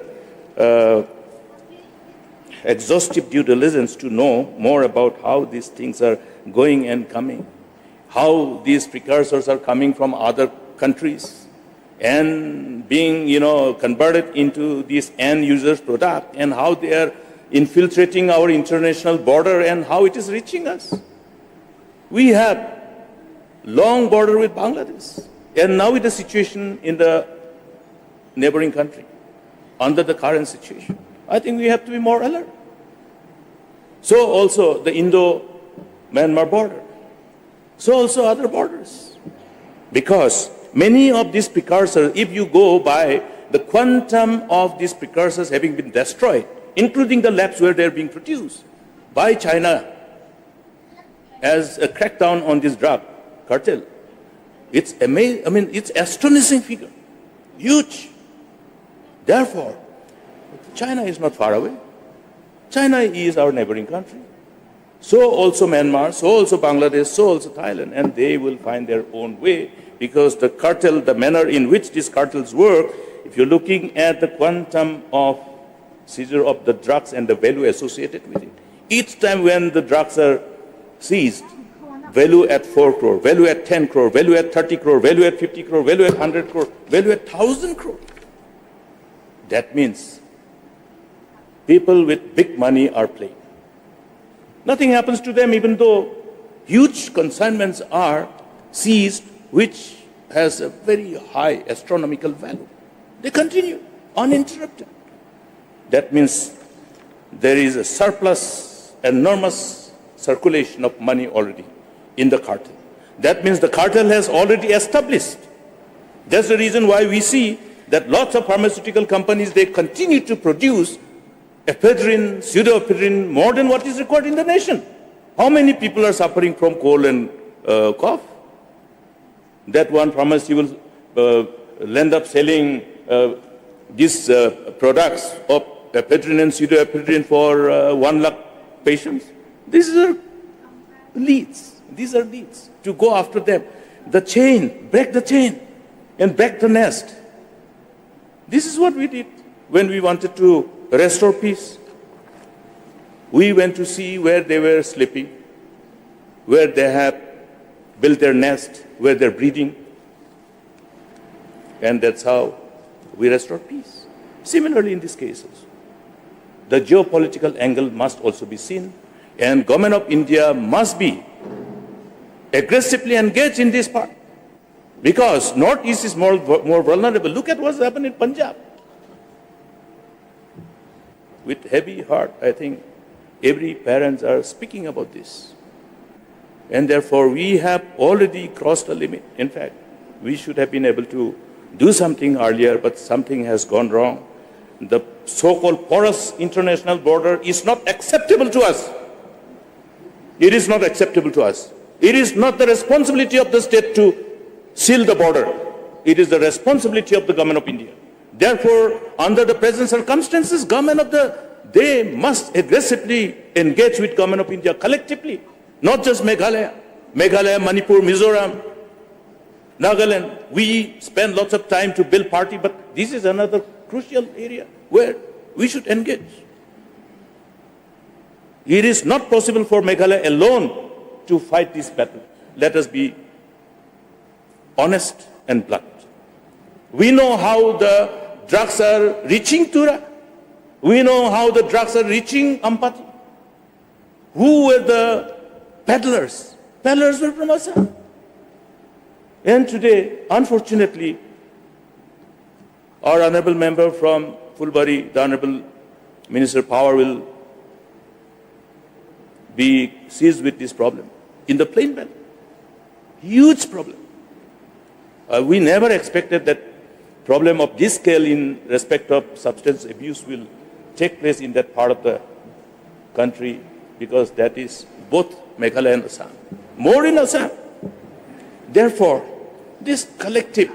exhaustive due diligence to know more about how these things are going and coming, how these precursors are coming from other countries and being, converted into these end users' product, and how they are infiltrating our international border and how it is reaching us. We have long border with Bangladesh, and now with the situation in the neighboring country, under the current situation, I think we have to be more alert. So also the Indo-Myanmar border. So also other borders. Because many of these precursors, if you go by the quantum of these precursors having been destroyed, including the labs where they're being produced by China as a crackdown on this drug cartel, it's amazing. I mean, it's astonishing figure, huge. Therefore, China is not far away. China is our neighboring country. So also Myanmar, so also Bangladesh, so also Thailand, and they will find their own way, because the cartel, the manner in which these cartels work, if you're looking at the quantum of seizure of the drugs and the value associated with it, each time when the drugs are seized, value at 4 crore, value at 10 crore, value at 30 crore, value at 50 crore, value at 100 crore, value at 1,000 crore. That means people with big money are playing. Nothing happens to them, even though huge consignments are seized, which has a very high astronomical value. They continue uninterrupted. That means there is a surplus, enormous circulation of money already in the cartel. That means the cartel has already established. That's the reason why we see that lots of pharmaceutical companies, they continue to produce ephedrine, pseudoephedrine, more than what is required in the nation. How many people are suffering from cold and cough? That one pharmacy will end up selling these products of ephedrine and pseudoephedrine for 1 lakh patients. These are leads. These are leads to go after them. The chain, break the chain and break the nest. This is what we did when we wanted to restore peace. We went to see where they were sleeping, where they have built their nest, where they're breeding. And that's how we restore peace. Similarly, in these cases, the geopolitical angle must also be seen, and Government of India must be aggressively engaged in this part. Because Northeast is more vulnerable. Look at what's happened in Punjab. With heavy heart, I think every parents are speaking about this. And therefore, we have already crossed the limit. In fact, we should have been able to do something earlier, but something has gone wrong. The so-called porous international border is not acceptable to us. It is not acceptable to us. It is not the responsibility of the state to seal the border. It is the responsibility of the Government of India. Therefore, under the present circumstances, they must aggressively engage with Government of India collectively, not just Meghalaya, Manipur, Mizoram, Nagaland. We spend lots of time to build party, but this is another crucial area where we should engage. It is not possible for Meghalaya alone to fight this battle. Let us be honest and blunt. We know how the drugs are reaching Tura. We know how the drugs are reaching Ampati. Who were the peddlers? Peddlers were from Assam. And today, unfortunately, our honorable member from Fulbari, the Honorable Minister of Power, will be seized with this problem in the plain belt. Huge problem. We never expected that problem of this scale in respect of substance abuse will take place in that part of the country, because that is both Meghalaya and Assam. More in Assam. Therefore, this collective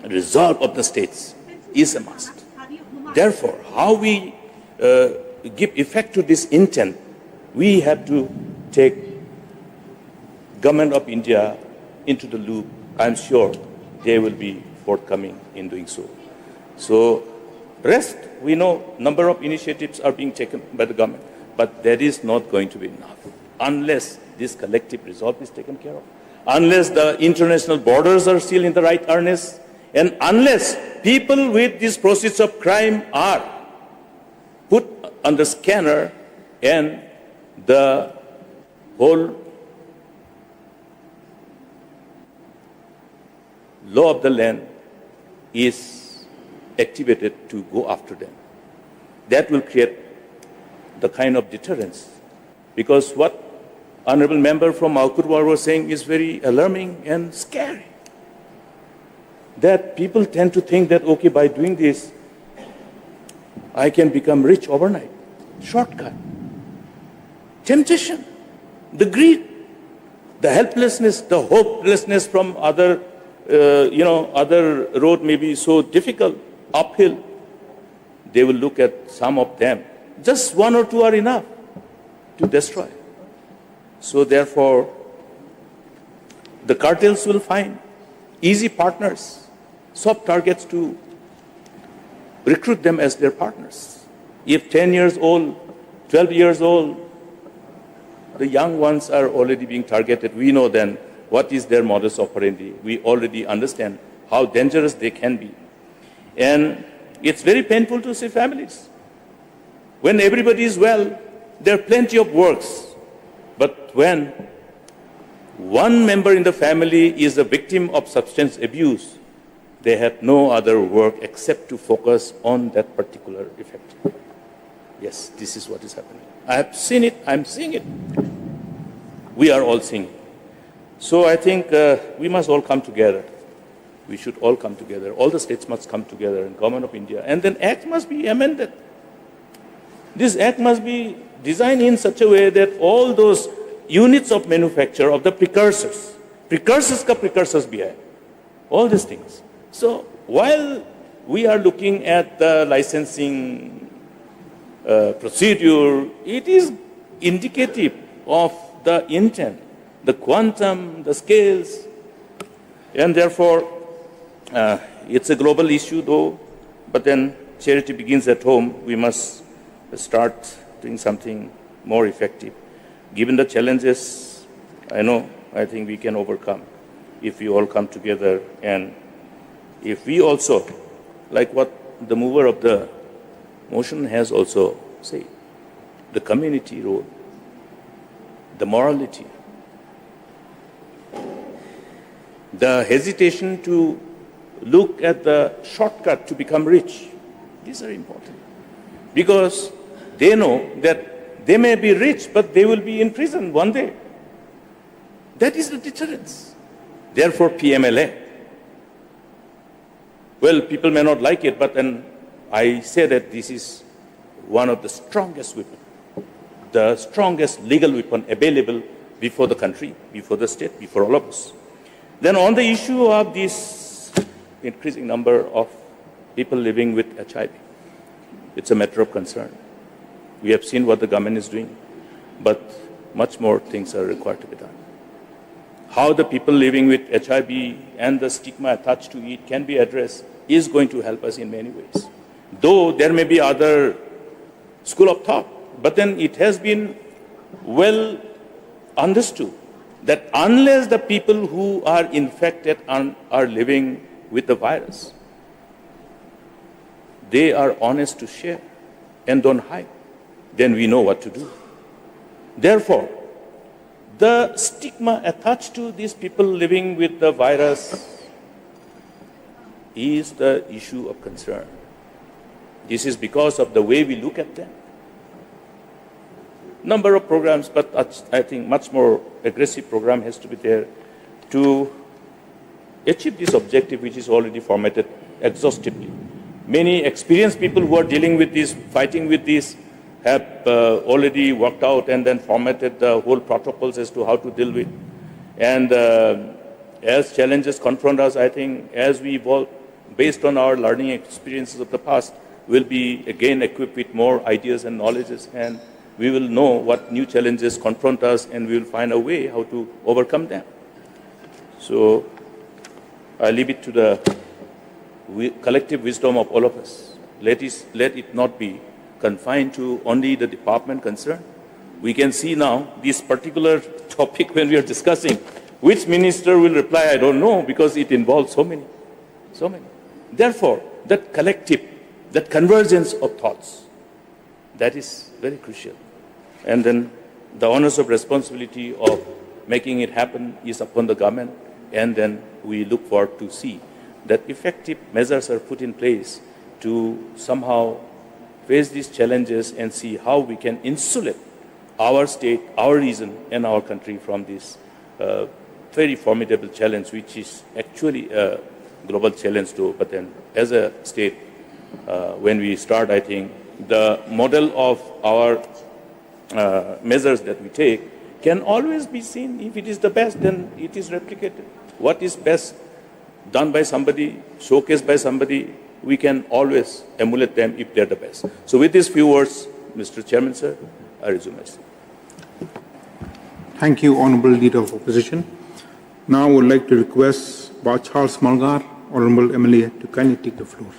resolve of the states is a must. Therefore, how we give effect to this intent, we have to take Government of India into the loop. I'm sure they will be forthcoming in doing so. So, rest, we know number of initiatives are being taken by the government, but that is not going to be enough unless this collective resolve is taken care of, unless the international borders are still in the right earnest, and unless people with this process of crime are put under scanner and the whole law of the land is activated to go after them. That will create the kind of deterrence. Because what Honorable Member from Alkurwar was saying is very alarming and scary. That people tend to think that, okay, by doing this, I can become rich overnight. Shortcut. Temptation. The greed. The helplessness, the hopelessness from other road may be so difficult, uphill. They will look at some of them. Just one or two are enough to destroy. So therefore, the cartels will find easy partners, soft targets to recruit them as their partners. If 10 years old, 12 years old, the young ones are already being targeted, we know then what is their modus operandi. We already understand how dangerous they can be. And it's very painful to see families. When everybody is well, there are plenty of works. But when one member in the family is a victim of substance abuse, they have no other work except to focus on that particular effect. Yes, this is what is happening. I have seen it, I'm seeing it. We are all seeing it. So I think we must all come together. We should all come together. All the states must come together, and Government of India. And then Act must be amended. This Act must be designed in such a way that all those units of manufacture of the precursors bhi hai, all these things. So while we are looking at the licensing procedure, it is indicative of the intent, the quantum, the scales, and therefore it's a global issue though, but then charity begins at home. We must start doing something more effective. Given the challenges, I think we can overcome if we all come together, and if we also, like what the mover of the motion has also said, the community role, the morality, the hesitation to look at the shortcut to become rich. These are important because they know that they may be rich, but they will be in prison one day. That is the deterrence. Therefore, PMLA. Well, people may not like it, but then I say that this is one of the strongest weapons, the strongest legal weapon available before the country, before the state, before all of us. Then on the issue of this increasing number of people living with HIV, it's a matter of concern. We have seen what the government is doing, but much more things are required to be done. How the people living with HIV and the stigma attached to it can be addressed is going to help us in many ways. Though there may be other school of thought, but then it has been well understood that unless the people who are infected are living with the virus, they are honest to share and don't hide, then we know what to do. Therefore, the stigma attached to these people living with the virus is the issue of concern. This is because of the way we look at them. Number of programs, but I think much more aggressive program has to be there to achieve this objective, which is already formatted exhaustively. Many experienced people who are dealing with this, fighting with this, have already worked out and then formatted the whole protocols as to how to deal with. And as challenges confront us, I think as we evolve, based on our learning experiences of the past, we'll be again equipped with more ideas and knowledges, and we will know what new challenges confront us, and we will find a way how to overcome them. So I leave it to the collective wisdom of all of us. Let it not be confined to only the department concerned. We can see now this particular topic when we are discussing. Which minister will reply, I don't know, because it involves so many. Therefore, that collective, that convergence of thoughts, that is very crucial. And then the onus of responsibility of making it happen is upon the government, and then we look forward to see that effective measures are put in place to somehow face these challenges and see how we can insulate our state, our region, and our country from this very formidable challenge, which is actually a global challenge too. But then as a state, when we start, I think the model of our measures that we take can always be seen. If it is the best, then it is replicated. What is best done by somebody, showcased by somebody, we can always emulate them if they're the best. So with these few words, Mr. Chairman, sir, I resume myself. Thank you, Honourable Leader of Opposition. Now I would like to request Charles Mulgar, Honourable MLA, to kindly take the floor.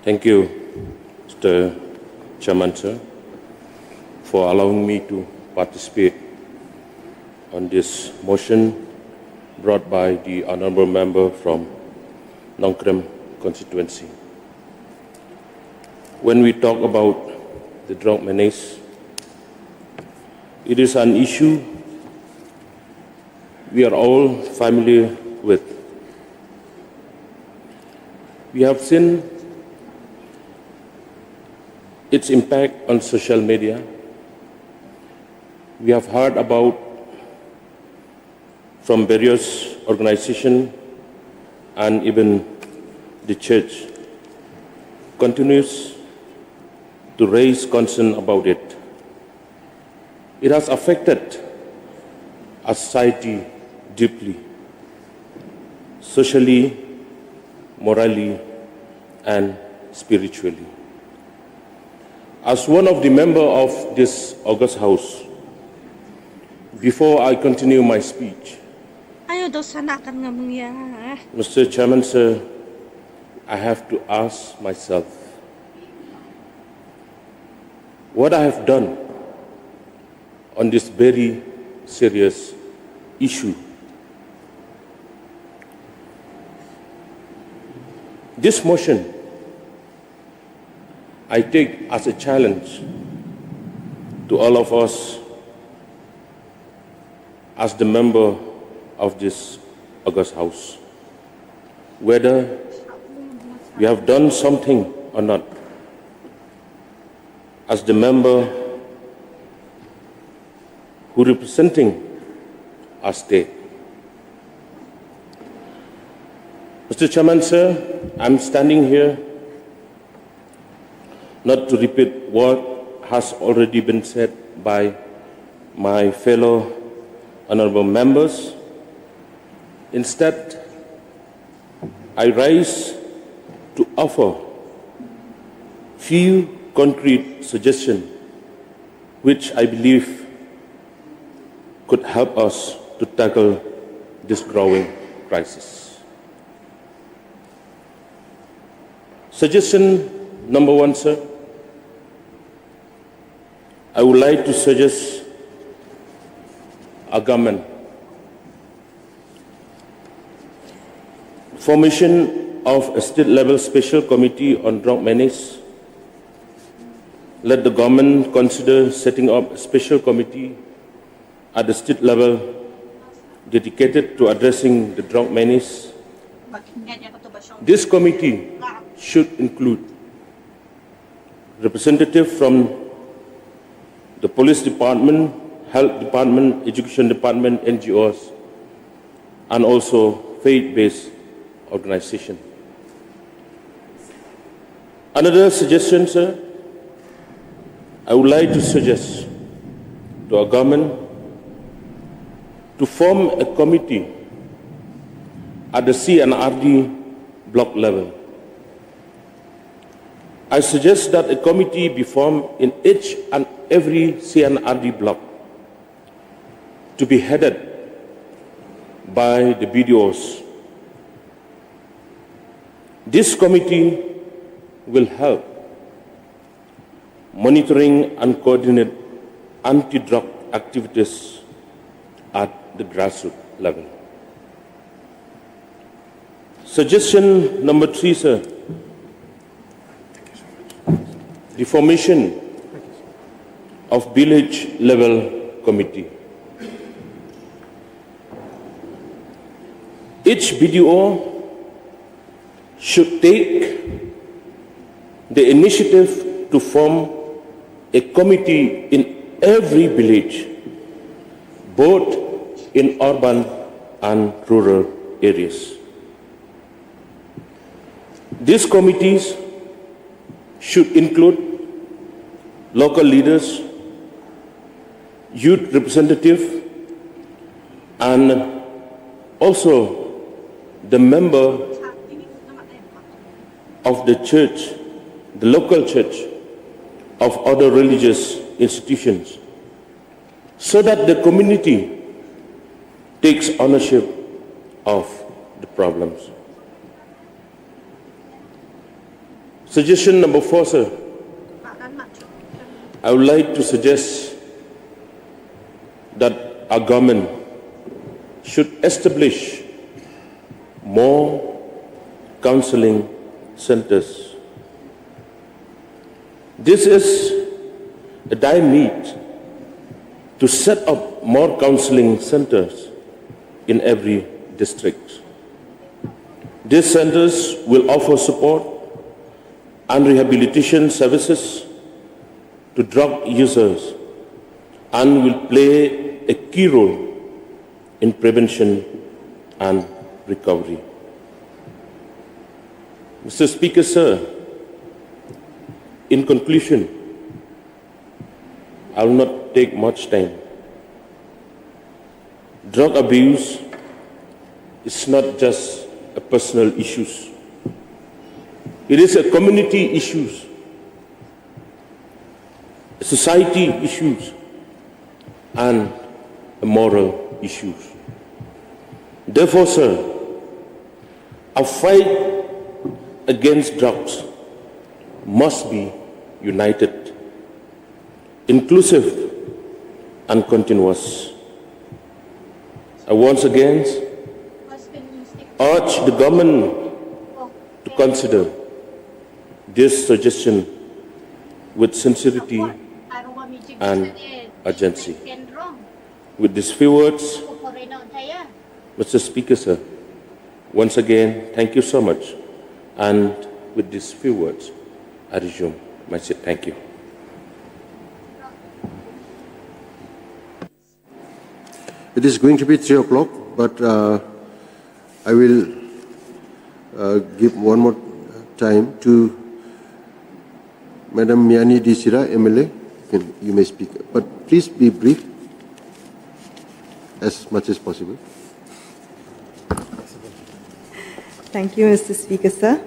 Thank you, Mr. Chairman, sir, for allowing me to participate on this motion brought by the honourable member from Nongkrem constituency. When we talk about the drug menace, it is an issue we are all familiar with. We have seen its impact on social media. We have heard about from various organizations and even the church continues to raise concern about it. It has affected our society deeply, socially, morally, and spiritually. As one of the members of this August House, before I continue my speech, Mr. Chairman, sir, I have to ask myself, what I have done on this very serious issue. This motion I take as a challenge to all of us as the member of this August House, whether we have done something or not. As the member who representing our state. Mr. Chairman, sir, I'm standing here not to repeat what has already been said by my fellow honorable members. Instead, I rise to offer few concrete suggestions which I believe could help us to tackle this growing crisis. Suggestion number one, sir. I would like to suggest a government formation of a state-level special committee on drug menace. Let the government consider setting up a special committee at the state level dedicated to addressing the drug menace. This committee should include representatives from the police department, health department, education department, NGOs, and also faith-based organizations. Another suggestion, sir, I would like to suggest to our government to form a committee at the CNRD block level. I suggest that a committee be formed in each and every CNRD block to be headed by the BDOs. This committee will help monitoring and coordinate anti-drug activities at the grassroots level. Suggestion number 3, sir. The formation of village level committee. Each BDO should take the initiative to form a committee in every village, both in urban and rural areas. These committees should include local leaders, youth representatives, and also the member of the church, the local church, of other religious institutions, so that the community takes ownership of the problems. Suggestion number 4, sir. I would like to suggest that our government should establish more counseling centers. This is a dire need to set up more counseling centers in every district. These centers will offer support and rehabilitation services to drug users and will play a key role in prevention and recovery. Mr. Speaker, sir, in conclusion, I will not take much time. Drug abuse is not just a personal issue. It is a community issue, a society issue, and a moral issue. Therefore, sir, our fight against drugs must be united. inclusive and continuous. I once again urge the government to consider this suggestion with sincerity and urgency. With these few words, Mr. Speaker, sir, once again, thank you so much. And with these few words, I resume my seat. Thank you. It is going to be 3 o'clock, but I will give one more time to Madam Miani Disira, MLA. You may speak, but please be brief as much as possible. Thank you, Mr. Speaker, sir.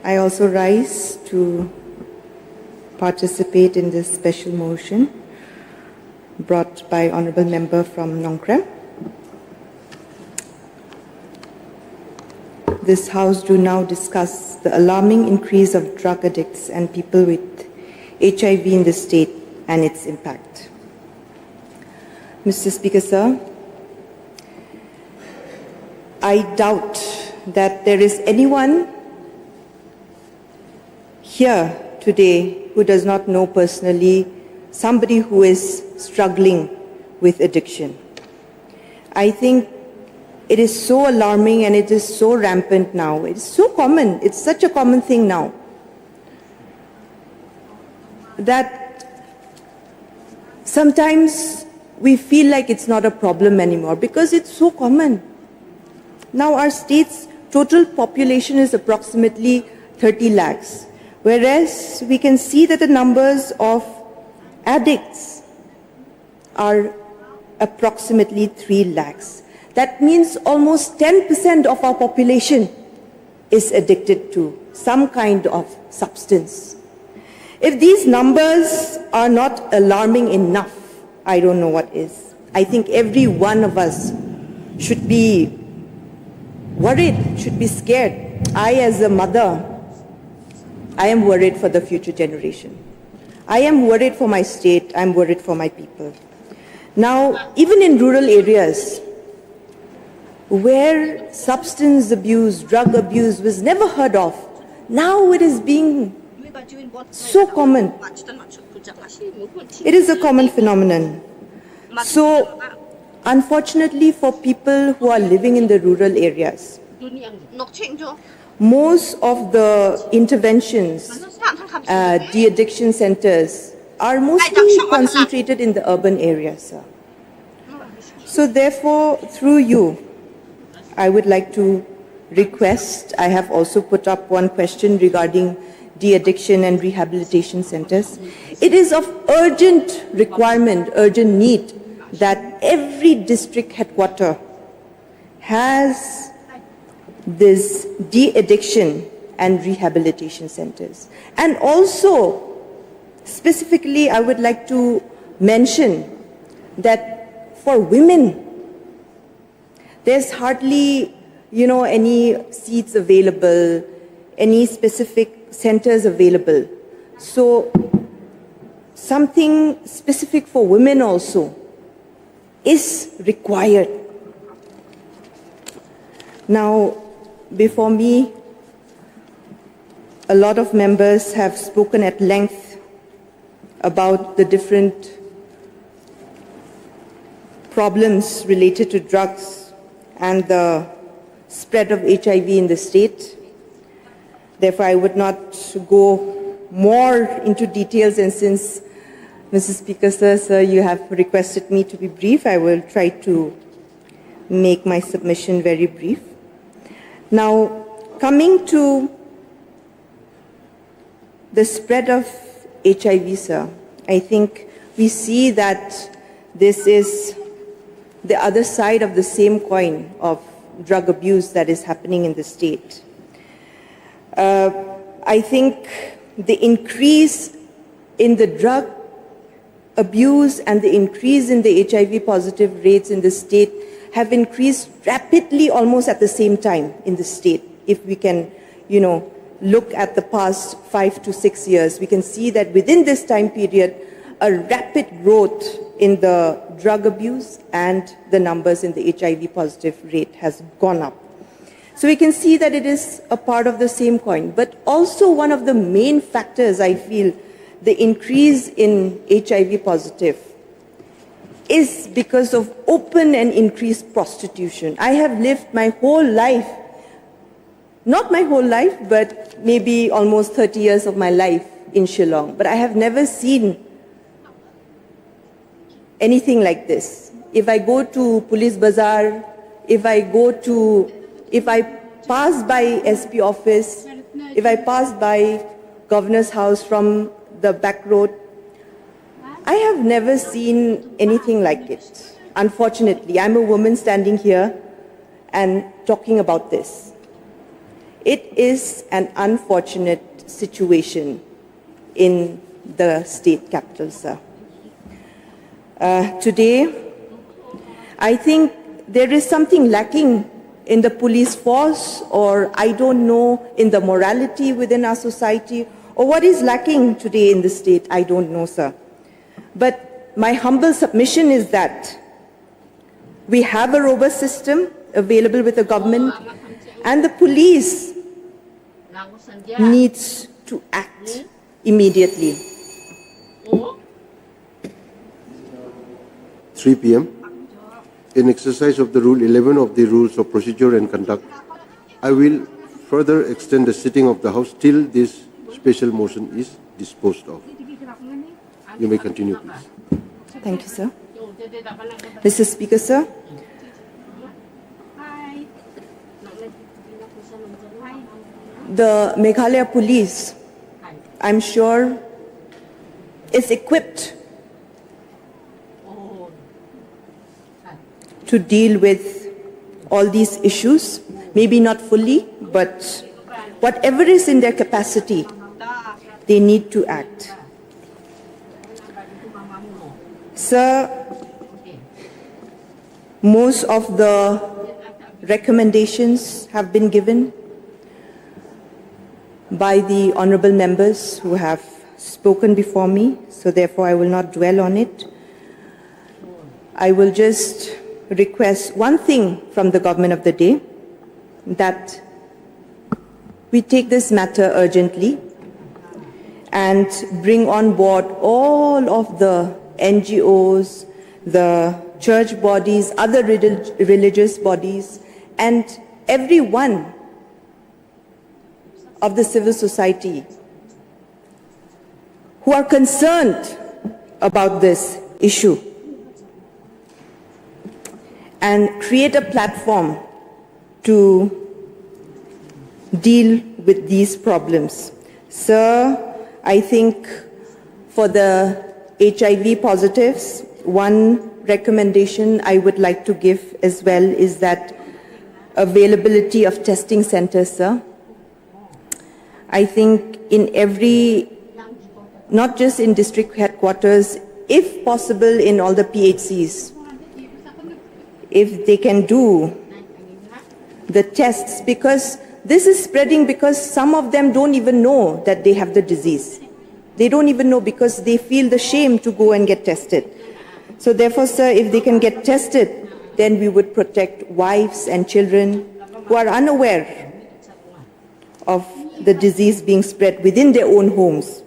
I also rise to participate in this special motion brought by Honourable Member from Nongkrem. This House do now discuss the alarming increase of drug addicts and people with HIV in the state and its impact. Mr. Speaker, sir, I doubt that there is anyone here today who does not know personally somebody who is struggling with addiction. I think it is so alarming and it is so rampant now. It's so common. It's such a common thing now that sometimes we feel like it's not a problem anymore because it's so common. Now our state's total population is approximately 30 lakhs, whereas we can see that the numbers of addicts are approximately 3 lakhs. That means almost 10% of our population is addicted to some kind of substance. If these numbers are not alarming enough, I don't know what is. I think every one of us should be worried, should be scared. I, as a mother, I am worried for the future generation. I am worried for my state, I am worried for my people. Now, even in rural areas, where substance abuse, drug abuse was never heard of, now it is being so common. It is a common phenomenon. So, unfortunately for people who are living in the rural areas, most of the interventions, de-addiction centers, are mostly concentrated in the urban areas, sir. So therefore, through you, I would like to request, I have also put up one question regarding de-addiction and rehabilitation centers. It is of urgent requirement, urgent need, that every district headquarter has this de-addiction and rehabilitation centers. And also, specifically, I would like to mention that for women, there's hardly, any seats available, any specific centers available. So, something specific for women also is required. Now, before me, a lot of members have spoken at length about the different problems related to drugs and the spread of HIV in the state. Therefore, I would not go more into details, and since Mrs. Speaker, sir, you have requested me to be brief, I will try to make my submission very brief. Now, coming to the spread of HIV, sir, I think we see that this is the other side of the same coin of drug abuse that is happening in the state. I think the increase in the drug abuse and the increase in the HIV positive rates in the state have increased rapidly almost at the same time in the state, if we can, look at the past 5 to 6 years, we can see that within this time period, a rapid growth in the drug abuse and the numbers in the HIV positive rate has gone up. So we can see that it is a part of the same coin. But also one of the main factors, I feel, the increase in HIV positive is because of open and increased prostitution. I have lived my whole life, not my whole life, but maybe almost 30 years of my life in Shillong, but I have never seen anything like this. If I go to Police Bazaar, if I pass by SP office, if I pass by Governor's house from the back road, I have never seen anything like it. Unfortunately, I'm a woman standing here and talking about this. It is an unfortunate situation in the state capital, sir. Today, I think there is something lacking in the police force, or I don't know, in the morality within our society, or what is lacking today in the state, I don't know, sir. But my humble submission is that we have a robust system available with the government, and the police needs to act immediately. 3 p.m. In exercise of the Rule 11 of the Rules of Procedure and Conduct, I will further extend the sitting of the House till this special motion is disposed of. You may continue, please. Thank you, sir. Mr. Speaker, sir. The Meghalaya police, I'm sure, is equipped to deal with all these issues, maybe not fully, but whatever is in their capacity, they need to act. Sir, most of the recommendations have been given by the honorable members who have spoken before me, so therefore I will not dwell on it. I will just request one thing from the government of the day, that we take this matter urgently and bring on board all of the NGOs, the church bodies, other religious bodies, and every one of the civil society who are concerned about this issue, and create a platform to deal with these problems. Sir, I think for the HIV positives, one recommendation I would like to give as well is that availability of testing centers, sir. I think in every, not just in district headquarters, if possible in all the PHCs, if they can do the tests, because this is spreading because some of them don't even know that they have the disease. They don't even know because they feel the shame to go and get tested. So therefore, sir, if they can get tested, then we would protect wives and children who are unaware of the disease being spread within their own homes.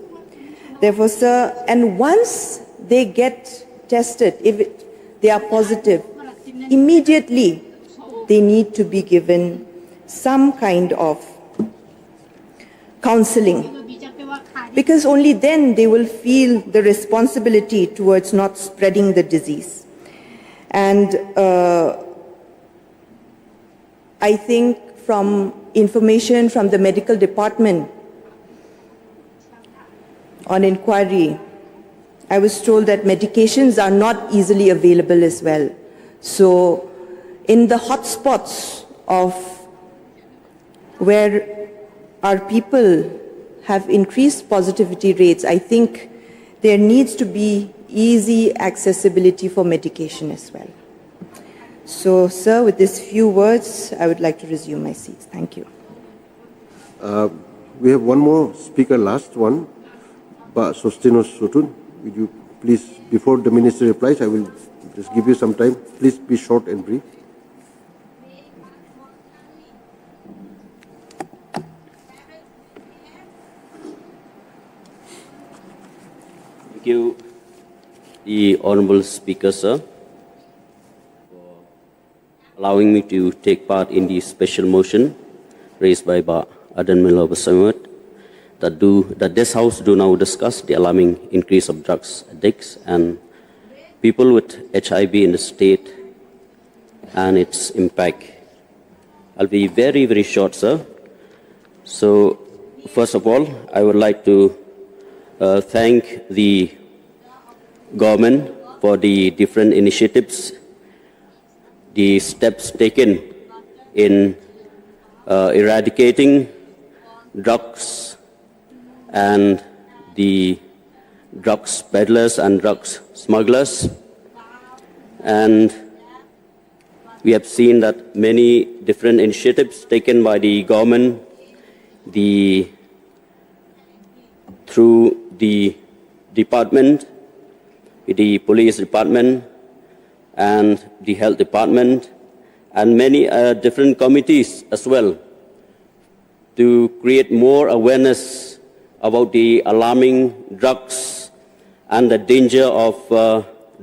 Therefore, sir, and once they get tested, if they are positive, immediately they need to be given some kind of counseling, because only then they will feel the responsibility towards not spreading the disease. And I think from information from the medical department on inquiry, I was told that medications are not easily available as well. So in the hotspots of where our people have increased positivity rates, I think there needs to be easy accessibility for medication as well. So, sir, with these few words, I would like to resume my seat. Thank you. We have one more speaker, last one, Sostinos Sotun. Would you please, before the Minister replies, I will just give you some time. Please be short and brief. Thank you, the Honourable Speaker, sir, for allowing me to take part in the special motion raised by Adan Miller that this House do now discuss the alarming increase of drugs addicts and people with HIV in the state and its impact. I'll be very, very short, sir. So, first of all, I would like to thank the government for the different initiatives, the steps taken in eradicating drugs and the drugs peddlers and drugs smugglers. And we have seen that many different initiatives taken by the government, through the department, the police department, and the health department, and many different committees as well, to create more awareness about the alarming drugs and the danger of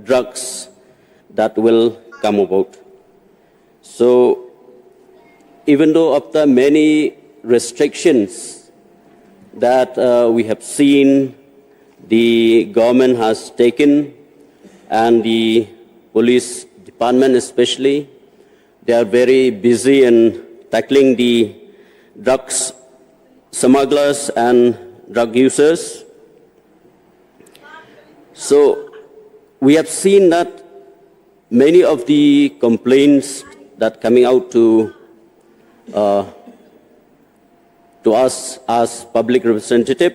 drugs that will come about. So, even though after many restrictions that we have seen the government has taken, and the police department especially, they are very busy in tackling the drugs smugglers and drug users. So we have seen that many of the complaints that coming out to us as public representative,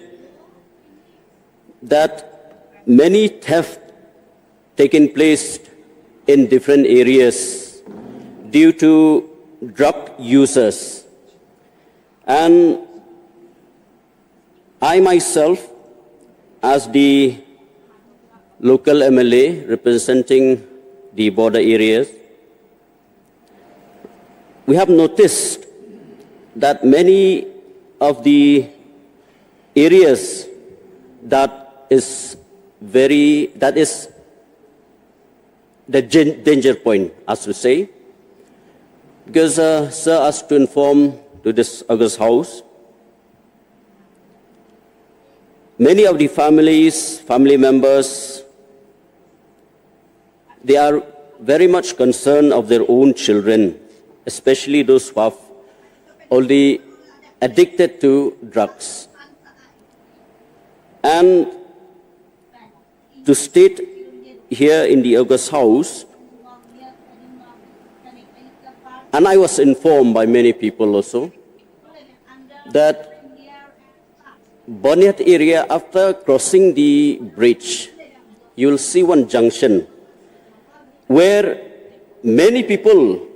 that many theft taking place in different areas due to drug users. And I myself, as the local MLA representing the border areas, we have noticed that many of the areas that is the danger point, as we say, because sir asked to inform to this August House, many of the family members, they are very much concerned of their own children, especially those who have already addicted to drugs. And to state here in the August House, and I was informed by many people also, that Boniat area, after crossing the bridge, you will see one junction where many people,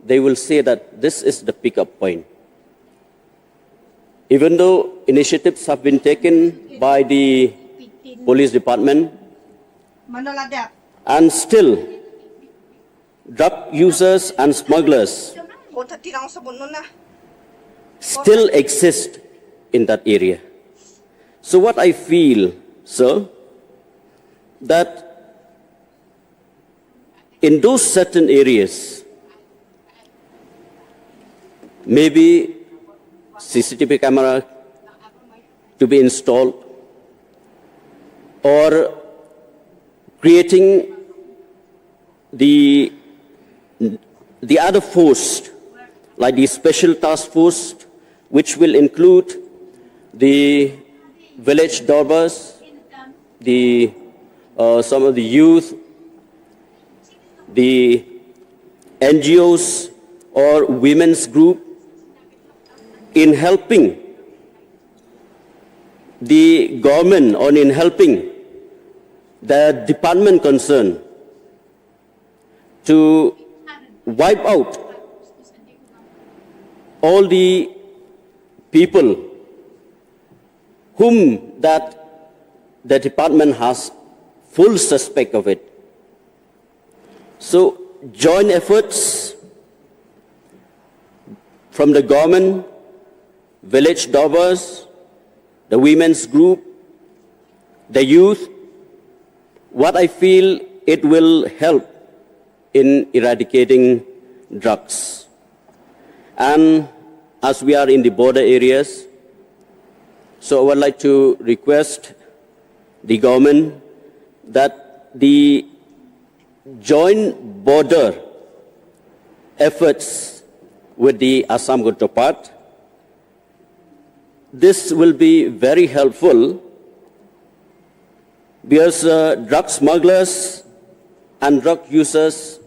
they will say that this is the pickup point. Even though initiatives have been taken by the police department, and still drug users and smugglers still exist in that area. So what I feel, sir, that in those certain areas, maybe CCTV camera to be installed, or creating the other force, like the special task force, which will include the village dorbers, some of the youth, the NGOs or women's group, in helping the government or in helping the department concerned to wipe out all the people whom that the department has full suspect of it. So joint efforts from the government, village dobbers, the women's group, the youth, what I feel it will help in eradicating drugs. And as we are in the border areas, so I would like to request the government that the joint border efforts with the Assam counterpart, this will be very helpful because drug smugglers and drug users,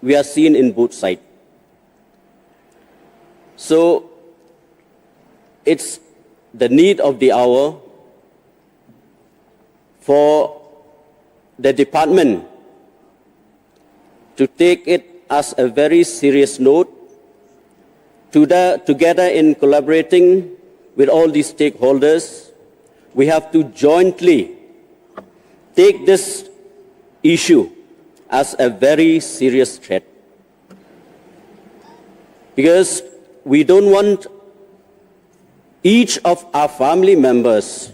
we are seen in both sides. So it's the need of the hour for the department to take it as a very serious note, together in collaborating with all these stakeholders, we have to jointly take this issue as a very serious threat. Because we don't want each of our family members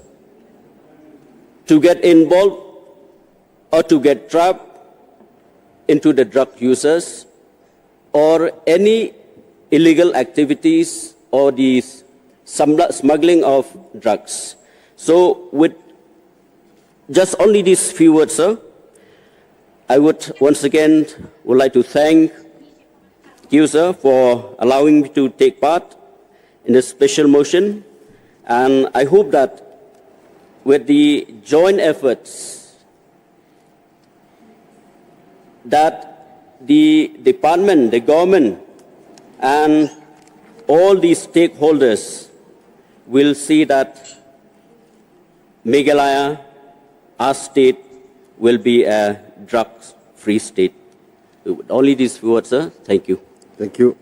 to get involved or to get trapped into the drug users or any illegal activities or the smuggling of drugs. So with just only these few words, sir, I would once again would like to thank you, sir, for allowing me to take part in this special motion. And I hope that with the joint efforts that the department, the government, and all these stakeholders will see that Meghalaya, our state, will be a drug-free state. Only these few words, sir. Thank you. Thank you.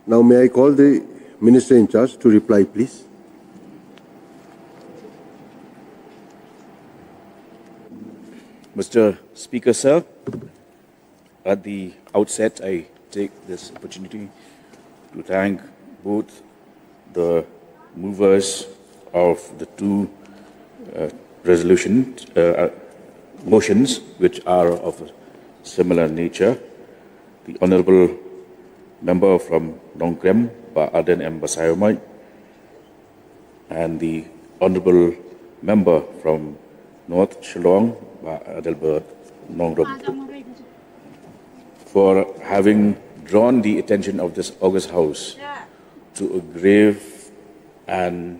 Now may I call the Minister in charge to reply, please. Mr. Speaker, sir, at the outset, I take this opportunity to thank both the movers of the two motions which are of a similar nature, the Honourable Member from Nongkrem, Pak Aden M. Basayomai, and the Honourable Member from North Shillong, Pak Adelbert Nongrom, for having drawn the attention of this August House to a grave and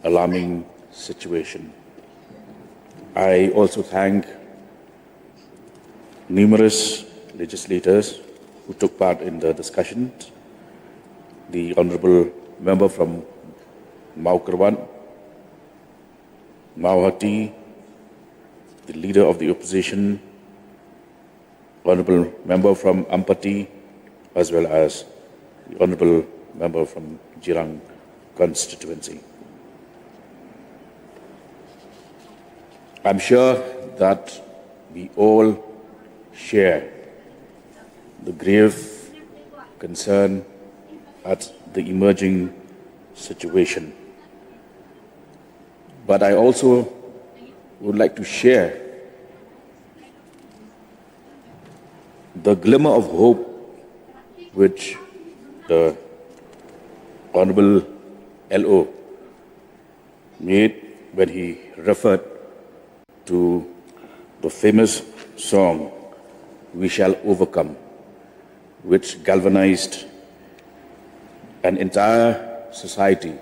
alarming situation. I also thank numerous legislators who took part in the discussion, the Honourable Member from Maukarwan, Mauhati, the Leader of the Opposition, Honourable Member from Ampati, as well as the Honourable Member from Jirang constituency. I'm sure that we all share the grave concern at the emerging situation. But I also would like to share the glimmer of hope which the Honourable LO made when he referred to the famous song, "We Shall Overcome," which galvanized an entire society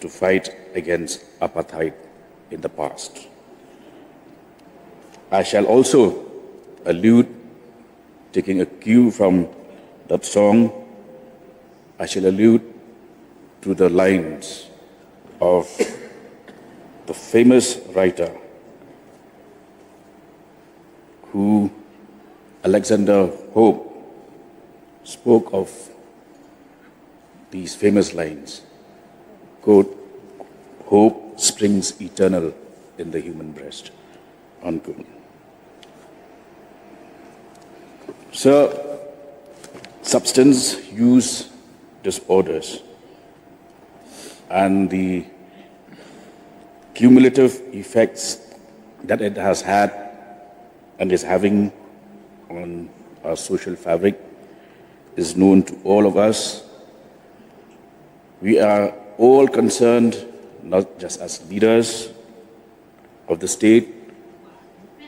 to fight against apartheid in the past. I shall also allude, taking a cue from that song, I shall allude to the lines of the famous writer who, Alexander Pope, spoke of these famous lines, quote, "Hope springs eternal in the human breast. Unquote. So, substance use disorders and the cumulative effects that it has had and is having on our social fabric is known to all of us. We are all concerned, not just as leaders of the state,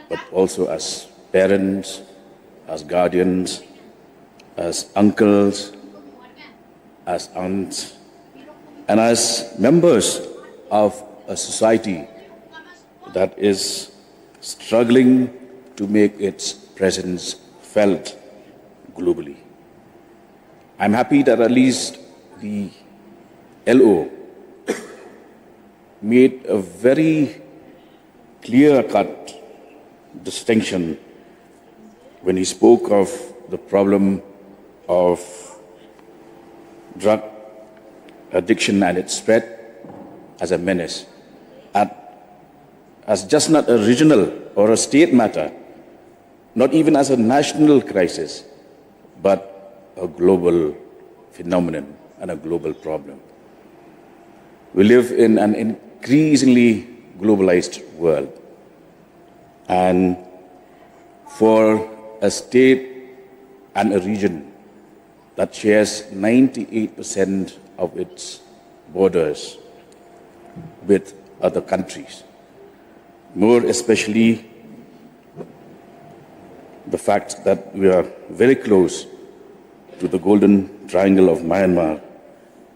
but also as parents, as guardians, as uncles, as aunts, and as members of a society that is struggling to make its presence felt globally. I'm happy that at least the LO made a very clear-cut distinction when he spoke of the problem of drug addiction and its spread as a menace, as just not a regional or a state matter, not even as a national crisis, but a global phenomenon and a global problem. We live in an increasingly globalized world, and for a state and a region that shares 98% of its borders with other countries, more especially the fact that we are very close to the Golden Triangle of Myanmar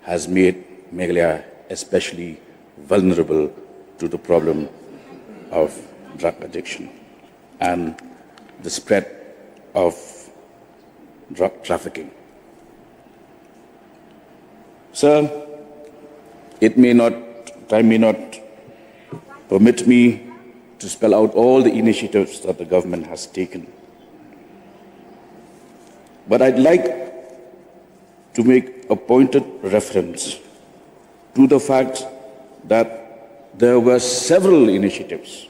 has made Meghalaya especially vulnerable to the problem of drug addiction and the spread of drug trafficking. Sir, time may not permit me to spell out all the initiatives that the government has taken. But I'd like to make a pointed reference to the fact that there were several initiatives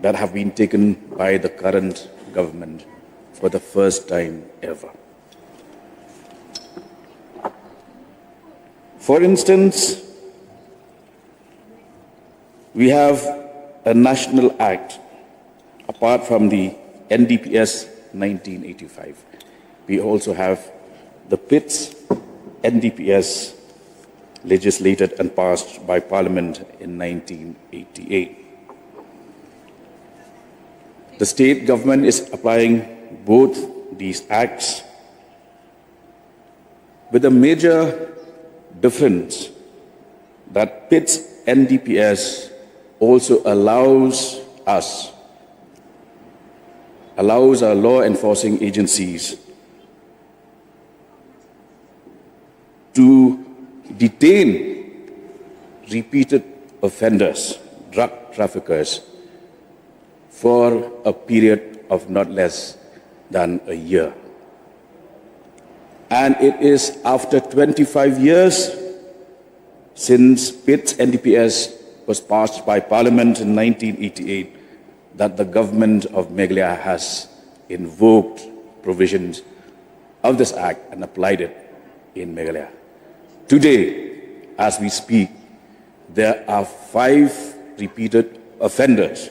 that have been taken by the current government for the first time ever. For instance, we have a national act apart from the NDPS 1985. We also have the PITS NDPS legislated and passed by Parliament in 1988. The state government is applying both these acts with a major difference that PITS NDPS also allows our law enforcing agencies to detain repeated offenders, drug traffickers, for a period of not less than a year. And it is after 25 years since PITS NDPS was passed by Parliament in 1988 that the government of Meghalaya has invoked provisions of this act and applied it in Meghalaya. Today, as we speak, there are 5 repeated offenders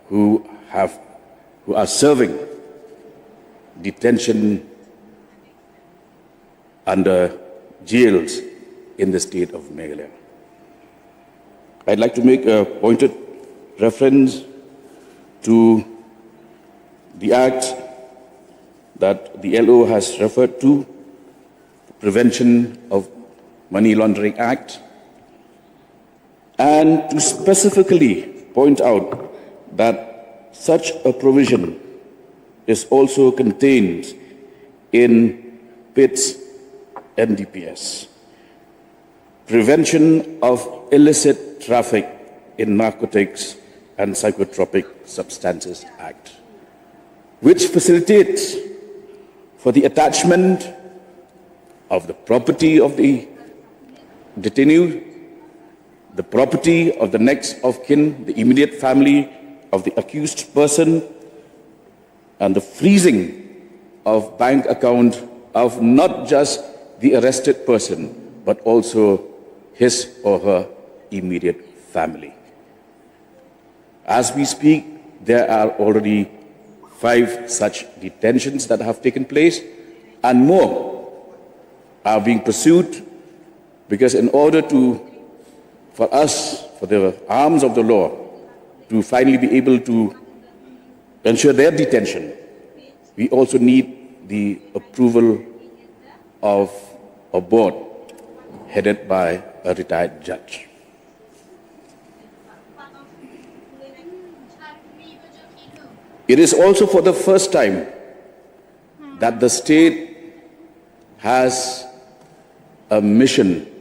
who are serving detention under jails in the state of Meghalaya. I'd like to make a pointed reference to the act that the LO has referred to, the Prevention of Money Laundering Act, and to specifically point out that such a provision is also contained in PITS NDPS. Prevention of Illicit Traffic in Narcotics and Psychotropic Substances Act, which facilitates for the attachment of the property of the detainee the property of the next of kin, the immediate family of the accused person, and the freezing of bank account of not just the arrested person, but also his or her immediate family. As we speak, there are already 5 such detentions that have taken place, and more are being pursued, because in order for us, for the arms of the law, to finally be able to ensure their detention, we also need the approval of a board headed by a retired judge. It is also for the first time that the state has a mission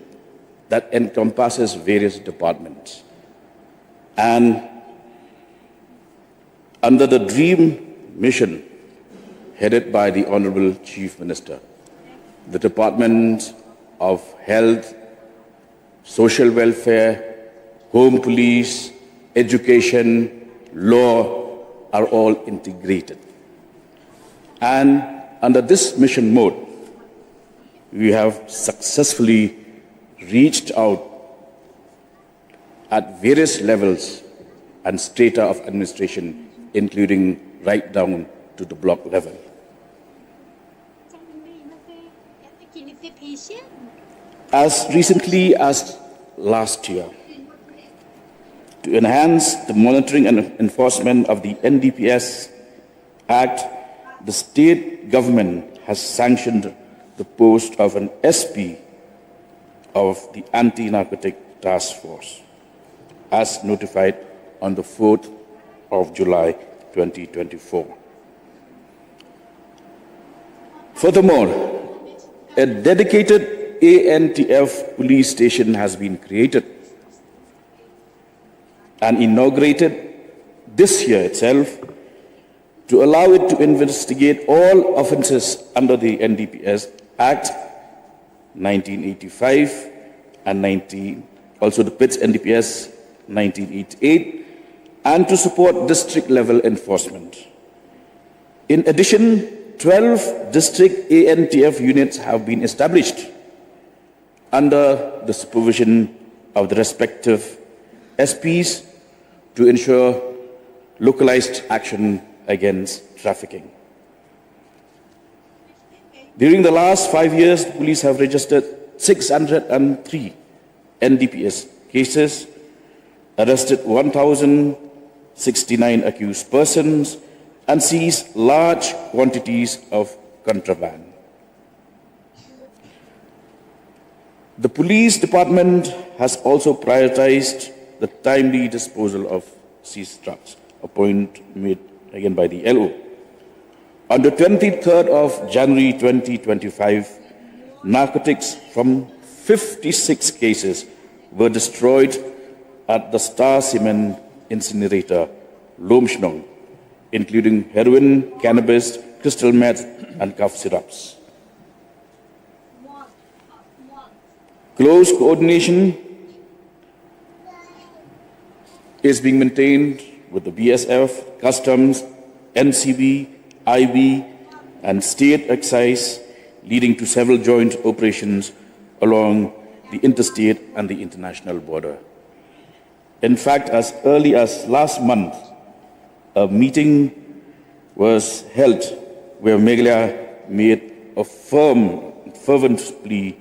that encompasses various departments. And under the DREAM mission, headed by the Honorable Chief Minister, the Department of Health, Social Welfare, Home Police, Education, Law are all integrated. And under this mission mode, we have successfully reached out at various levels and strata of administration, including right down to the block level. As recently as last year, to enhance the monitoring and enforcement of the NDPS Act, the state government has sanctioned the post of an SP of the Anti-Narcotic Task Force, as notified on the 4th of July 2024. Furthermore, a dedicated ANTF police station has been created and inaugurated this year itself to allow it to investigate all offences under the NDPS Act 1985 and also the PITS NDPS 1988, and to support district-level enforcement. In addition, 12 district ANTF units have been established under the supervision of the respective SPs to ensure localized action against trafficking. During the last 5 years, the police have registered 603 NDPS cases, arrested 1,069 accused persons, and seized large quantities of contraband. The police department has also prioritized the timely disposal of seized drugs, a point made again by the LO. On the 23rd of January 2025, narcotics from 56 cases were destroyed at the Star Cement incinerator, Lomshnong, including heroin, cannabis, crystal meth, and cough syrups. Close coordination is being maintained with the BSF, Customs, NCB, IB, and state excise, leading to several joint operations along the interstate and the international border. In fact, as early as last month, a meeting was held where Meghalaya made a fervent plea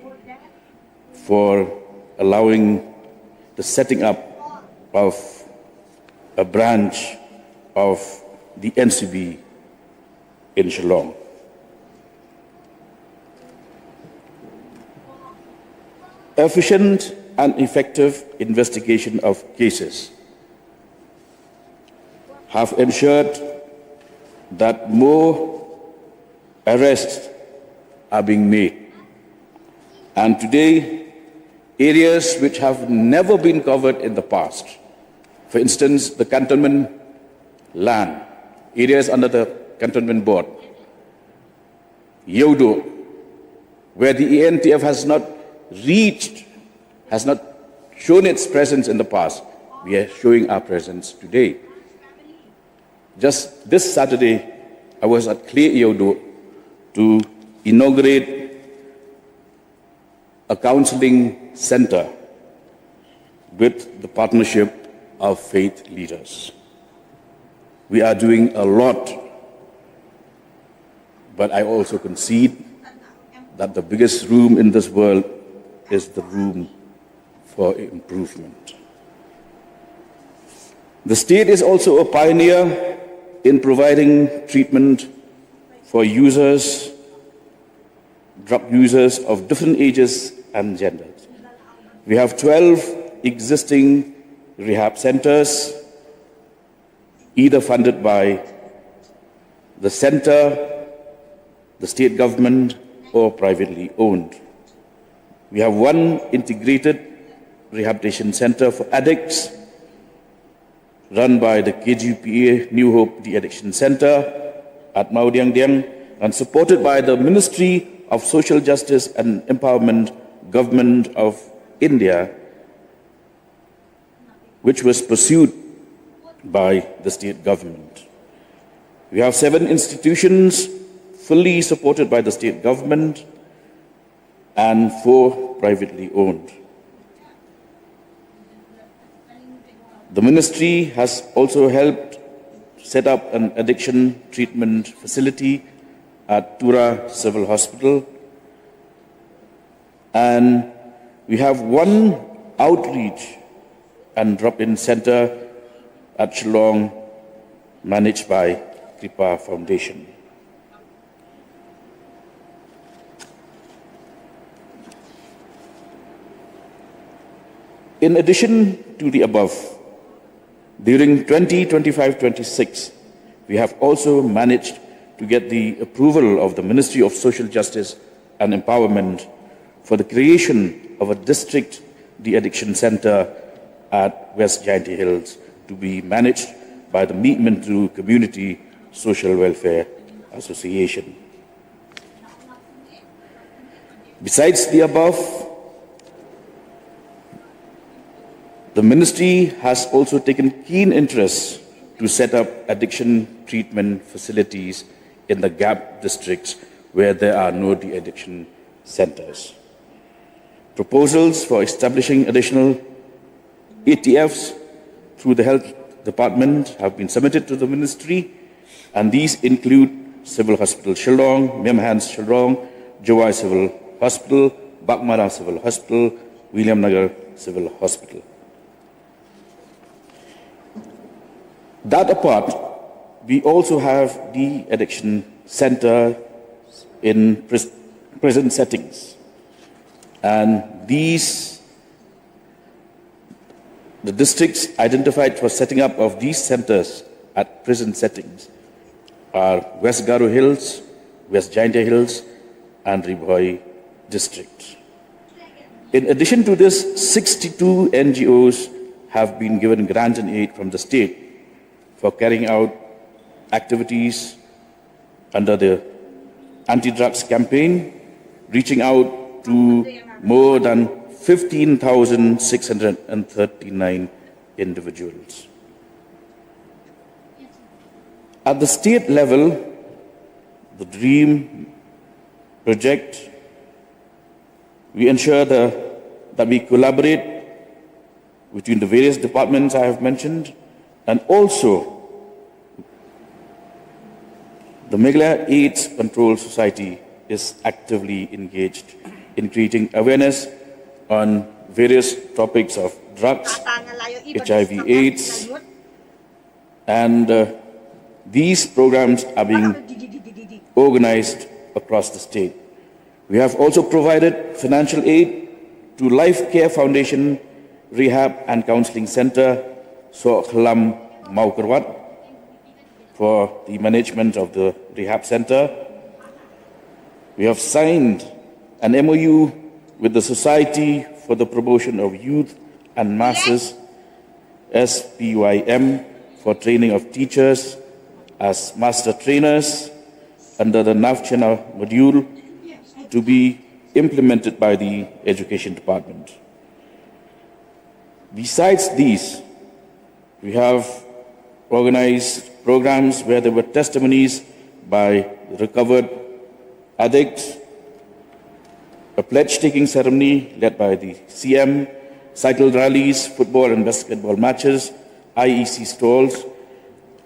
for allowing the setting up of a branch of the NCB in Shillong. Efficient and effective investigation of cases have ensured that more arrests are being made. And today, areas which have never been covered in the past, for instance, the cantonment land, areas under the cantonment board, Yodo, where the ANTF has not shown its presence in the past. We are showing our presence today. Just this Saturday, I was at Kle Yodo to inaugurate a counseling center with the partnership of faith leaders. We are doing a lot, but I also concede that the biggest room in this world is the room for improvement. The state is also a pioneer in providing treatment for users, drug users of different ages and genders. We have 12 existing rehab centers, either funded by the center, the state government, or privately owned. We have one integrated rehabilitation center for addicts run by the KGPA New Hope De-Addiction Center at Maudiangdiang and supported by the Ministry of Social Justice and Empowerment, Government of India, which was pursued by the state government. We have 7 institutions fully supported by the state government and 4 privately owned. The ministry has also helped set up an addiction treatment facility at Tura Civil Hospital, and we have one outreach and drop-in center at Shillong managed by Kripa Foundation. In addition to the above, during 2025-26, we have also managed to get the approval of the Ministry of Social Justice and Empowerment for the creation of a district de-addiction center at West Jaintia Hills to be managed by the Meetmentru Community Social Welfare Association. Besides the above, the ministry has also taken keen interest to set up addiction treatment facilities in the gap districts where there are no de-addiction centers. Proposals for establishing additional ATFs through the Health Department have been submitted to the ministry, and these include Civil Hospital Shillong, Memhans Shillong, Jawai Civil Hospital, Bakmara Civil Hospital, William Nagar Civil Hospital. That apart, we also have the addiction center in prison settings, and the districts identified for setting up of these centers at prison settings are West Garo Hills, West Jaintia Hills, and Ribhoi district. In addition to this, 62 NGOs have been given grant and aid from the state for carrying out activities under the anti-drugs campaign, reaching out to more than 15,639 individuals. At the state level, the DREAM project, we ensure that we collaborate between the various departments I have mentioned, and also the Meghalaya AIDS Control Society is actively engaged in creating awareness on various topics of drugs, HIV AIDS, and these programs are being organized across the state. We have also provided financial aid to Life Care Foundation Rehab and Counseling Center, Sokhlam Maukarwat, for the management of the rehab center. We have signed an MOU with the Society for the Promotion of Youth and Masses, SPYM, for training of teachers as master trainers under the Navchana module to be implemented by the Education Department. Besides these, we have organized programs where there were testimonies by recovered addicts, a pledge-taking ceremony led by the CM, cycle rallies, football and basketball matches, IEC stalls,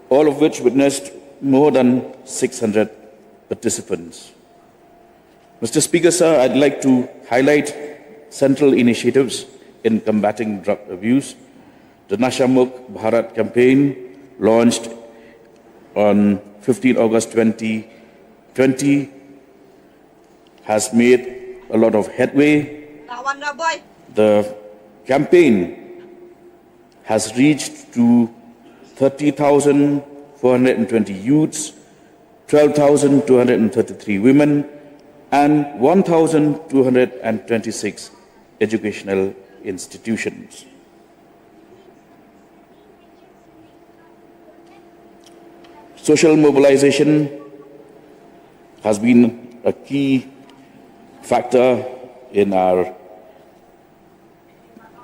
all of which witnessed more than 600 participants. Mr. Speaker, sir, I'd like to highlight central initiatives in combating drug abuse. The Nasha Mukht Bharat campaign, launched on 15 August 2020, has made a lot of headway. The campaign has reached to 30,420 youths, 12,233 women, and 1,226 educational institutions. Social mobilization has been a key factor in our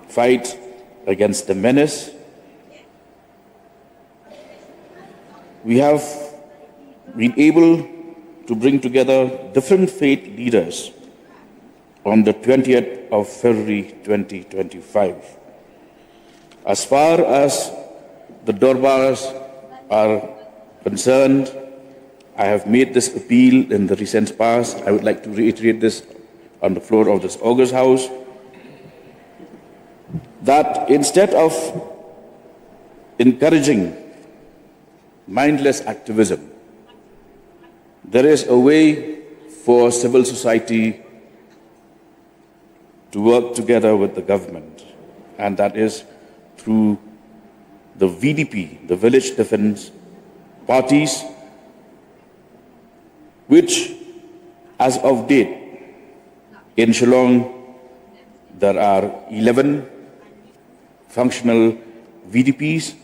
fight against the menace. We have been able to bring together different faith leaders on the 20th of February 2025. As far as the Dorbars are concerned, I have made this appeal in the recent past. I would like to reiterate this on the floor of this August House, that instead of encouraging mindless activism, there is a way for civil society to work together with the government, and that is through the VDP, the Village Defense Parties, which, as of date, in Shillong, there are 11 functional VDPs.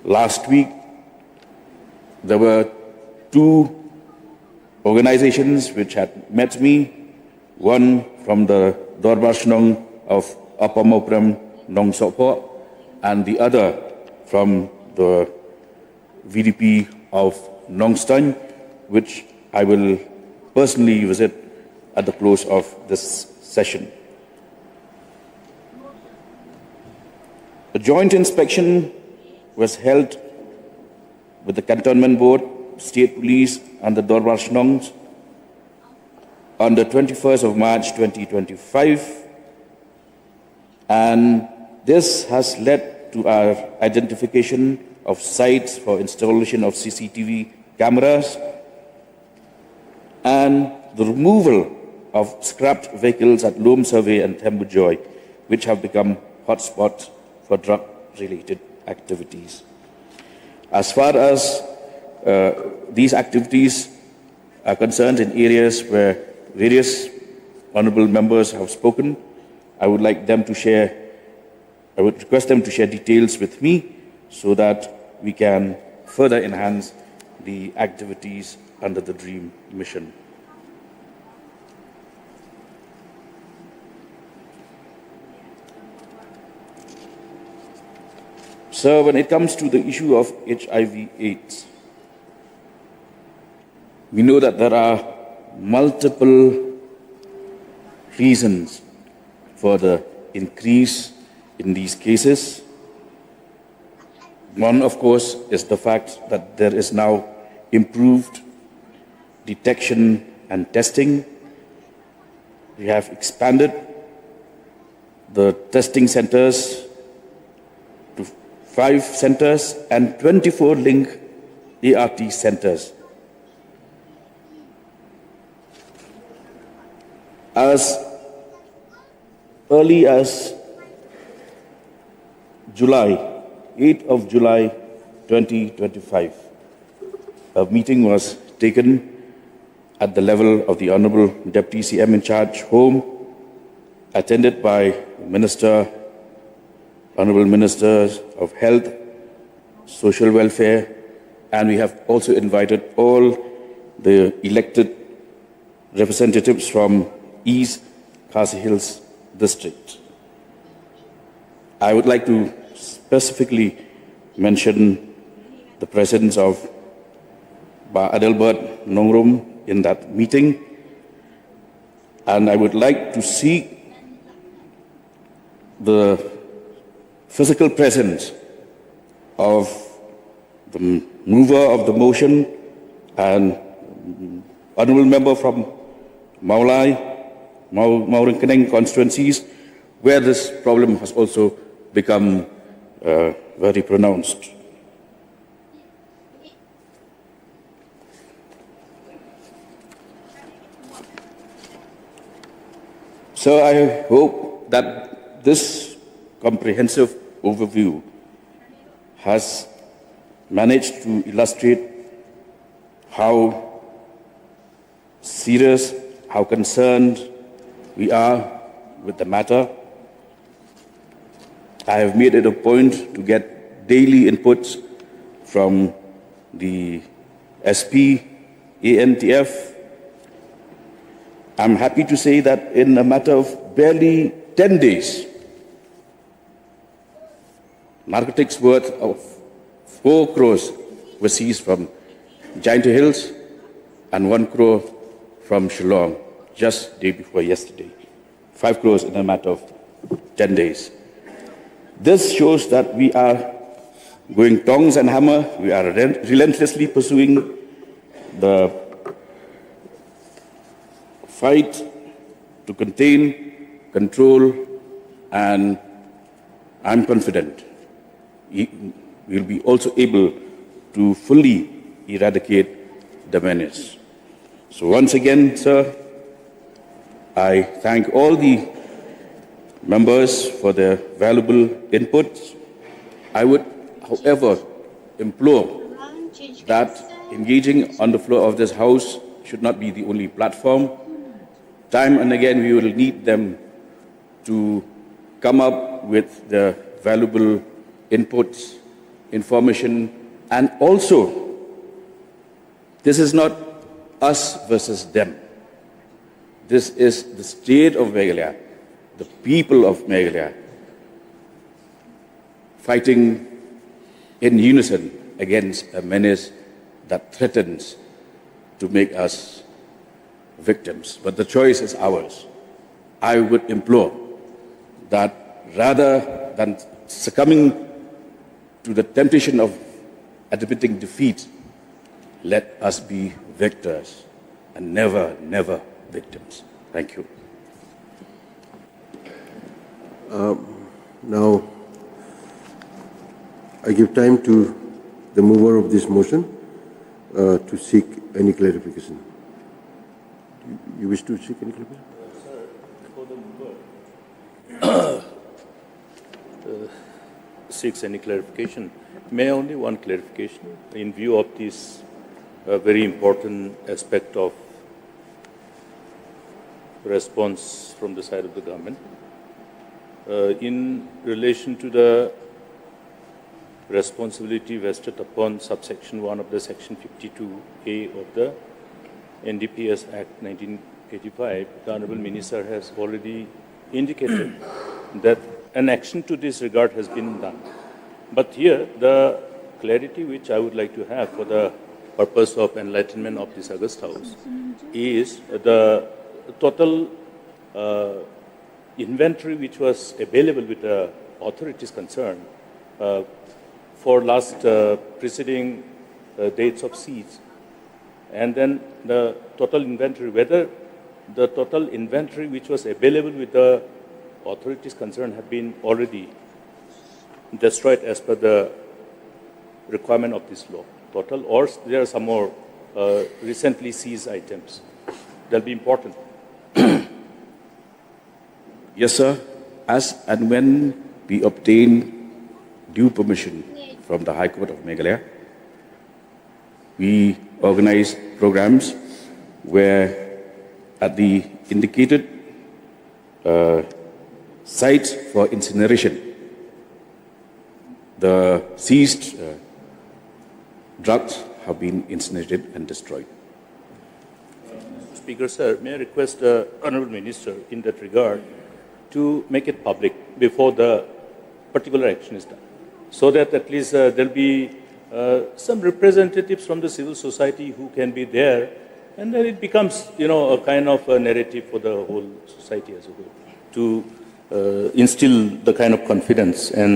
Last week, there were 2 organizations which had met me, one from the Dorbar Shnong of Apamopram Nong Sopo, and the other from the VDP of Nongstang, which I will personally visit at the close of this session. A joint inspection was held with the Cantonment Board, State Police and the Dorbar Shnongs on the 21st of March 2025, and this has led to our identification of sites for installation of CCTV cameras and the removal of scrapped vehicles at Lom Survey and Tembujoy, which have become hotspots for drug-related activities. As far as these activities are concerned in areas where various honourable members have spoken, I would request them to share details with me so that we can further enhance the activities under the DREAM mission. So when it comes to the issue of HIV/AIDS, we know that there are multiple reasons for the increase in these cases. One, of course, is the fact that there is now improved detection and testing. We have expanded the testing centers to 5 centers and 24 link ART centers. As early as July, 8th of July 2025, a meeting was taken at the level of the Honourable Deputy CM in charge home, attended by Honourable Ministers of Health, Social Welfare, and we have also invited all the elected representatives from East Khasi Hills District. I would like to specifically mention the presence of Ba Adelbert Nongrum in that meeting, and I would like to seek the physical presence of the mover of the motion and honourable member from Mauring Keneng constituencies, where this problem has also become very pronounced. So I hope that this comprehensive overview has managed to illustrate how serious, how concerned we are with the matter. I have made it a point to get daily inputs from the SP, ANTF. I'm happy to say that in a matter of barely 10 days, narcotics worth of 4 crores were seized from Giant Hills and 1 crore from Shillong just day before yesterday. 5 crores in a matter of 10 days. This shows that we are going tongs and hammer. We are relentlessly pursuing the fight to contain, control, and I'm confident we'll be also able to fully eradicate the menace. So once again, sir, I thank all the members for their valuable inputs. I would, however, implore that engaging on the floor of this House should not be the only platform. Time and again, we will need them to come up with the valuable inputs, information, and also, this is not us versus them. This is the state of Meghalaya, the people of Meghalaya, fighting in unison against a menace that threatens to make us victims. But the choice is ours. I would implore that rather than succumbing to the temptation of admitting defeat, let us be victors and never, never victims. Thank you. Now, I give time to the mover of this motion to seek any clarification. You wish to seek any clarification? Sir, for the mover seeks any clarification. May only one clarification in view of this very important aspect of response from the side of the government. In relation to the responsibility vested upon subsection 1 of the section 52A of the NDPS Act 1985, the Honourable Minister has already indicated that an action to this regard has been done. But here, the clarity which I would like to have for the purpose of enlightenment of this August House is the total inventory which was available with the authorities concerned for last preceding dates of seize, and then the total inventory, whether the total inventory which was available with the authorities concerned have been already destroyed as per the requirement of this law, total, or there are some more recently seized items. That will be important. Yes, sir. As and when we obtain due permission from the High Court of Meghalaya, we organize programs where at the indicated sites for incineration, the seized drugs have been incinerated and destroyed. Mr. Speaker, sir, may I request the Honourable Minister in that regard to make it public before the particular action is done, so that at least there'll be some representatives from the civil society who can be there, and then it becomes, a kind of a narrative for the whole society as a whole to instill the kind of confidence and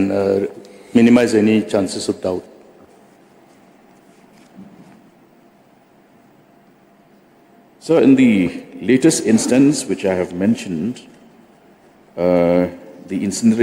minimize any chances of doubt. So in the latest instance, which I have mentioned, the incineration